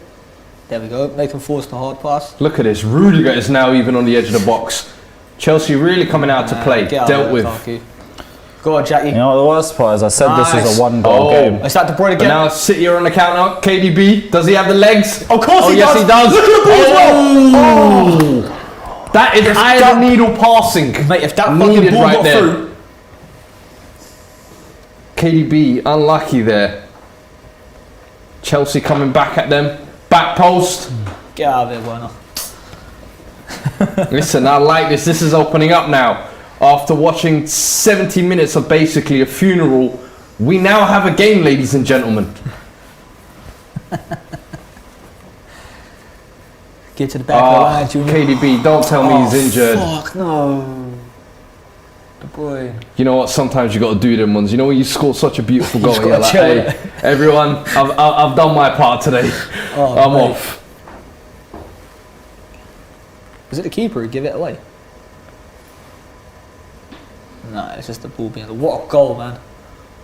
There we go. Make them force the hard pass. Look at this. Rudiger is now even on the edge of the box. Chelsea really coming out to play. Dealt with. Lukaku. Go on, Jackie. You know what the worst part is? I said this was a one-goal game. Is that De Bruyne again? But now City are on the counter. KDB, does he have the legs? Of course he yes, does. he does. Look at the ball as well. Oh. That is iron needle passing. Mate, if that fucking Needed ball right got there. through. KDB, unlucky there. Chelsea coming back at them. Back post. Get out of here, Werner. Listen, I like this. This is opening up now. After watching 70 minutes of basically a funeral, we now have a game, ladies and gentlemen. Get to the back of the line, Junior. KDB, don't tell me he's injured. Fuck, no. De Bruyne. You know what? Sometimes you got to do them ones. You know when you score such a beautiful goal, gotta you're like, chill, hey, innit? everyone, I've done my part today. I'm mate. off. Was it the keeper who gave it away? No, it's just the ball being. What a goal, man!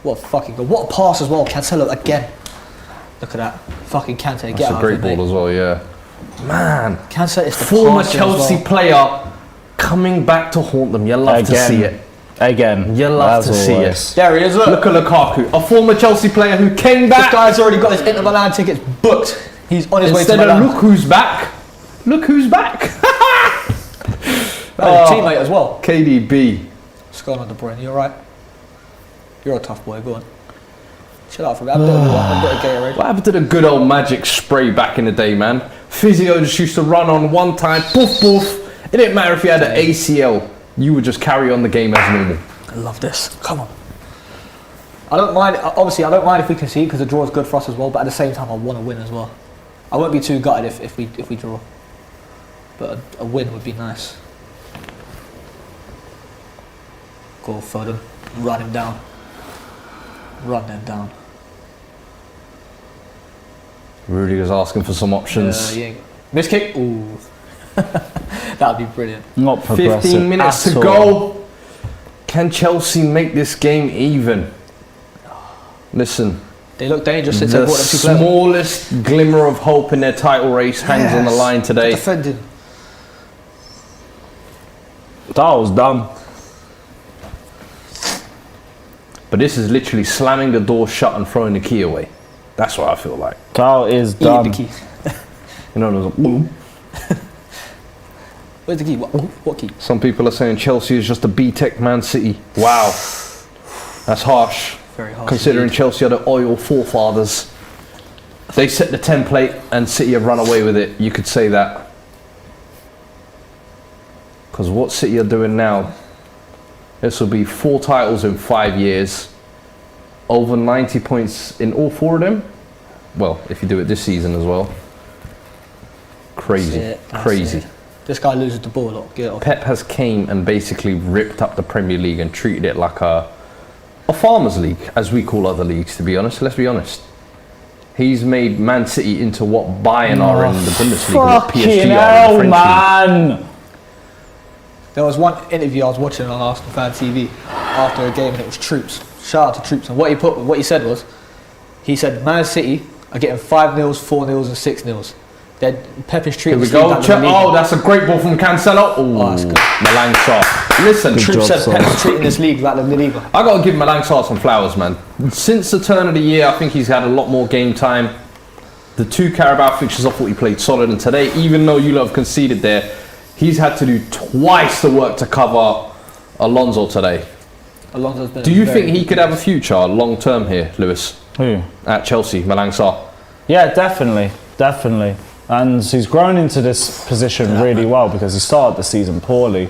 What a fucking goal! What a pass as well, Cancelo again. Look at that, fucking Kante. Get That's out a great of it, ball as well, yeah. Man, Cancelo is the former passer as Chelsea well. player coming back to haunt them. You love to see it. Again. You love as to see always. it. There he is. Look at Lukaku, a former Chelsea player who came This back. guy's already got his Inter Milan tickets booked. He's on his Instead way to of Milan. look who's back. Look who's back. His teammate as well. KDB. What's going on, De Bruyne? You alright? You're a tough boy. Go on. Chill out for a bit. I've got a Gatorade. What happened to the good old magic spray back in the day, man? Physio just used to run on one time, poof, poof. It didn't matter if you had an ACL, you would just carry on the game as normal. I love this. Come on. I don't mind. Obviously, I don't mind if we concede because the draw is good for us as well. But at the same time, I want to win as well. I won't be too gutted if we draw. But a win would be nice. Go Foden. Run him down. Run them down. Rudiger's asking for some options. Miss kick. Ooh. That would be brilliant. Not progressive 15 minutes at to all. go. Can Chelsea make this game even? Listen, They look dangerous since they the brought them 2 players. smallest glimmer of hope in their title race hangs on the line today. Defending. That was dumb. But this is literally slamming the door shut and throwing the key away. That's what I feel like. That is Eating dumb. the key. You know, there's a boom. Where's the key? What key? Some people are saying Chelsea is just a B-Tech Man City. Wow. That's harsh. Very harsh. Considering indeed. Chelsea are the oil forefathers. They set the template and City have run away with it. You could say that. Because what City are doing now, this will be 4 titles in 5 years. Over 90 points in all 4 of them. Well, if you do it this season as well. Crazy. That's Crazy. it. This guy loses the ball a lot. Get it off. Pep has came and basically ripped up the Premier League and treated it like a farmers league, as we call other leagues, to be honest. Let's be honest. He's made Man City into what Bayern are in the Bundesliga, what PSG Fucking are in hell, the French league. man. There was one interview I was watching on Arsenal Fan TV after a game, and it was Troops. Shout out to Troops. And what he said was, he said Man City are getting 5-0, 4-0, and 6-0. Pep is treating Here we this league go. like the league. Oh, that's a great ball from Cancelo. Oh, that's Ooh, good. Malang Sarr. Listen, Troops job, said son. Pep is treating this league like the Liga. I got to give Malang Sarr some flowers, man. Since the turn of the year, I think he's had a lot more game time. The 2 Carabao fixtures, I thought he played solid. And today, even though you lot have conceded there, he's had to do twice the work to cover Alonso today. Alonso's been Do you very think he could have a future long term here, Lewis, Who? at Chelsea, Malang Sarr? Yeah, definitely. And he's grown into this position really well because he started the season poorly.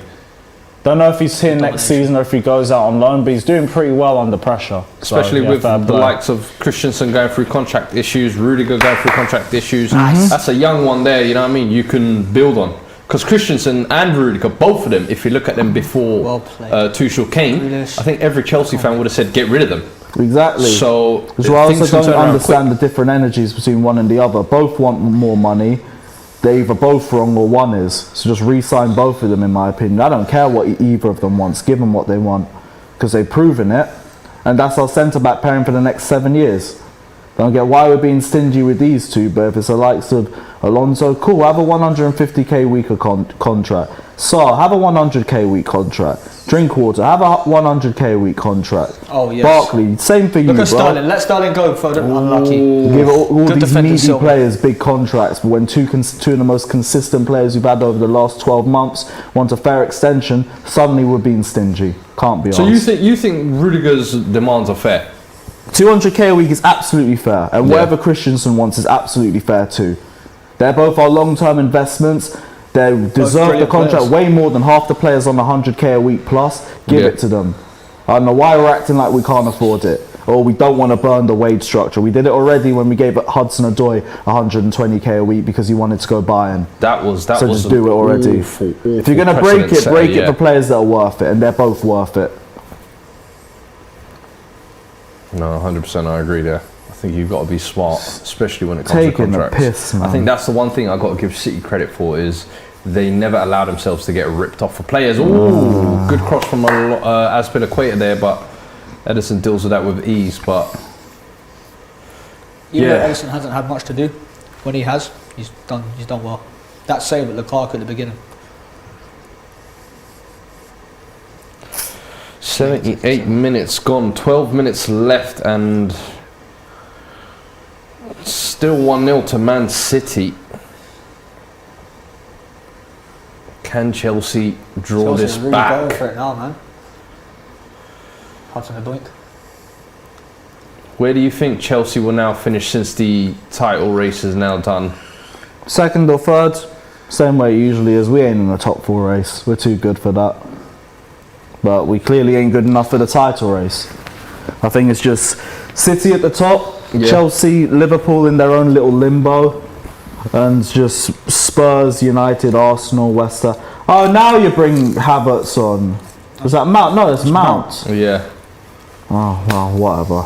Don't know if he's here next season or if he goes out on loan, but he's doing pretty well under pressure. Especially So, yeah, with fair the play. likes of Christensen going through contract issues, Rudiger going through contract issues. That's a young one there, you know what I mean? You can build on. Because Christensen and Rudiger, both of them, if you look at them before Well played. Tuchel came, Grealish. I think every Chelsea fan would have said, get rid of them. Exactly. So, Because I things also can don't turn around understand the different energies between one and the other. Both want more money. They're either both wrong or one is. So just re-sign both of them, in my opinion. I don't care what either of them wants. Give them what they want because they've proven it. and that's our centre back pairing for the next 7 years. Don't get why we're being stingy with these two, but if it's the likes of Alonso, cool, have a 150k week contract. Saar, have a 100k week contract. Drinkwater, have a 100k week contract. Oh, yes. Barkley, same for you, Look bro. at Sterling. Let Sterling go for the unlucky. Give all Good these defender, meaty Silva. players big contracts, but when two of the most consistent players we've had over the last 12 months want a fair extension, suddenly we're being stingy. Can't be So honest. you think Rudiger's demands are fair? 200k a week is absolutely fair, and whatever Christensen wants is absolutely fair too. They're both our long-term investments. They deserve the brilliant contract players. way more than half the players on the 100k a week plus. Give Yeah. it to them. I don't know why we're acting like we can't afford it, or we don't want to burn the wage structure. We did it already when we gave Hudson-Odoi 120k a week because he wanted to go Bayern. That was So just do it already. If you're going to break it, break it for players that are worth it, and they're both worth it. No, 100%. I agree there. I think you've got to be smart, especially when it comes Taking to the contracts. piss, man. I think that's the one thing I've got to give City credit for is they never allow themselves to get ripped off for players. Ooh, good cross from Azpilicueta there, but Edison deals with that with ease. But Even though Yeah. Edison hasn't had much to do, when he has, he's done well. That save at Lukaku at the beginning. 78 minutes gone, 12 minutes left, and still 1-0 to Man City. Can Chelsea draw Chelsea's this really back? going for it now, man. Hudson-Odoi. Where do you think Chelsea will now finish since the title race is now done? Second or third, same way it usually is. We ain't in the top 4 race. We're too good for that. But we clearly ain't good enough for the title race. I think it's just City at the top, Yeah. Chelsea, Liverpool in their own little limbo, and just Spurs, United, Arsenal, West Ham. Oh, now you bring Havertz on. Was that Mount? No, it's Mount. Yeah. Oh, well, whatever.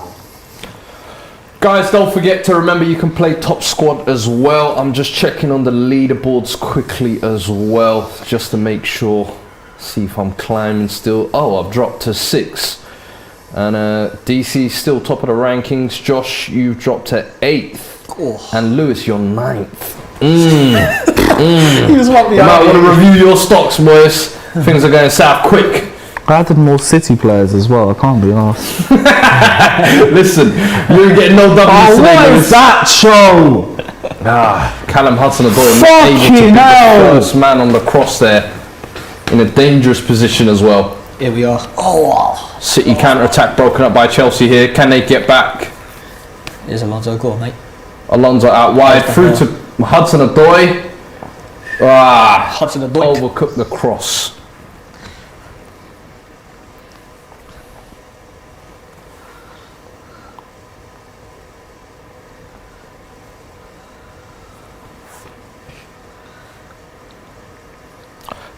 Guys, don't forget to remember you can play Top Squad as well. I'm just checking on the leaderboards quickly as well, just to make sure. See if I'm climbing still. Oh, I've dropped to 6. And DC still top of the rankings. Josh, you've dropped to 8th. Oh. And Lewis, you're 9th. He just want me You might out want to here. review your stocks, boys. Things are going south quick. I added more City players as well. I can't be arsed. Listen, you ain't getting no W's Oh, today, what Lewis. is that show? Callum Hudson-Odoi not able to Fucking be the hell. first man on the cross there. In a dangerous position as well. Here we are. Oh, City counter-attack broken up by Chelsea here. Can they get back? here's Alonso goal, mate. Alonso out wide, through to Hudson-Odoi. Hudson-Odoi. Overcooked the cross.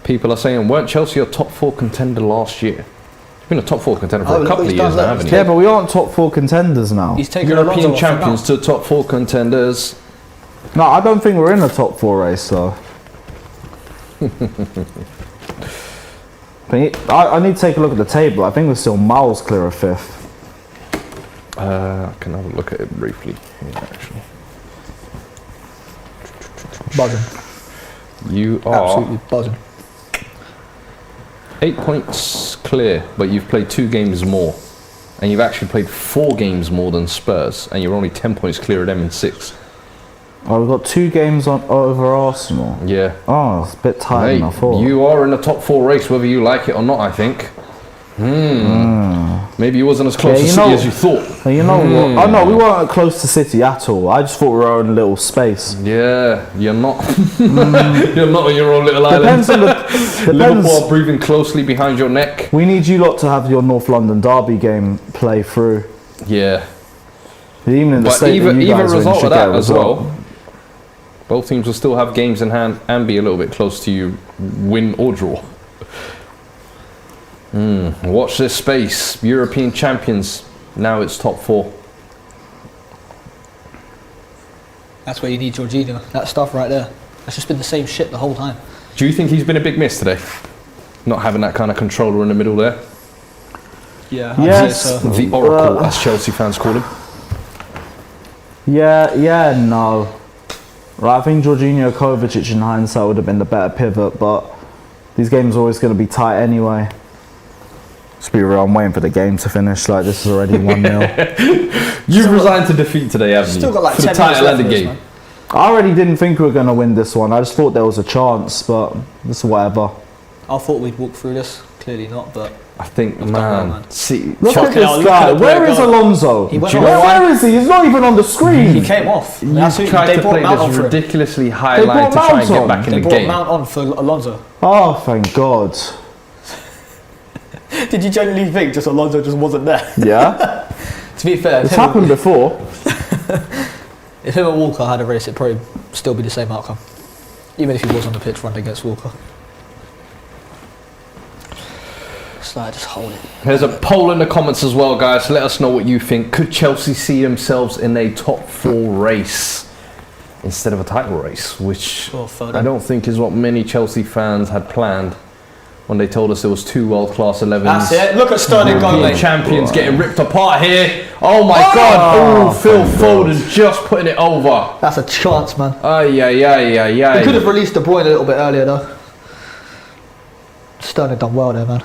People are saying, weren't Chelsea a top 4 contender last year? You've been a top 4 contender for Oh, a look couple what of he's years done now, there. haven't Yeah, you? but we aren't top 4 contenders now. He's taken European Alonso off for champions now. to top 4 contenders. No, I don't think we're in the top 4 race, though. I need to take a look at the table. I think we're still miles clear of 5th. I can have a look at it briefly here, actually. Buzzing. You are Absolutely buzzing. 8 points clear, but you've played 2 games more. And you've actually played 4 games more than Spurs, and you're only 10 points clear of them in 6. Oh, we've got 2 games on over Arsenal. Yeah. Oh, it's a bit tighter than I thought. You are in the top 4 race, whether you like it or not, I think. Maybe you wasn't as close Yeah, to you City know- as you thought. And you know what? Oh no, we weren't close to City at all. I just thought we were our own little space. Yeah, you're not. You're not on your own little Depends island. on the. Liverpool Depends. are breathing closely behind your neck. We need you lot to have your North London derby game play through. Yeah. Even in the But state either that you guys are in, result should of get that a as result. well, both teams will still have games in hand and be a little bit close to you, win or draw. Watch this space. European champions. Now it's top 4. That's where you need Jorginho. That stuff right there. That's just been the same shit the whole time. Do you think he's been a big miss today? Not having that kind of controller in the middle there? Yeah. Yes. I'd say so. The Oracle, as Chelsea fans call him. Yeah, no. Right, I think Jorginho Kovacic in hindsight would have been the better pivot, but these games are always going to be tight anyway. Let's be real, I'm waiting for the game to finish. Like, this is already 1-0. You've resigned to defeat today, haven't you? Still got like for the 10 title minutes and the left in game. this, I already didn't think we were going to win this one. I just thought there was a chance, but it's whatever. I thought we'd walk through this. Clearly not, but I think, We've done well, man. see, Look at Fucking hell, this look at guy. the player Where is go. Alonso? He went Where- off. where is he? He's not even on the screen. he came off. you That's who tried they to brought play Mount this on for him. ridiculously high They line brought to try and Mount get on. back in They the brought game. Mount on for Alonso. Oh, thank God. Did you genuinely think just Alonso just wasn't there? Yeah, To be fair, it's happened before. if him and Walker had a race, it'd probably still be the same outcome. Even if he was on the pitch running against Walker. It's like, just hold it. There's a poll in the comments as well, guys. Let us know what you think. Could Chelsea see themselves in a top 4 race instead of a title race, which Or Foden. I don't think is what many Chelsea fans had planned when they told us there was 2 world-class 11s. That's it. Look at Sterling going, European mate. champions getting ripped apart here. Oh my God! Oh, Phil Foden just putting it over. That's a chance, man. Ay, ay, ay, ay, ay. He could have released De Bruyne a little bit earlier, though. Sterling done well there, man.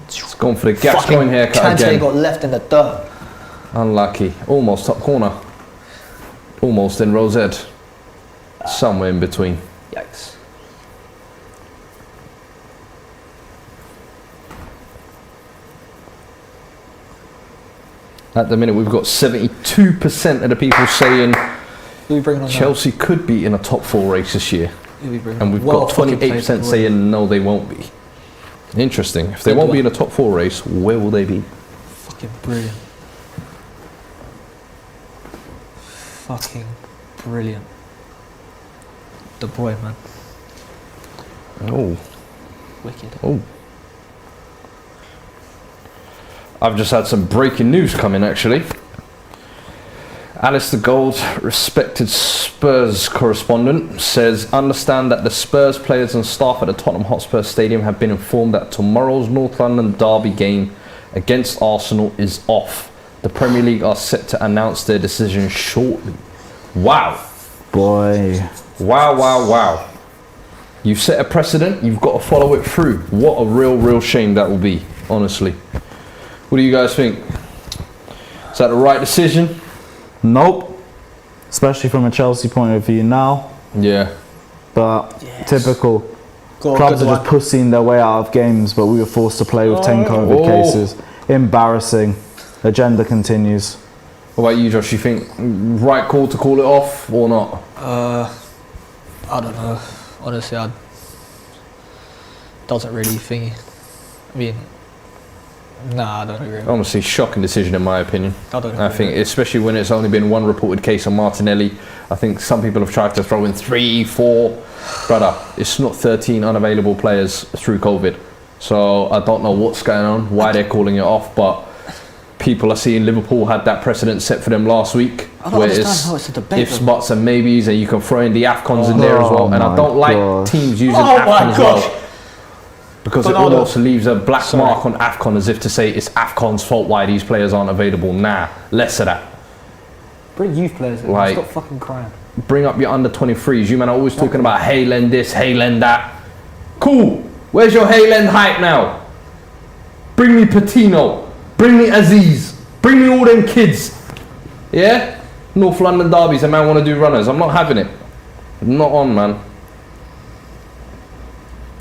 It's gone for the Gascoigne haircut Kante again. got left in the dirt. Unlucky. Almost top corner. Almost in Rosette. Somewhere in between. Yikes. At the minute, we've got 72% of the people saying Who are we bringing on Chelsea could be in a top 4 race this year. now? Who are we bringing And on? we've Well got fucking played 28% De Bruyne. saying no, they won't be. Interesting. If they Good won't be one. in a top 4 race, where will they be? Fucking brilliant. Fucking brilliant. De Bruyne, man. Oh, Wicked. oh. I've just had some breaking news come in, actually. Alistair Gold, respected Spurs correspondent, says, understand that the Spurs players and staff at the Tottenham Hotspur Stadium have been informed that tomorrow's North London derby game against Arsenal is off. The Premier League are set to announce their decision shortly. Wow. Boy. Wow, wow, wow. You've set a precedent, you've got to follow it through. What a real shame that will be, honestly. What do you guys think? Is that the right decision? Nope. Especially from a Chelsea point of view now. Yeah. But Yes. typical. Go on, Clubs good are just one. pussying their way out of games, but we were forced to play with 10 COVID Oh. cases. Embarrassing. Agenda continues. What about you, Josh? You think right call to call it off or not? I don't know. Honestly, doesn't really thingy. I mean, nah, I don't agree. Honestly, shocking decision in my opinion. I don't I agree. think, especially when it's only been one reported case on Martinelli. I think some people have tried to throw in 3, 4. Brother, it's not 13 unavailable players through COVID. So I don't know what's going on, why they're calling it off, but people are seeing Liverpool had that precedent set for them last week. I don't understand how it's a debate, ifs, though. buts and maybes, and you can throw in the AFCONs in there as well. And I my don't like gosh. teams using Oh AFCON my as gosh. well. Because Bernardo. it almost leaves a black Sorry. mark on AFCON as if to say it's AFCON's fault why these players aren't available. Nah, less of that. Bring youth players in. Like- Stop fucking crying. Bring up your under 23s. You man are always talking about hey lend this, hey lend that. Cool. Where's your hey lend hype now? Bring me Patino. Bring me Aziz. Bring me all them kids. Yeah? North London derbies, a man want to do runners. I'm not having it. Not on, man.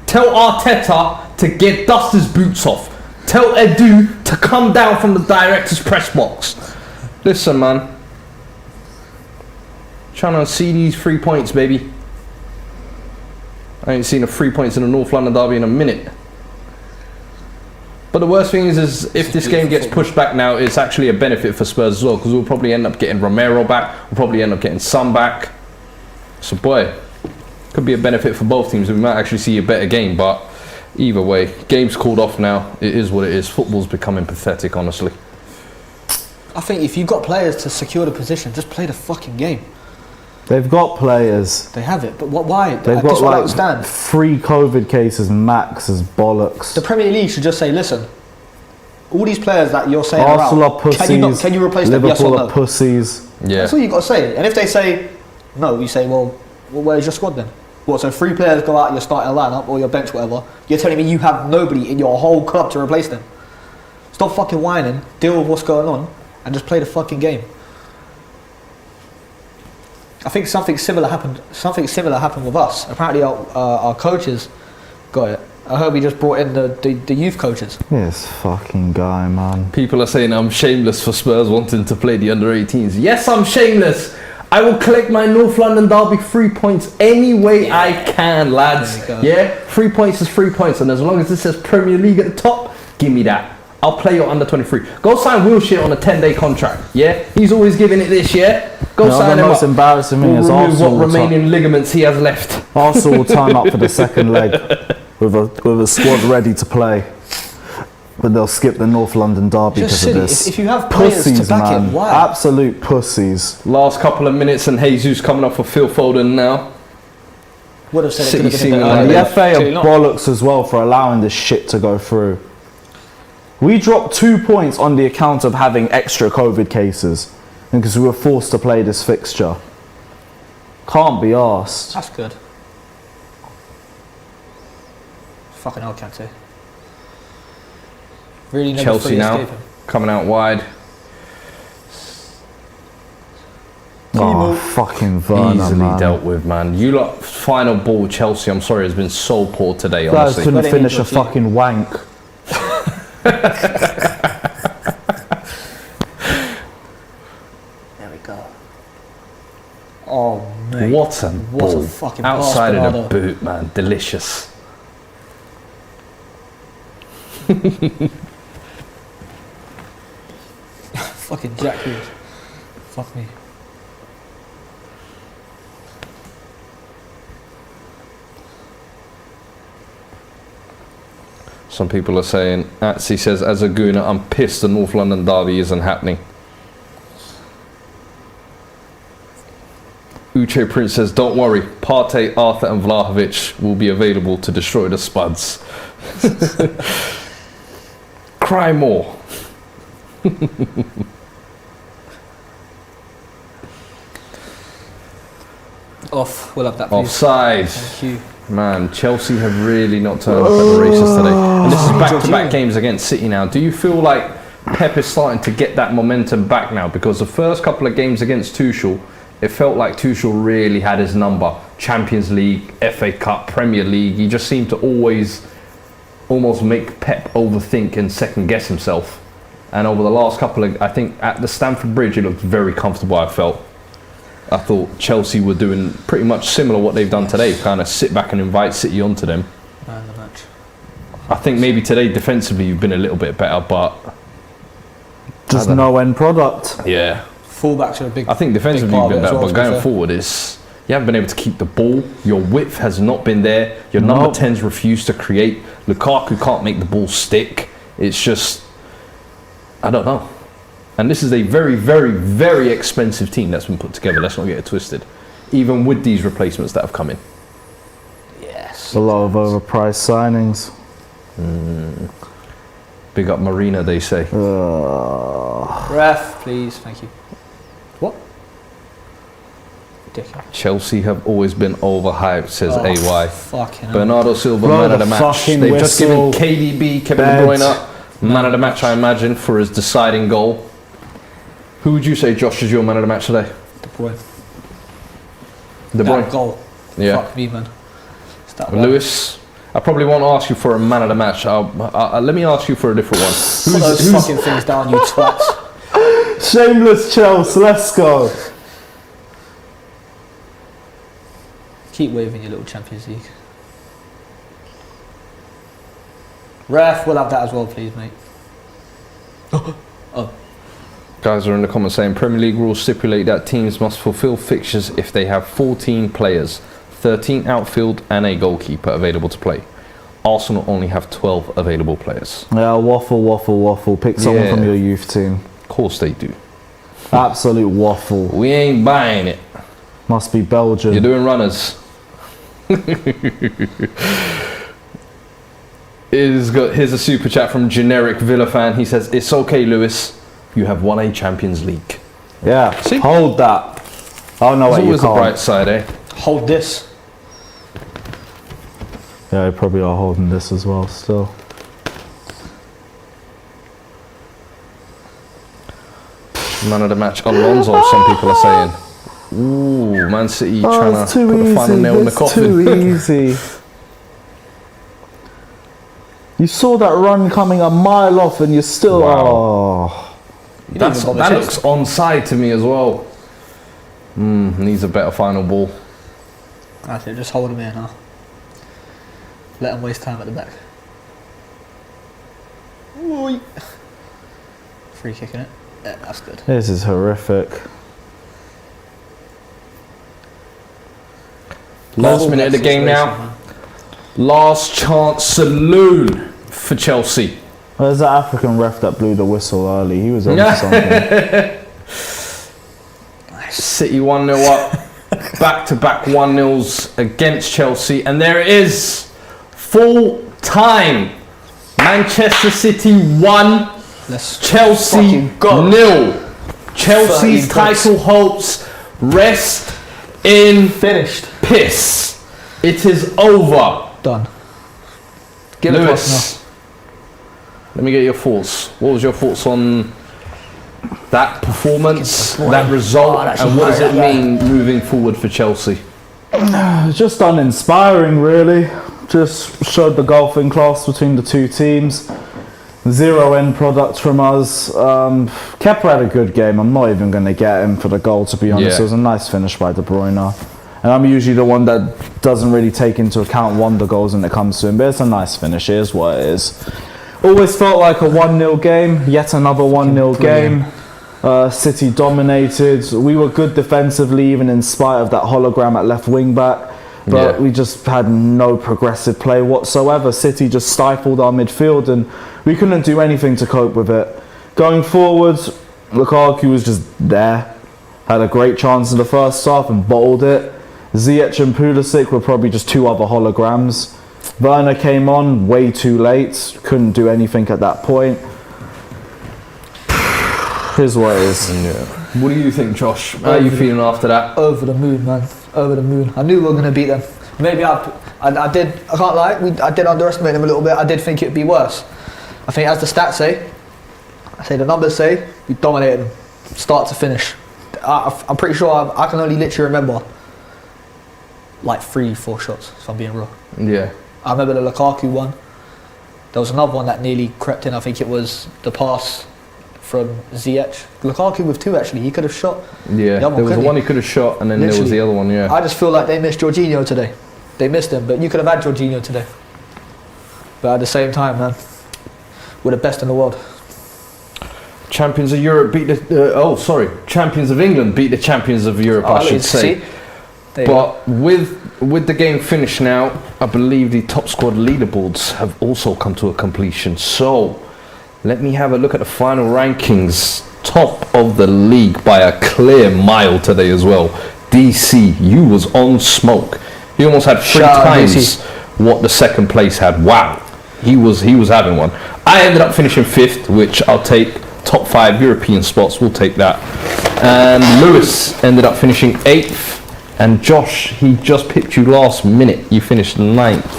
Tell Arteta to get Duster's boots off. Tell Edu to come down from the director's press box. Listen, man. Trying to see these 3 points, baby. I ain't seen a 3 points in the North London derby in a minute. But the worst thing is if this game gets pushed back now, it's actually a benefit for Spurs as well, because we'll probably end up getting Romero back. We'll probably end up getting Son back. So, boy, could be a benefit for both teams. We might actually see a better game, but either way, game's called off now. It is what it is. Football's becoming pathetic, honestly. I think if you've got players to secure the position, just play the fucking game. They've got players. They have it, but why? They've This got is what I like understand. 3 COVID cases max as bollocks. The Premier League should just say, listen, all these players that you're saying Arsenal around, are pussies. can you replace them? Yes or Liverpool no? are pussies. Yeah. That's all you got to say. And if they say no, you say, well, where's your squad then? What? So 3 players go out your starting lineup or your bench, whatever. You're telling me you have nobody in your whole club to replace them? Stop fucking whining. Deal with what's going on, and just play the fucking game. I think something similar happened. Something similar happened with us. Apparently, our coaches got it. I heard we just brought in the youth coaches. This fucking guy, man. People are saying I'm shameless for Spurs wanting to play the under-18s. Yes, I'm shameless. I will collect my North London derby 3 points any way I can, lads. Yeah, 3 points is 3 points, and as long as it says Premier League at the top, give me that. I'll play your under 23. Go sign Wilshere on a 10-day contract. Yeah, he's always giving it this year. Go sign him The up. most embarrassing thing We'll is remove Arsenal. what remaining ligaments he has left. Arsenal will turn up for the second leg with a squad ready to play, but they'll skip the North London derby Just because of silly. this. If you have players Pussies, to back man. it, why? Absolute pussies. Last couple of minutes and Jesus coming up for Phil Foden now. Would have said City it could have seeming been like And Yeah, the FA are Clearly not. bollocks as well for allowing this shit to go through. We dropped 2 points on the account of having extra COVID cases because we were forced to play this fixture. Can't be arsed. That's good. Fucking hell, Kante. Really never Chelsea fully now escape him. coming out wide. Oh, fucking Werner, Easily man. dealt with, man. You lot, final ball Chelsea, I'm sorry, has been so poor today, Guys honestly. couldn't But they finish need a Jorginho. fucking wank. There we go. Oh, mate. What a What ball. a fucking Outside pass, of the Bernardo. boot, man. Delicious. Fucking Jack Hughes. Fuck me. Some people are saying, Atsy says, as a gooner, I'm pissed the North London derby isn't happening. Uche Prince says, don't worry, Partey, Arthur and Vlahovic will be available to destroy the Spuds. Cry more. Off. We'll have that, please. Offside. Thank you. Man, Chelsea have really not turned up at the races today. And this is back-to-back games against City now. Do you feel like Pep is starting to get that momentum back now? Because the first couple of games against Tuchel, it felt like Tuchel really had his number. Champions League, FA Cup, Premier League. He just seemed to almost make Pep overthink and second-guess himself. And over the last couple of, I think at the Stamford Bridge, it looked very comfortable, I felt. I thought Chelsea were doing pretty much similar what they've done today, kind of sit back and invite City onto them. Man of the match. I think maybe today defensively you've been a little bit better, but Just no end product. yeah, Fullbacks are a big. I think defensively big you've part been of it as better, well, but to be going fair. forward is you haven't been able to keep the ball. Your width has not been there. Your number Nope. 10s refused to create. Lukaku can't make the ball stick. It's just, I don't know. And this is a very, very, very expensive team that's been put together. Let's not get it twisted. Even with these replacements that have come in. Yes. A lot of overpriced signings. Big up Marina, they say. Ref, please. Thank you. What? Dickhead. Chelsea have always been overhyped, says AY. Fucking hell. Bernardo Silva, Blow man of the the match. fucking They've just given whistle. KDB, Kevin Bed. De Bruyne, man of the match, I imagine, for his deciding goal. Who would you say, Josh, is your man of the match today? De Bruyne. De That Bruyne. goal. Yeah. Fuck me, man. It's that one. Lewis. I probably won't ask you for a man of the match. Let me ask you for a different one. Put those fucking things down, you twats. Shameless Chelsea, let's go. Keep waving your little Champions League. Ref, we'll have that as well, please, mate. Guys are in the comments saying Premier League rules stipulate that teams must fulfill fixtures if they have 14 players, 13 outfield and a goalkeeper available to play. Arsenal only have 12 available players. Yeah, waffle. Pick someone Yeah. from your youth team. Of course they do. Absolute waffle. We ain't buying it. Must be Belgian. You're doing runners. Here's a super chat from generic Villa fan. He says, "It's okay, Lewis. You have won a Champions League." Yeah, See? hold that. Oh no, There's wait, you always the can't. bright side, eh? Hold this. Yeah, you probably are holding this as well still. Man of the match, Alonso. Some people are saying. Ooh, Man City trying to put the final nail in the coffin. Too easy. You saw that run coming a mile off and you're still... Wow. Oh. That looks onside to me as well. Needs a better final ball. I think just hold him here now. Let him waste time at the back. Ooh. Free kicking it. Yeah, that's good. This is horrific. Last minute of the game now. Last chance saloon for Chelsea. There's that African ref that blew the whistle early. He was on something. City 1-0 up. Back-to-back 1-0s against Chelsea. And there it is. Full time. Manchester City 1. Chelsea 0. Chelsea's title hopes rest in Finished. piss. It is over. Done. Give it Lewis, to us let me get your thoughts. What was your thoughts on that performance, that result, and what does it mean moving forward for Chelsea? Just uninspiring, really. Just showed the golfing class between the two teams. Zero end product from us. Kepa had a good game. I'm not even going to get him for the goal, to be honest. Yeah. It was a nice finish by De Bruyne. And I'm usually the one that doesn't really take into account wonder goals when it comes to him, but it's a nice finish. It is what it is. Always felt like a 1-0 game. Yet another 1-0 game. City dominated. We were good defensively, even in spite of that hologram at left wing back. But we just had no progressive play whatsoever. City just stifled our midfield and we couldn't do anything to cope with it. Going forward, Lukaku was just there. Had a great chance in the first half and bottled it. Ziyech and Pulisic were probably just two other holograms. Werner came on way too late. Couldn't do anything at that point. Here's what it is. What do you think, Josh? How are you feeling after that? Over the moon, man. Over the moon. I knew we were going to beat them. Maybe I can't lie, I did underestimate them a little bit. I did think it would be worse. I think as the stats say, the numbers say, we dominated them, start to finish. I'm pretty sure I can only literally remember like 3-4 shots, if I'm being real. Yeah. I remember the Lukaku one. There was another one that nearly crept in. I think it was the pass from Ziyech. Lukaku with 2 actually. He could have shot. Yeah. There was the one he could have shot, and then there was the other one. Yeah. I just feel like they missed Jorginho today. They missed him, but you could have had Jorginho today. But at the same time, man, we're the best in the world. Champions of Europe beat the Champions of England beat the champions of Europe, I should say. But with the game finished now, I believe the top squad leaderboards have also come to a completion. So let me have a look at the final rankings. Top of the league by a clear mile today as well. DC, you was on smoke. He almost had 3 times what the second place had. Wow, he was having one. I ended up finishing 5th, which I'll take. Top 5 European spots, we'll take that. And Lewis ended up finishing 8th. And Josh, he just picked you last minute. You finished 9th.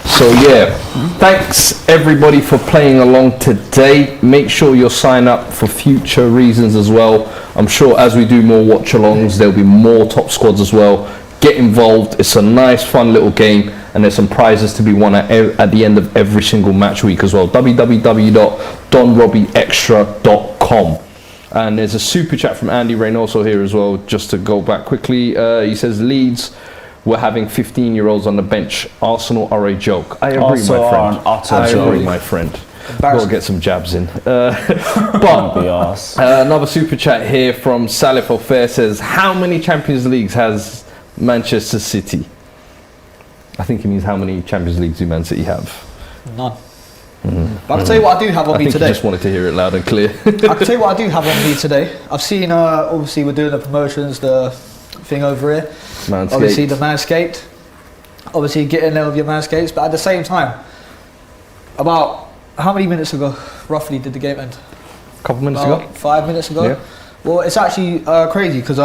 So yeah, thanks everybody for playing along today. Make sure you'll sign up for future reasons as well. I'm sure as we do more watch-alongs, there'll be more top squads as well. Get involved. It's a nice, fun little game. And there's some prizes to be won at the end of every single match week as well. www.donrobbieextra.com. And there's a super chat from Andy Reynoso here as well, just to go back quickly. He says, Leeds were having 15-year-olds on the bench. Arsenal are a joke. I agree, my friend. I agree, my friend. Gotta get some jabs in. Another super chat here from Salif Ofair says, how many Champions Leagues has Manchester City? I think he means how many Champions Leagues do Man City have? None. But I can tell you what I do have on me today. I just wanted to hear it loud and clear. I can tell you what I do have on me today. I've seen, obviously we're doing the promotions, the thing over here. Manscaped. Obviously the Manscaped. Obviously get in there with your Manscapes, but at the same time, About how many minutes ago, roughly, did the game end? A couple minutes About ago. 5 minutes ago. Yeah. Well, it's actually crazy because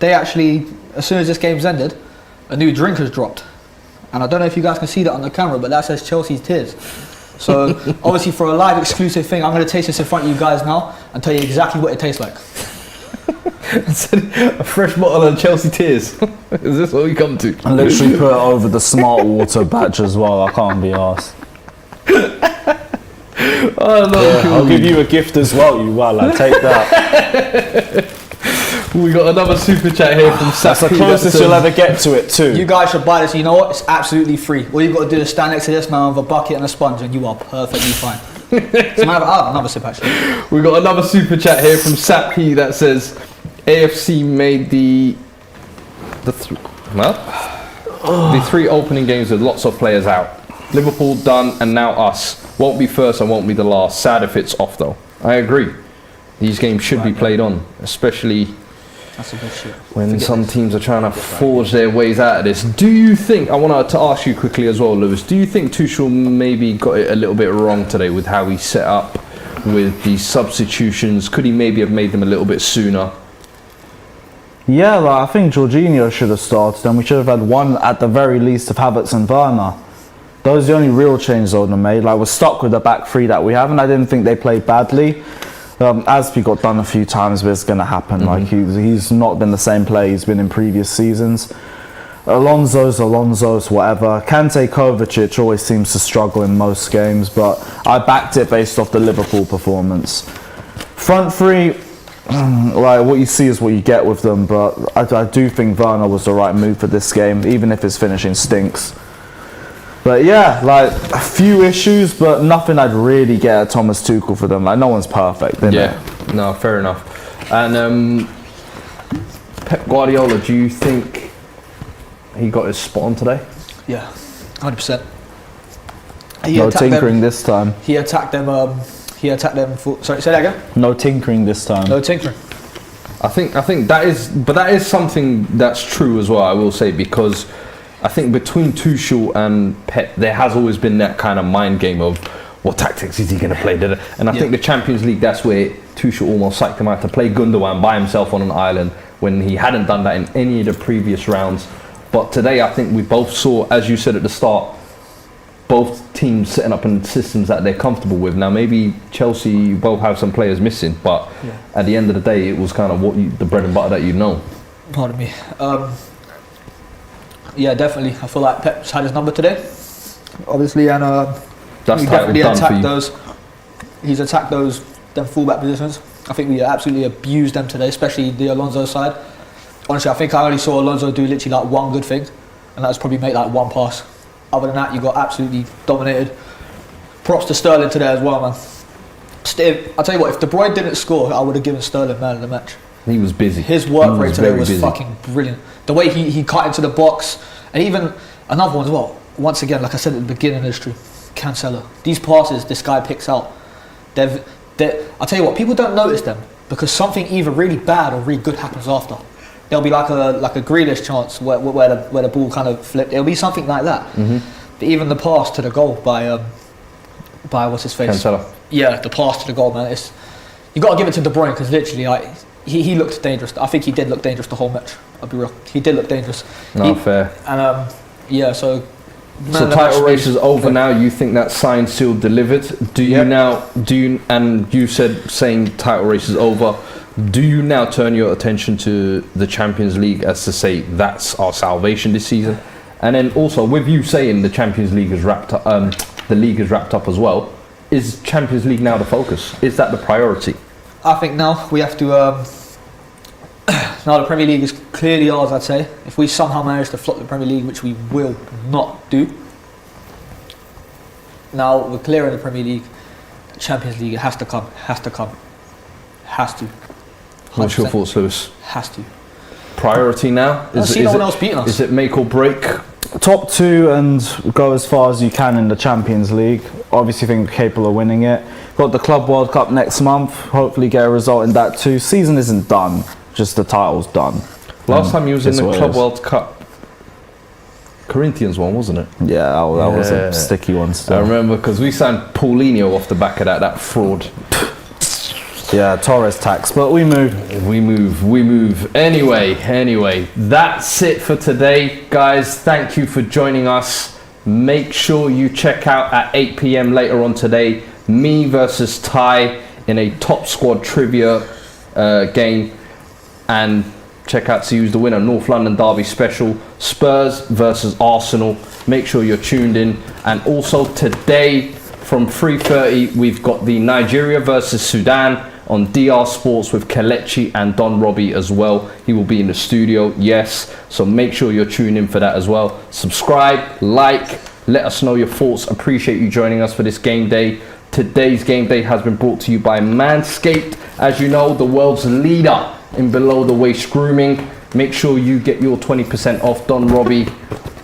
they actually, as soon as this game's ended, a new drink has dropped, and I don't know if you guys can see that on the camera, but that says Chelsea's Tears. So obviously, for a live exclusive thing, I'm going to taste this in front of you guys now and tell you exactly what it tastes like. A fresh bottle of Chelsea Tears. Is this what we come to? And literally put it over the smart water batch as well. I can't be arsed. Oh no! Yeah, I'll give you a gift as well. You will. I take that. We got another super chat here from That's the Safi. closest you'll ever get to it too. You guys should buy this. You know what? It's absolutely free. All you've got to do is stand next to this man with a bucket and a sponge, and you are perfectly fine. So I'll have another sip actually. We got another super chat here from Sapi that says AFC made the three opening games with lots of players out. Liverpool done, and now us. Won't be first and won't be the last. Sad if it's off though. I agree. These games should be played on, especially That's a good shit. when some teams are trying to forge their ways out of this. Do you think, I wanted to ask you quickly as well, Lewis, do you think Tuchel maybe got it a little bit wrong today with how he set up with the substitutions? Could he maybe have made them a little bit sooner? Yeah, like, I think Jorginho should have started, and we should have had one at the very least of Havertz and Werner. Those are the only real changes I would have made. Like, we're stuck with the back three that we have, and I didn't think they played badly. Aspi got done a few times, but it's going to happen. Like, he's not been the same player he's been in previous seasons. Alonso's, whatever. Kante, Kovacic always seems to struggle in most games, but I backed it based off the Liverpool performance. Front three, like, what you see is what you get with them, but I do think Werner was the right move for this game, even if his finishing stinks. But yeah, like, a few issues, but nothing I'd really get at Thomas Tuchel for them. Like, no one's perfect, isn't it? No, fair enough. And Pep Guardiola, do you think he got his spot on today? Yeah, 100%. No tinkering this time. He attacked them. Sorry, say that again. No tinkering this time. No tinkering. I think that is something that's true as well, I will say, because I think between Tuchel and Pep, there has always been that kind of mind game of what tactics is he going to play. And I think the Champions League, that's where Tuchel almost psyched him out to play Gundogan by himself on an island when he hadn't done that in any of the previous rounds. But today, I think we both saw, as you said at the start, both teams setting up in systems that they're comfortable with. Now, maybe Chelsea both have some players missing, but at the end of the day, it was kind of the bread and butter that you know. Pardon me. Yeah, definitely. I feel like Pep's had his number today, obviously, and That's he title definitely done for attacked you. those. He's attacked them fullback positions. I think we absolutely abused them today, especially the Alonso side. Honestly, I think I only saw Alonso do literally like one good thing, and that was probably make like one pass. Other than that, you got absolutely dominated. Props to Sterling today as well, man. I'll tell you what, if De Bruyne didn't score, I would have given Sterling man of the match. He was busy. His work He rate today was very busy. fucking brilliant. The way he cut into the box, and even another one as well. Once again, like I said at the beginning of the stream, Cancelo. These passes this guy picks out, I'll tell you what, people don't notice them because something either really bad or really good happens after. There'll be like a Grealish chance where the ball kind of flipped. It'll be something like that. But even the pass to the goal by what's his face? Cancelo. Yeah, the pass to the goal, man. You got to give it to De Bruyne because literally, like, he looked dangerous. I think he did look dangerous the whole match. I'll be real. He did look dangerous. No, fair. And yeah, so. So title race is over now. You think that signed, sealed, delivered? And you said saying title race is over. Do you now turn your attention to the Champions League as to say that's our salvation this season? And then also with you saying the Champions League is wrapped up, the league is wrapped up as well. Is Champions League now the focus? Is that the priority? I think now we have to. Now the Premier League is clearly ours, I'd say. If we somehow manage to flop the Premier League, which we will not do. Now we're clear in the Premier League. Champions League, it has to come. Has to come. Has to. What's your 100%. thoughts, Lewis? Has to. Priority now? I see no one else beating us. Is it make or break? Top two and go as far as you can in the Champions League. Obviously think we're capable of winning it. Got the Club World Cup next month. Hopefully get a result in that too. Season isn't done, just the title's done. Last time you was in That's the what it Club is. World Cup, Corinthians one, wasn't it? Yeah, that was Yeah. a sticky one. I Still. remember because we signed Paulinho off the back of that fraud. Yeah, Torres tax, but we move. We move. Anyway, that's it for today, guys. Thank you for joining us. Make sure you check out at 8 p.m. later on today, me versus Ty in a top squad trivia game, and check out to use the winner, North London Derby special, Spurs versus Arsenal. Make sure you're tuned in. And also today from 3:30, we've got the Nigeria versus Sudan on DR Sports with Kelechi and Don Robbie as well. He will be in the studio, yes. So make sure you're tuned in for that as well. Subscribe, like, let us know your thoughts. Appreciate you joining us for this game day. Today's game day has been brought to you by Manscaped. As you know, the world's leader in below the waist grooming. Make sure you get your 20% off Don Robbie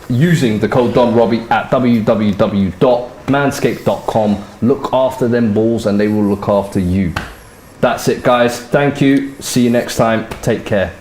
using the code Don Robbie at www.manscaped.com. Look after them balls and they will look after you. That's it, guys. Thank you. See you next time. Take care.